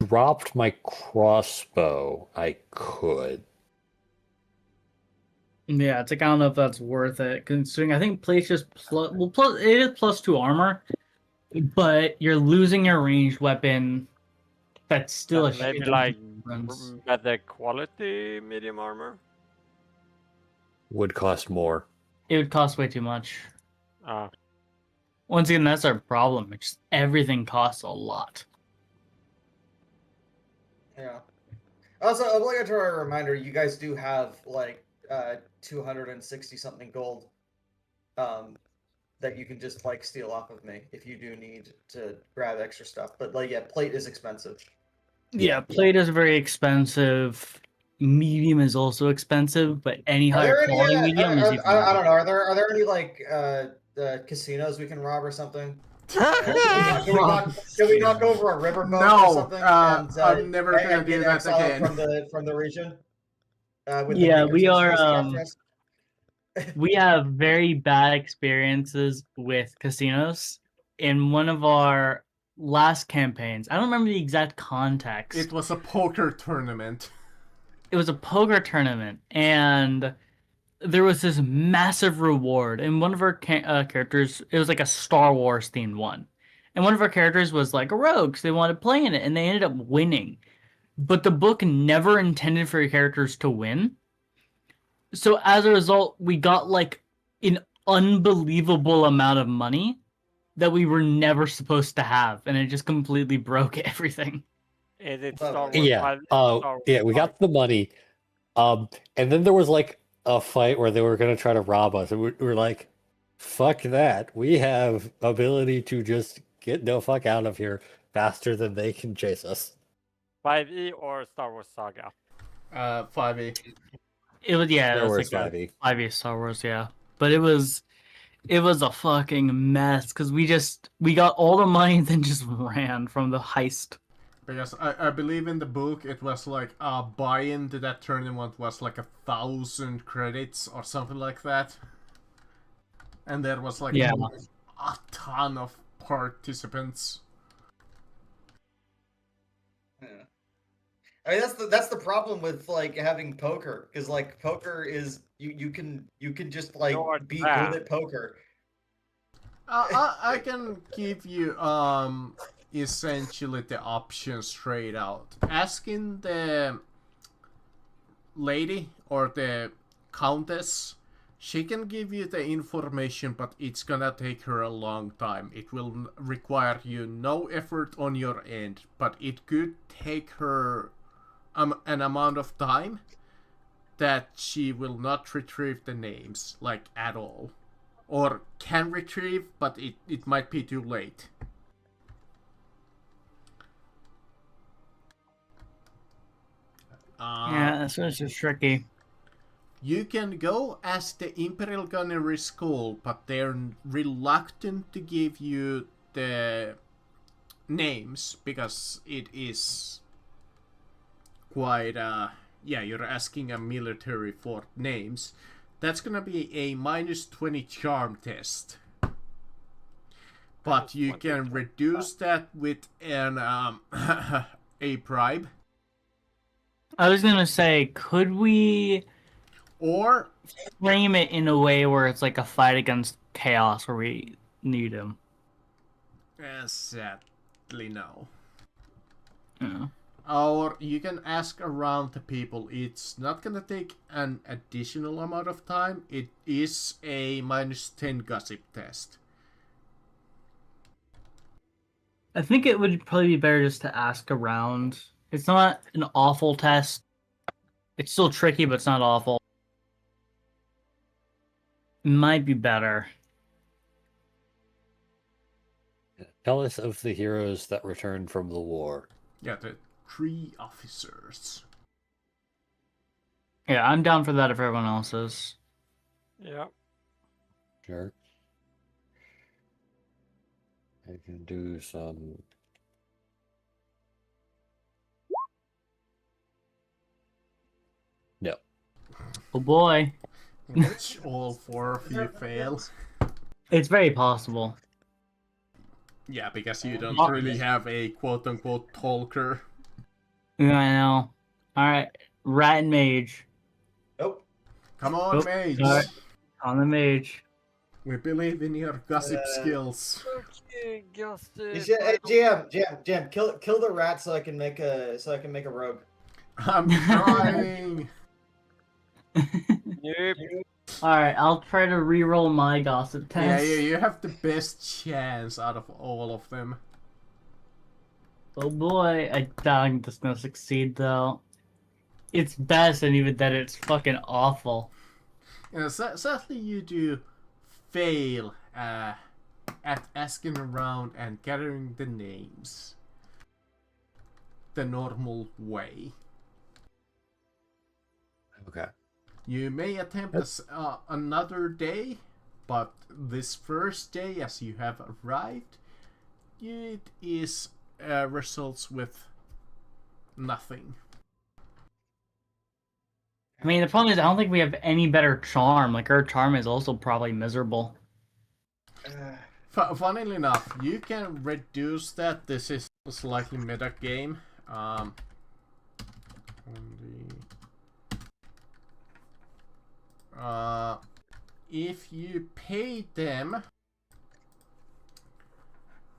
dropped my crossbow, I could. Yeah, it's like I don't know if that's worth it. Considering I think plate's just plus it is +2 armor, but you're losing your ranged weapon. That's still a And maybe shit like difference. better quality medium armor. Would cost more. It would cost way too much. Ah, Once again, that's our problem. It's just everything costs a lot. Yeah. Also, obligatory reminder: you guys do have like 260 something gold, that you can just like steal off of me if you do need to grab extra stuff. But like, yeah, plate is expensive. Yeah, plate is very expensive. Medium is also expensive, but any Are higher there any? quality medium is even I more. don't know. Are there any like casinos we can rob or something? Can we knock over a riverboat No, or something? I'm never gonna and do get that exiled again. from the region. With Yeah, the we are, Constitution We have very bad experiences with casinos. In one of our last campaigns, I don't remember the exact context. It was a poker tournament. It was a poker tournament, and there was this massive reward. And one of our characters, it was like a Star Wars themed one. And one of our characters was like a rogue, so they wanted to play in it, and they ended up winning. But the book never intended for your characters to win. So as a result, we got like an unbelievable amount of money that we were never supposed to have, and it just completely broke everything. is it Oh, Star Wars? Yeah. Star Wars Yeah, we got the money. And then there was like a fight where they were gonna try to rob us, and we were like, fuck that. We have ability to just get the fuck out of here faster than they can chase us. 5e or Star Wars Saga? 5e. It was Star it was Wars like 5e. a 5e Star Wars, yeah. But it was a fucking mess because we got all the money and then just ran from the heist. Because I believe in the book it was like buy-in to that tournament was like 1,000 credits or something like that. And there was like Yeah. a ton of participants. Yeah. I mean, that's the problem with like having poker, because like poker is you can just like You're be bad. good at poker. I can give you essentially the option straight out. Asking the lady or the countess, she can give you the information, but it's gonna take her a long time. It will require you no effort on your end, but it could take her an amount of time that she will not retrieve the names, like, at all. Or can retrieve, but it might be too late. Yeah, so it's just tricky. You can go as the Imperial Gunnery School, but they're reluctant to give you the names because it is quite yeah, you're asking a military for names. That's gonna be a -20 charm test. But you can reduce that with an a bribe. I was gonna say, could we Or frame it in a way where it's like a fight against chaos where we need him? sadly no. Yeah. Or you can ask around the people. It's not gonna take an additional amount of time. It is a -10 gossip test. I think it would probably be better just to ask around. It's not an awful test. It's still tricky, but it's not awful. Might be better. Tell us of the heroes that returned from the war. Yeah, the 3 officers. Yeah, I'm down for that if everyone else is. Yeah. Sure. I can do some. No. Oh boy. Which all 4 of you fail. It's very possible. Yeah, because you don't Oh. really have a quote-unquote talker. Yeah, I know. Alright, Rat and Mage. Nope. Come on, Oh, mage. alright. On the Mage. We believe in your gossip skills. Okay, justice. Hey, GM, kill the rat so I can make a rogue. I'm trying. Nope. Alright, I'll try to re-roll my gossip Yeah, test. you have the best chance out of all of them. Oh boy, I doubt this is gonna succeed though. It's best, and even then it's fucking awful. Yeah, sadly you do fail at asking around and gathering the names the normal way. Okay. You may attempt this another day, but this first day, as you have arrived, it is results with nothing. I mean, the problem is I don't think we have any better charm. Like, our charm is also probably miserable. Funnily enough, you can reduce that. This is a slightly meta game. If you pay them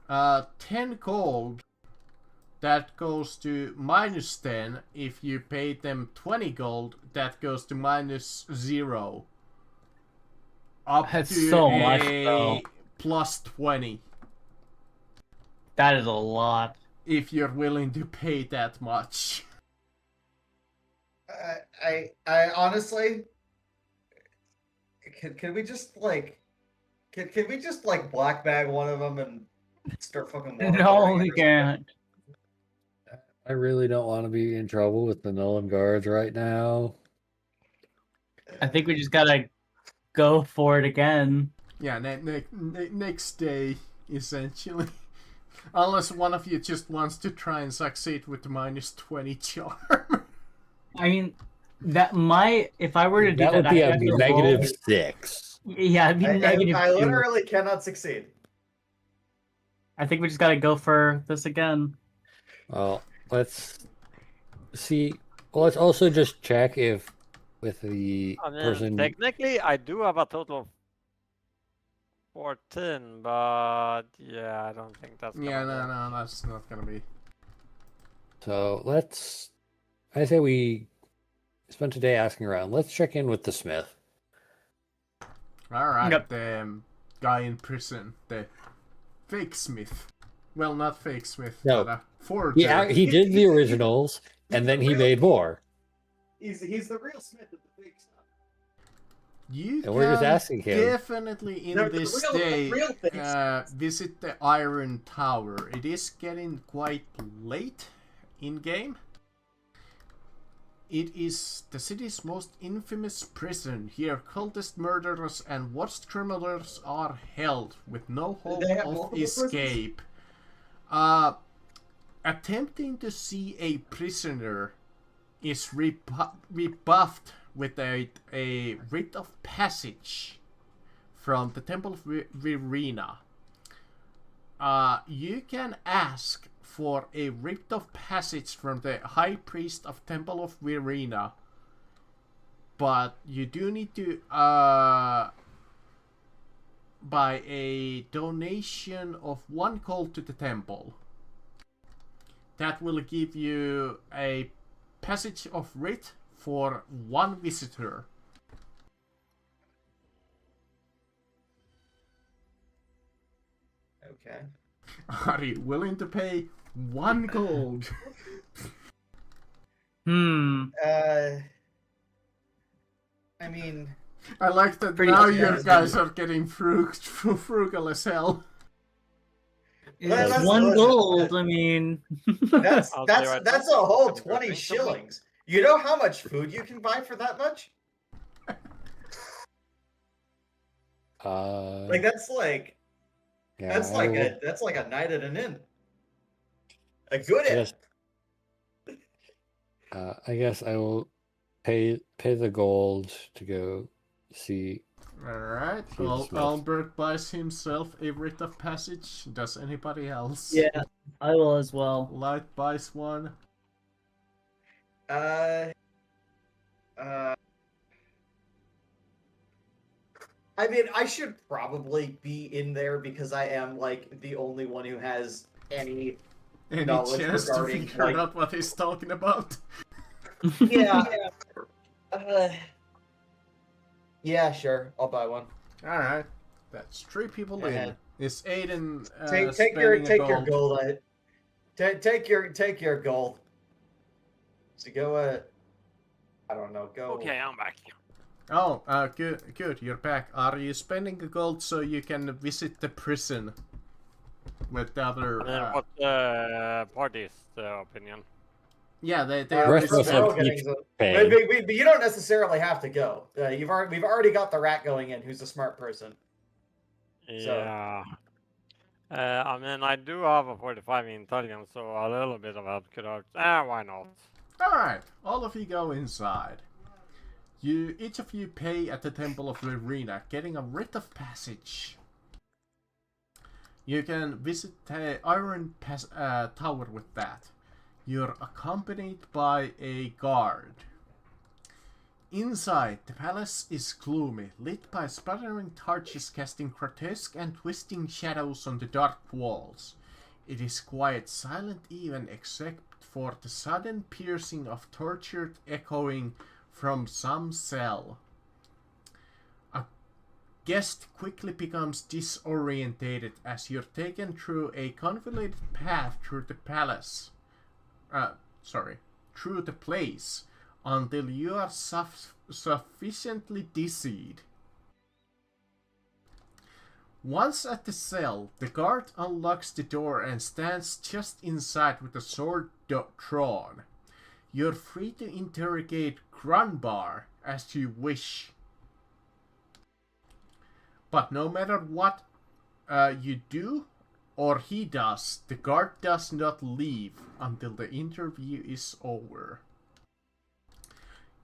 10 gold, that goes to -10. If you pay them 20 gold, that goes to -0. Up That's to so a much, though. +20. That is a lot. If you're willing to pay that much. I honestly, can we just like, can we just like black bag one of them and start fucking? No, we can't. I really don't want to be in trouble with the Nolan guards right now. I think we just gotta go for it again. Yeah, next day, essentially. Unless one of you just wants to try and succeed with the -20 charm. I mean, that might, if I were to do That that, would be I'd a have to roll- -6. Yeah, it'd be negative I 2. literally cannot succeed. I think we just gotta go for this again. Well, let's see. Well, let's also just check if with the I mean, person. technically, I do have a total of 14, but yeah, I don't think that's Yeah, gonna no, that's not gonna be. So let's. I say we spent a day asking around. Let's check in with the smith. Alright, Yep. the guy in prison, the fake smith. Well, not fake smith, No. but a forger. Yeah, he did the originals, and then he made more. He's the real Smith of the fake stuff. You And we're just can asking him. definitely in The this real- the day real things. visit the Iron Tower. It is getting quite late in game. It is the city's most infamous prison. Here, cultist murderers and worst criminals are held with no hope They have of multiple escape. Attempting to see a prisoner is rebuffed with a rite of passage from the Temple of Verena. You can ask for a rite of passage from the High Priest of Temple of Verena, but you do need to buy a donation of 1 gold to the temple. That will give you a passage of writ for 1 visitor. Okay. Are you willing to pay 1 gold? I mean, I like that Pretty now much, you yeah. guys are getting frugal as hell. Let's- 1 let's- gold, I mean... that's I'll tell you what, that's a whole I'm 20 going to- shillings. You know how much food you can buy for that much? Like that's like Yeah, that's I like will- a that's like a night at an inn. A good inn. Yes. I guess I will pay the gold to go see. Alright, See the well, Smith. Albert buys himself a writ of passage. Does anybody else? Yeah, I will as well. Light buys one. I mean, I should probably be in there because I am like the only one who has any. Any Knowledge chance to regarding, figure like- out what he's talking about? Yeah. Yeah, sure. I'll buy one. Alright, that's 3 people in. Uh-huh. Is Aiden Take your spending a gold. Take your gold. So go. I don't know. Go. Okay, I'm back. Oh, good, you're back. Are you spending a gold so you can visit the prison with the other? And then what's the party's opinion? Yeah, they The rest of us We're all have getting each the- paid. But you don't necessarily have to go. We've already got the rat going in, who's a smart person. Yeah. I mean, I do have a 45 in Italian, so a little bit of help could have. Why not? Alright, all of you go inside. Each of you pay at the Temple of Verena, getting a writ of passage. You can visit the Iron Tower with that. You're accompanied by a guard. Inside, the palace is gloomy, lit by sputtering torches casting grotesque and twisting shadows on the dark walls. It is quiet, silent even, except for the sudden piercing of tortured echoing from some cell. A guest quickly becomes disorientated as you're taken through a convoluted path through the palace. Through the place, until you are sufficiently dizzied. Once at the cell, the guard unlocks the door and stands just inside with the sword drawn. You're free to interrogate Grunbar as you wish. But no matter what you do or he does, the guard does not leave until the interview is over.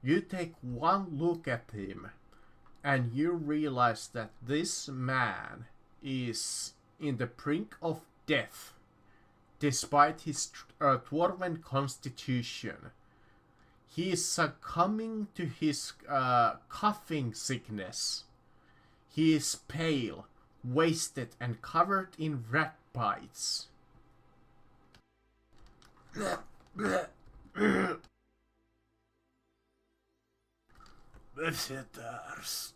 You take one look at him and you realize that this man is in the brink of death despite his dwarven constitution. He is succumbing to his coughing sickness. He is pale, wasted, and covered in rat bites. Visitors.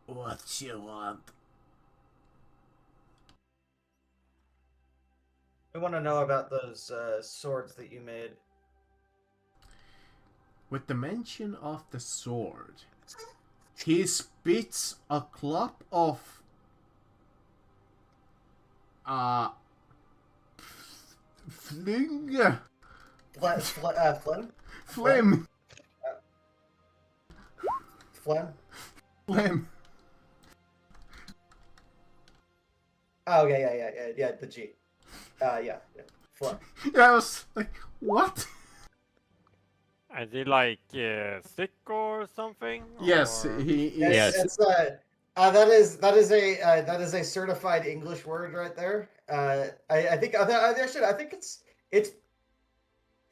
What you want? We want to know about those swords that you made. With the mention of the sword, he spits a clump of fling. Phlegm? Phlegm. Phlegm? Phlegm. Oh, yeah, the G. Yeah. Phlegm. Yeah, I was like, what? Is he like sick or something? Yes, Or- he is. Yes. It's that is a certified English word right there. I think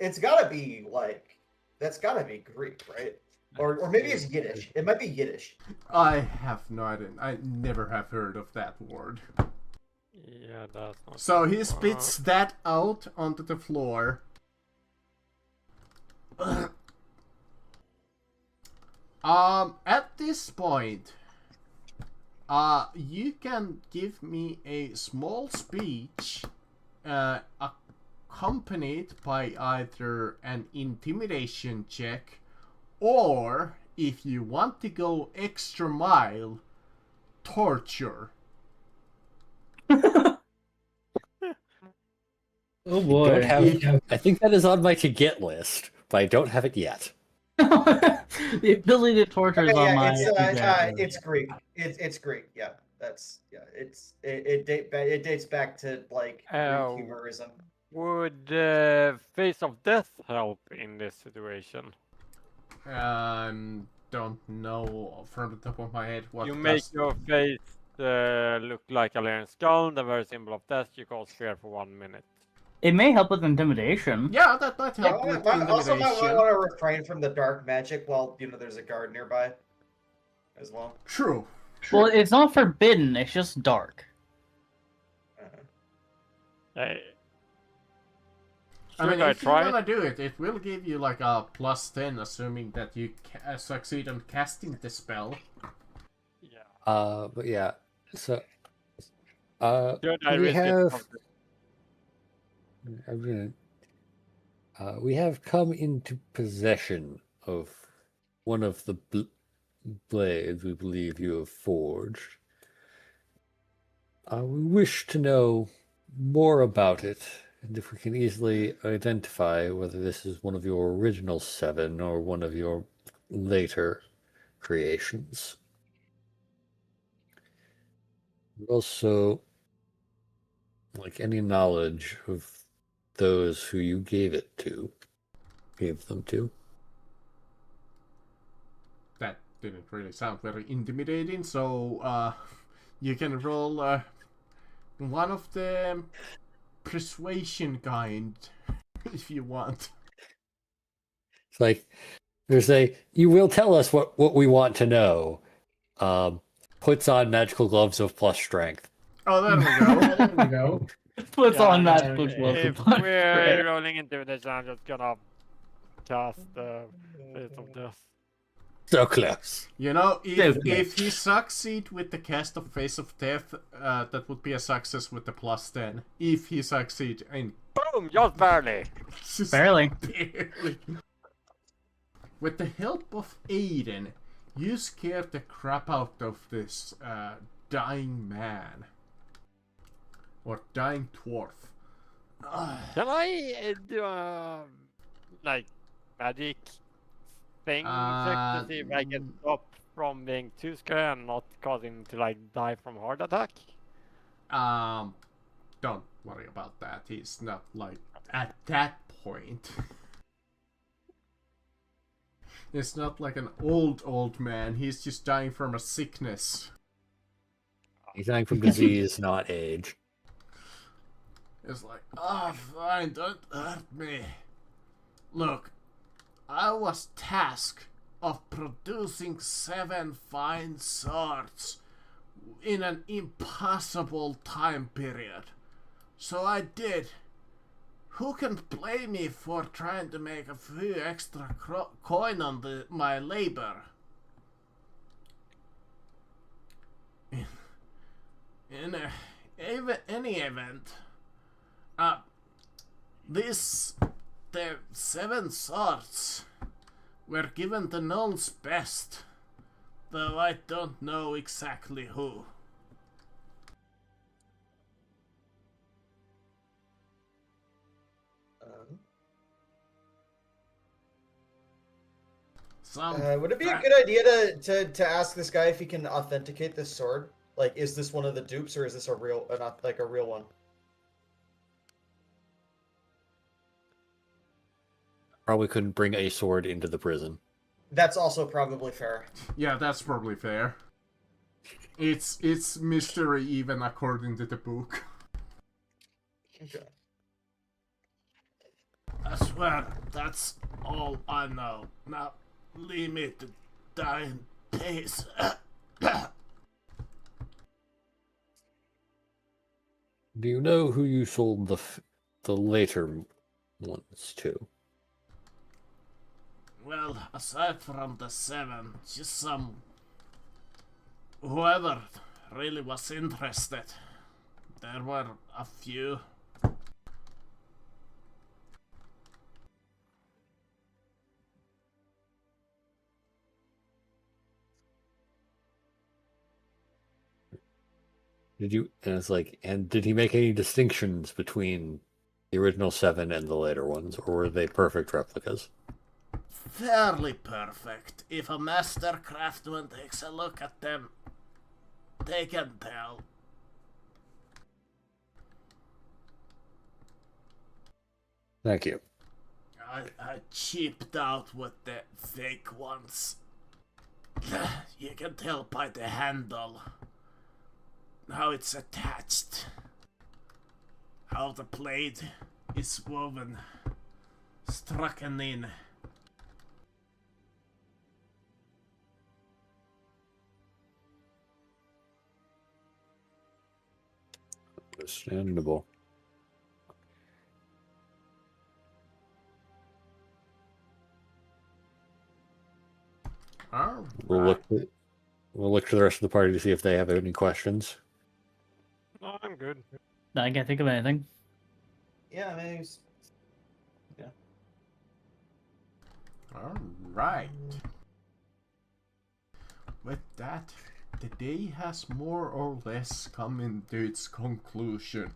it's gotta be like, that's gotta be Greek, right? Or maybe it's Yiddish. It might be Yiddish. I have no idea. I never have heard of that word. Yeah, that's not. So he spits that out onto the floor. At this point, you can give me a small speech, accompanied by either an intimidation check, or if you want to go extra mile, torture. Oh boy. Don't have, I think that is on my to get list, but I don't have it yet. The ability to torture is on my. It's Greek. It's Greek. Yeah, it dates back to like Oh. Greek humorism. Would Face of Death help in this situation? Don't know from the top of my head what You does- make your face look like a Lyran skull, the very symbol of death. You cause fear for 1 minute. It may help with intimidation. Yeah, that might help with Also, might intimidation. want to refrain from the dark magic while there's a guard nearby, as well. True. Well, it's not forbidden. It's just dark. Hey, I mean, should I if you're try gonna it? do it, it will give you like a +10, assuming that you succeed on casting the spell. Yeah. But yeah, so Should I we risk it have. from the- We have come into possession of one of the blades we believe you have forged. We wish to know more about it, and if we can easily identify whether this is one of your original 7 or one of your later creations. We also like any knowledge of those who you gave them to. That didn't really sound very intimidating, so you can roll one of the persuasion kind if you want. It's like you will tell us what we want to know. Puts on magical gloves of plus strength. Oh, there we go. Puts Yeah, on magical gloves. If we're rolling intimidation, I'm just gonna cast Face of Death. So close. You know, Okay. if he succeed with the cast of Face of Death, that would be a success with the +10. If he succeed in Boom! Just barely. Barely. Barely. With the help of Aiden, you scared the crap out of this dying man. Or dying dwarf. Can I do a like magic thing check to see if I can stop from being too scared and not cause him to like die from heart attack? Don't worry about that. He's not like at that point. It's not like an old man. He's just dying from a sickness. He's dying from disease, not age. It's like, fine, don't hurt me. Look, I was tasked of producing 7 fine swords in an impossible time period. So I did. Who can blame me for trying to make a few extra coin on my labor? In any event, the 7 swords were given to Nolan's best, though I don't know exactly who. Would it be a good idea to ask this guy if he can authenticate this sword? Like, is this one of the dupes, or is this a real, like a real one? Probably couldn't bring a sword into the prison. That's also probably fair. Yeah, that's probably fair. It's mystery even according to the book. Okay. I swear, that's all I know. Now, leave me to die in peace. Do you know who you sold the later ones to? Well, aside from the 7, just whoever really was interested. There were a few. And did he make any distinctions between the original 7 and the later ones, or were they perfect replicas? Fairly perfect. If a master craftsman takes a look at them, they can tell. Thank you. I cheaped out with the fake ones. You can tell by the handle how it's attached, how the blade is woven, strucken in. Understandable. All We'll right. look to the rest of the party to see if they have any questions. No, I'm good. I can't think of anything. Yeah, I mean, All right. With that, the day has more or less come into its conclusion.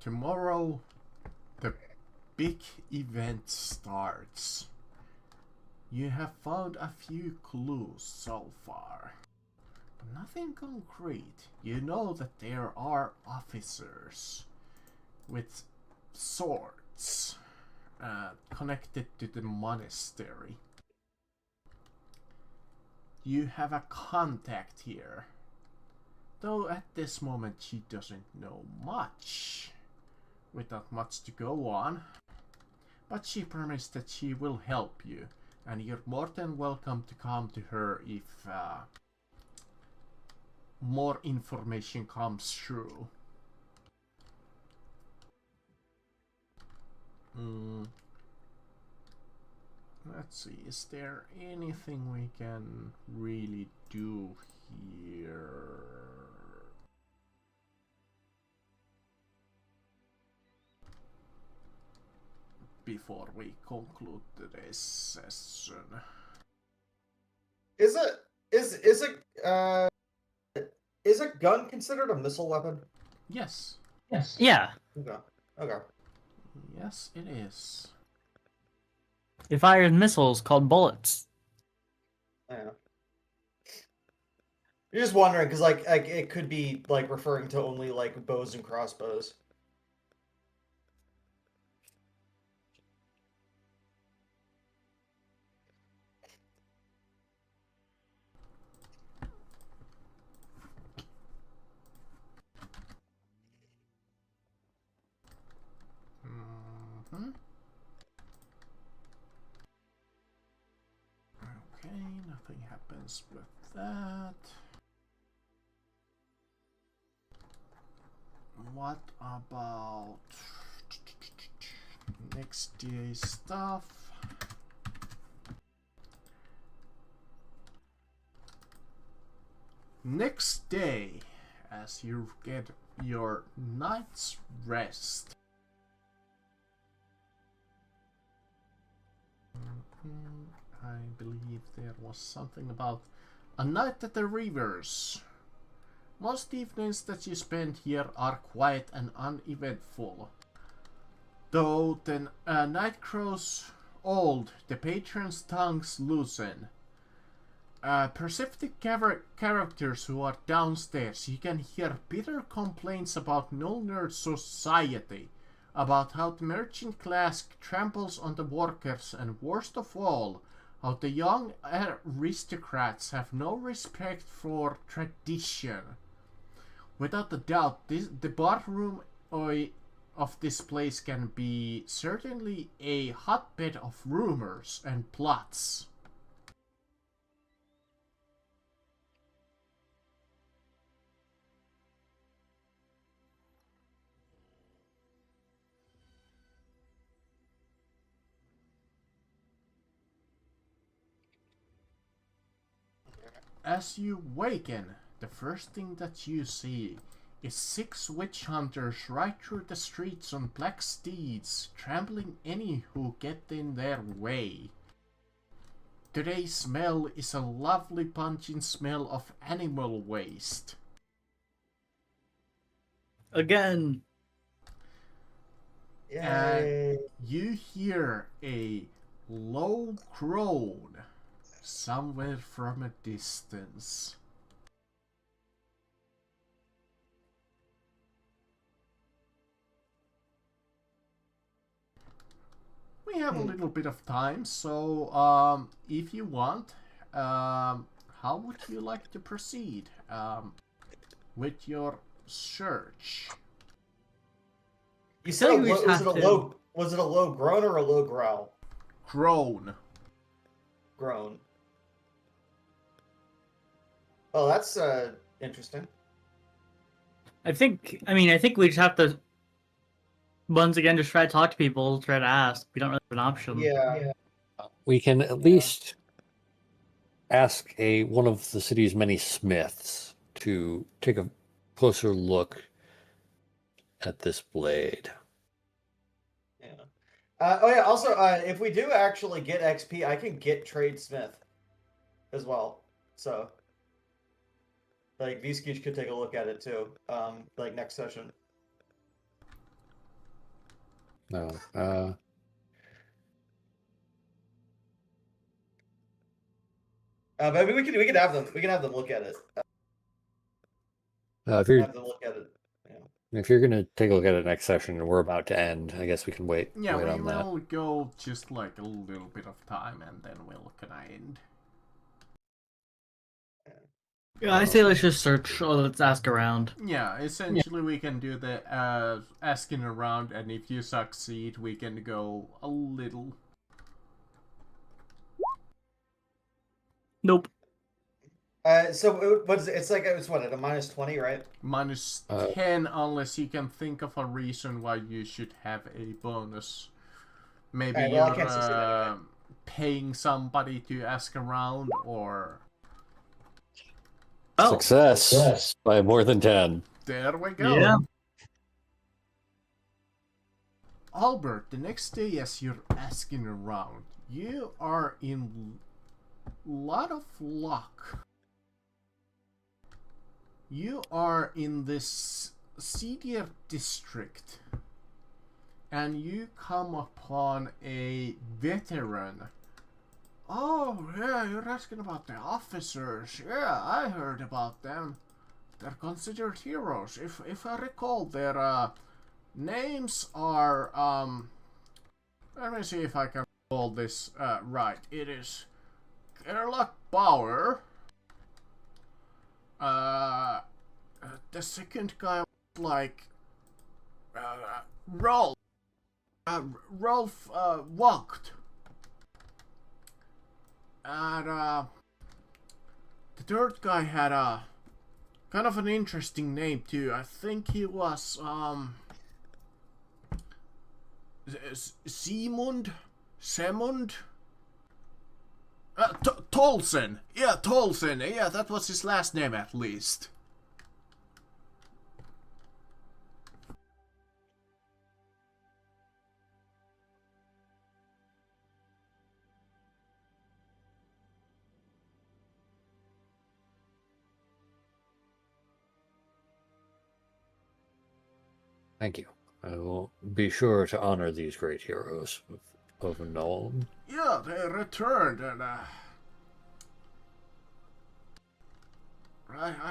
Tomorrow, the big event starts. You have found a few clues so far. Nothing concrete. You know that there are officers with swords connected to the monastery. You have a contact here, though at this moment she doesn't know much, without much to go on. But she promised that she will help you, and you're more than welcome to come to her if more information comes through. Let's see, is there anything we can really do here? Before we conclude today's session. is is a gun considered a missile weapon? Yes. Yeah. Okay. Okay. Yes, it is. It fires missiles called bullets. Yeah. You're just wondering because like it could be like referring to only like bows and crossbows. Mhm. Okay, nothing happens with that. What about next day stuff? Next day, as you get your night's rest. I believe there was something about a night at the Reavers. Most evenings that you spend here are quiet and uneventful. Though the night grows old, the patrons' tongues loosen. Perceptive characters who are downstairs, you can hear bitter complaints about no nerd society, about how the merchant class tramples on the workers, and worst of all, how the young aristocrats have no respect for tradition. Without a doubt, the barroom of this place can be certainly a hotbed of rumors and plots. As you waken, the first thing that you see is 6 witch hunters right through the streets on black steeds, trampling any who get in their way. Today's smell is a lovely pungent smell of animal waste. Again. Yay. You hear a low groan somewhere from a distance. We have a little bit of time, so if you want, how would you like to proceed with your search? You said feel like we just was it a have to- low groan or a low growl? Groan. Groan. Oh, that's interesting. I think we just have to once again just try to talk to people, try to ask. We don't really have an option. Yeah. We can at least ask one of the city's many smiths to take a closer look at this blade. Yeah. Oh yeah. Also, if we do actually get XP, I can get tradesmith as well. So, like, Visky could take a look at it too. Like next session. No. But we can have them look at it. If you're Have them look at it. Yeah. if you're gonna take a look at it next session and we're about to end, I guess we can wait. Yeah, wait we on that. will go just like a little bit of time and then we'll end. Yeah, I say let's just search or let's ask around. Yeah, essentially we can do the asking around, and if you succeed, we can go a little. Nope. So what is it? It's like it's what at a -20, right? Minus 10, unless you can think of a reason why you should have a bonus. Maybe Alright, well, I you're can't succeed anyway. paying somebody to ask around, or Oh, Success by more than 10. there we go. yeah. Albert, the next day as you're asking around, you are in lot of luck. You are in this seedier district, and you come upon a veteran. Oh, yeah, you're asking about the officers. Yeah, I heard about them. They're considered heroes. If I recall, their names are, let me see if I can call this right. It is Gerlach Bauer. The second guy was like Rolf. Rolf walked. And the third guy had a kind of an interesting name too. I think he was Semund. Tolson. Yeah, Tolson. Yeah, that was his last name at least. Thank you. I will be sure to honor these great heroes of Nuln. Yeah, they returned, and I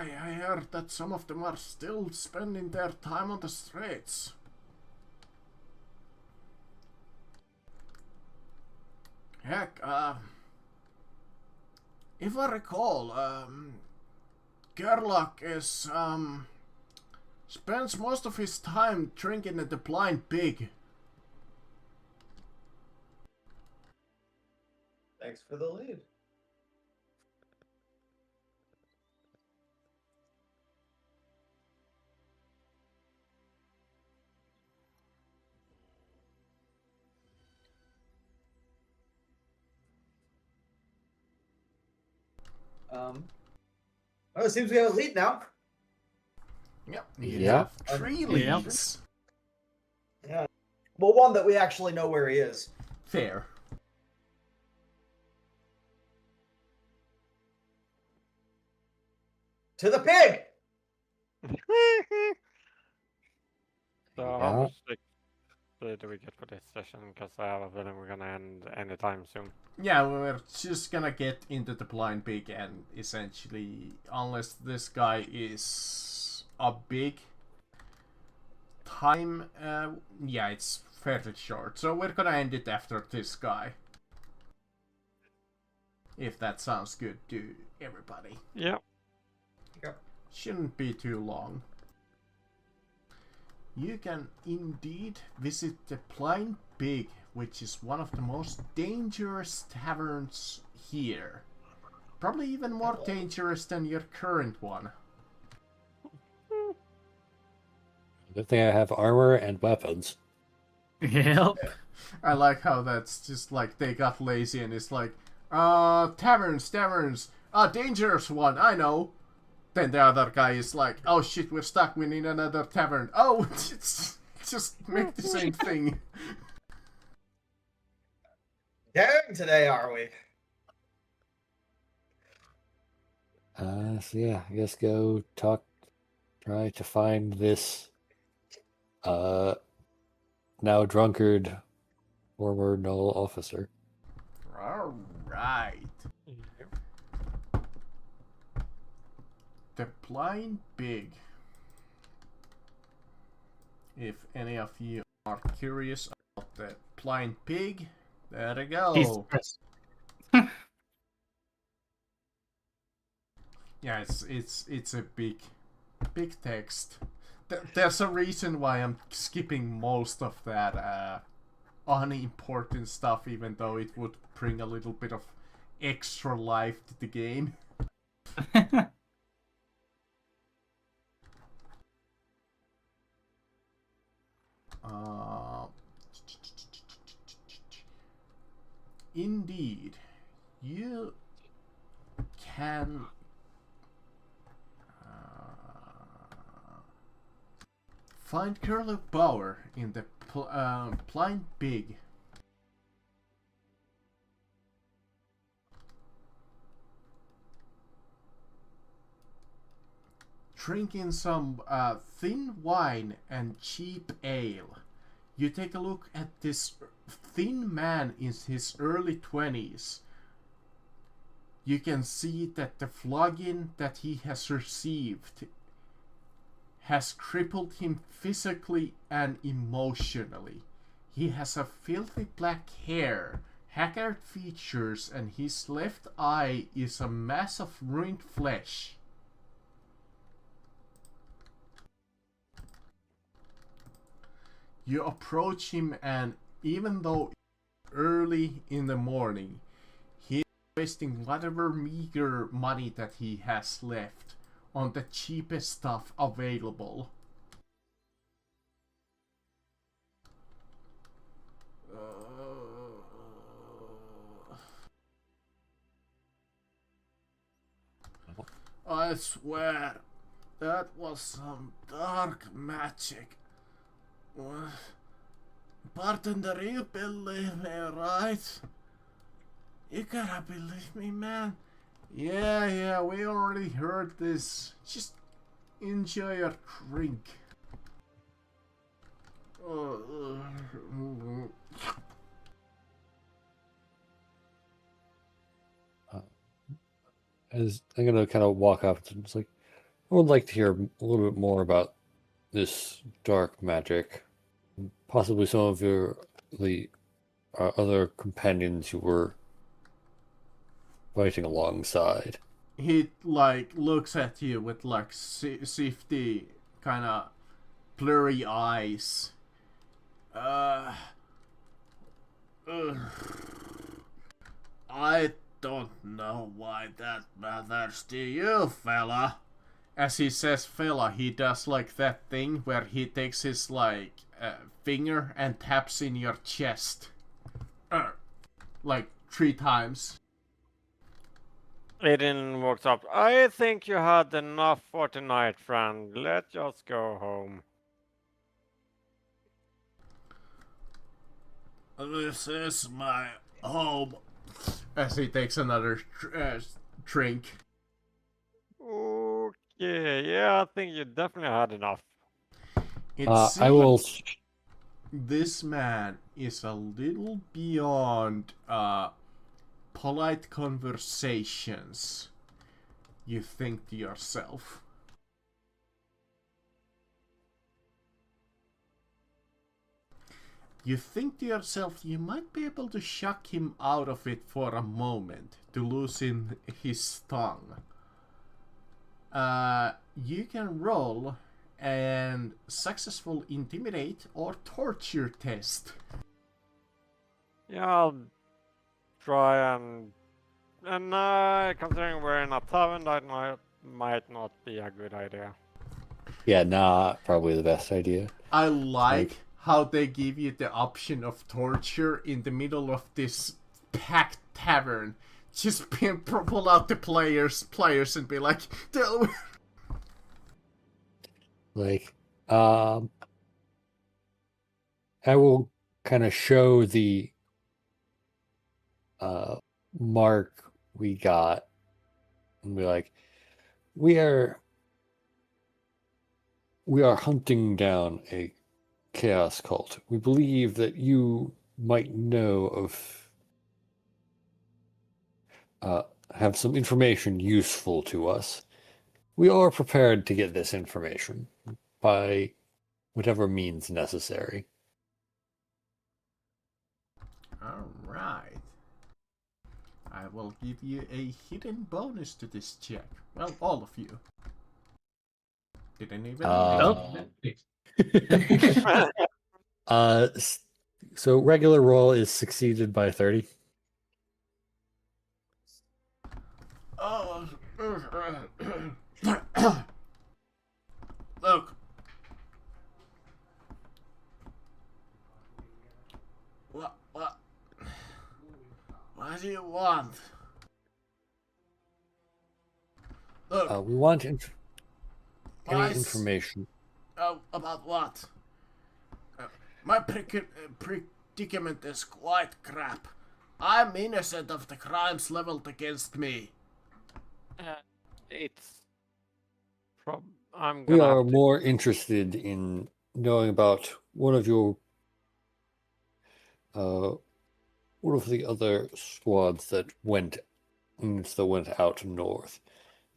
heard that some of them are still spending their time on the streets. Heck, if I recall, Gerlach is spends most of his time drinking at the Blind Pig. Thanks for the lead. Well, it seems we have a lead now. Yep. Yeah. 3 Yep. leads. Yeah. Well, one that we actually know where he is. Fair. To the pig! So Yeah. how much do we get for this session? Because I have a feeling we're gonna end anytime soon. Yeah, we're just gonna get into the Blind Pig, and essentially, unless this guy is a big time, yeah, it's fairly short. So we're gonna end it after this guy. If that sounds good to everybody. Yeah. Shouldn't be too long. You can indeed visit the Blind Pig, which is one of the most dangerous taverns here. Probably even more dangerous than your current one. Good thing I have armor and weapons. Yep. I like how that's just like they got lazy and it's like, taverns, dangerous one, I know. Then the other guy is like, oh shit, we're stuck, we need another tavern. Oh, just make the same thing. Daring today, are we? So yeah, I guess go try to find this now drunkard former Null officer. Alright. The Blind Pig. If any of you are curious about the Blind Pig, there you go. Jesus Christ. Yeah, it's a big text. There's a reason why I'm skipping most of that unimportant stuff, even though it would bring a little bit of extra life to the game. Indeed, you can find Curly Bauer in the Blind Pig. drinking some thin wine and cheap ale. You take a look at this thin man in his early 20s. You can see that the flogging that he has received has crippled him physically and emotionally. He has a filthy black hair, haggard features, and his left eye is a mass of ruined flesh. You approach him, and even though early in the morning, he is wasting whatever meager money that he has left on the cheapest stuff available. I swear, that was some dark magic. Bartender, you believe me, right? You gotta believe me, man. Yeah, we already heard this. Just enjoy your drink. As I'm gonna kind of walk up and it's like, I would like to hear a little bit more about this dark magic. Possibly some of the other companions you were fighting alongside. He looks at you with sifty kind of blurry eyes. I don't know why that matters to you, fella. As he says fella, he does that thing where he takes his finger and taps in your chest. 3 times. Aiden walks up. I think you had enough for tonight, friend. Let's just go home. This is my home. As he takes another drink. Okay, yeah, I think you definitely had enough. I will. This man is a little beyond polite conversations. You think to yourself. You think to yourself you might be able to shock him out of it for a moment to loosen his tongue. You can roll an successful intimidate or torture test. Yeah, I'll try and considering we're in a tavern, that might not be a good idea. Yeah, not probably the best idea. I like how they give you the option of torture in the middle of this packed tavern. Just pull out the players and be like, tell me. I will kind of show the mark we got and be like, we are hunting down a chaos cult. We believe that you might know of have some information useful to us. We are prepared to get this information by whatever means necessary. Alright. I will give you a hidden bonus to this check. Well, all of you. Didn't even So regular roll is succeeded by 30. Oh, look. What do you want? Look. We want any information. About what? My predicament is quite crap. I'm innocent of the crimes leveled against me. It's from. I'm We gonna are have to. more interested in knowing about one of the other squads that went out north.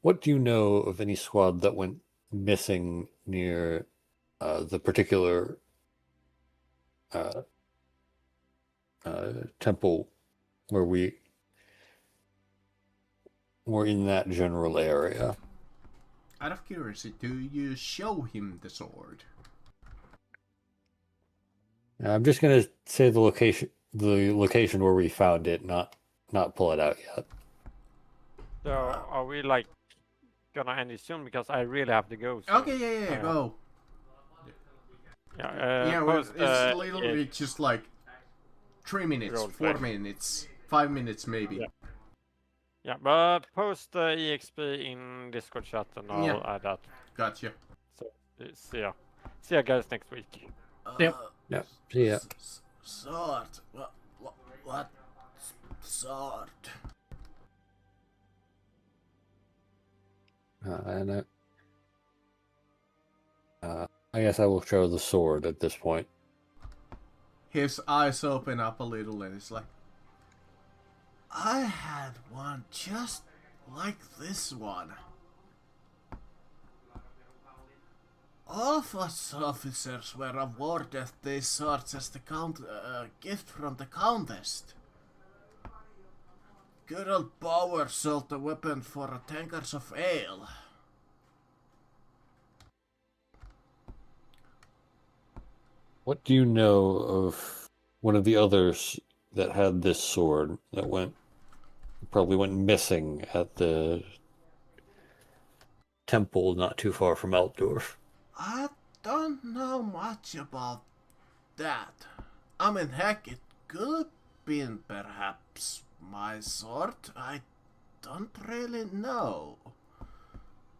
What do you know of any squad that went missing near the particular temple where we were in that general area? Out of curiosity, do you show him the sword? I'm just gonna say the location where we found it, not pull it out yet. So are we like gonna end it soon? Because I really have to go. Soon. Okay, yeah, go. Yeah. Well, Post, it's literally just like 3 minutes, Roll 4 play. minutes, 5 minutes maybe. Yeah. Yeah, but post EXP in Discord chat and I'll add that. Gotcha. So see ya. See ya guys next week. Yep. Yeah. See ya. Sword. What? Sword. And I guess I will show the sword at this point. His eyes open up a little and it's like, I had one just like this one. All of us officers were awarded these swords as the gift from the contest. Good old Bauer sold the weapon for tankers of ale. What do you know of one of the others that had this sword that probably went missing at the temple not too far from Altdorf? I don't know much about that. I mean, heck, it could been perhaps my sword. I don't really know.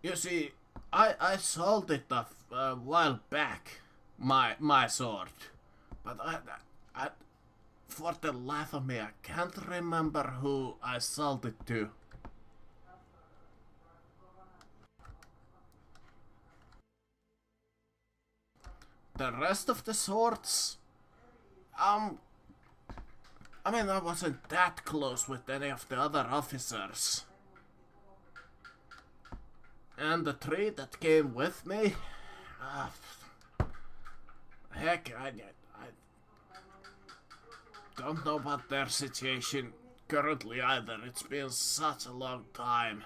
You see, I sold it a while back, my sword, but I for the life of me I can't remember who I sold it to. The rest of the swords, I mean, I wasn't that close with any of the other officers. And the 3 that came with me, heck, I don't know about their situation currently either. It's been such a long time.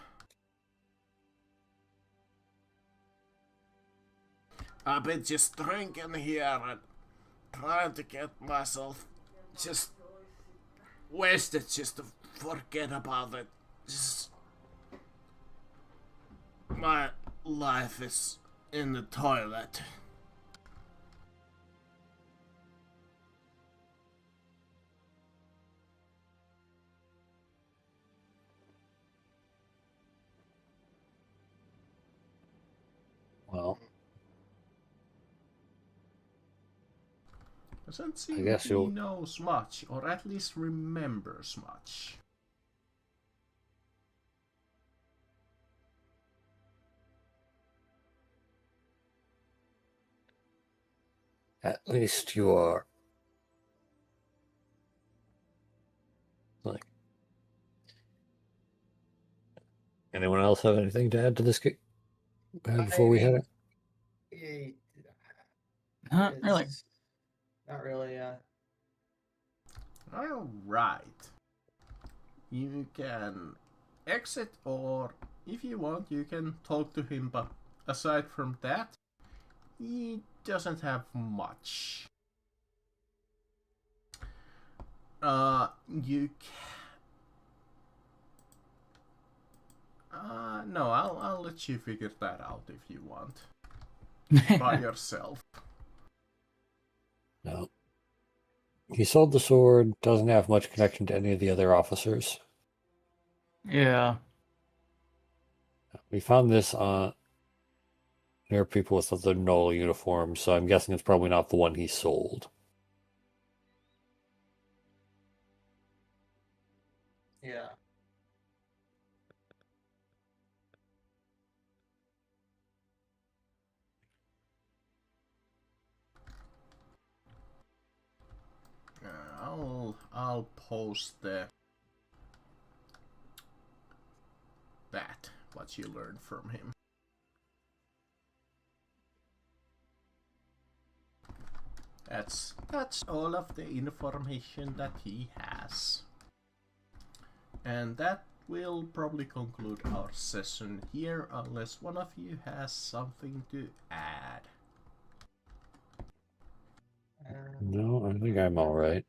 I've been just drinking here and trying to get myself just wasted just to forget about it. Just my life is in the toilet. Well, Doesn't seem guess he you'll- knows much, or at least remembers much. at least you are. Like, anyone else have anything to add to this before we head out? Not really. Not really, yeah. Alright. You can exit, or if you want, you can talk to him, but aside from that, he doesn't have much. You can... no, I'll let you figure that out if you want. By yourself. No. He sold the sword, doesn't have much connection to any of the other officers. Yeah. We found this near people with other Knoll uniforms, so I'm guessing it's probably not the one he sold. Yeah. I'll post that what you learned from him. That's all of the information that he has. And that will probably conclude our session here, unless one of you has something to add. No, I think I'm all right.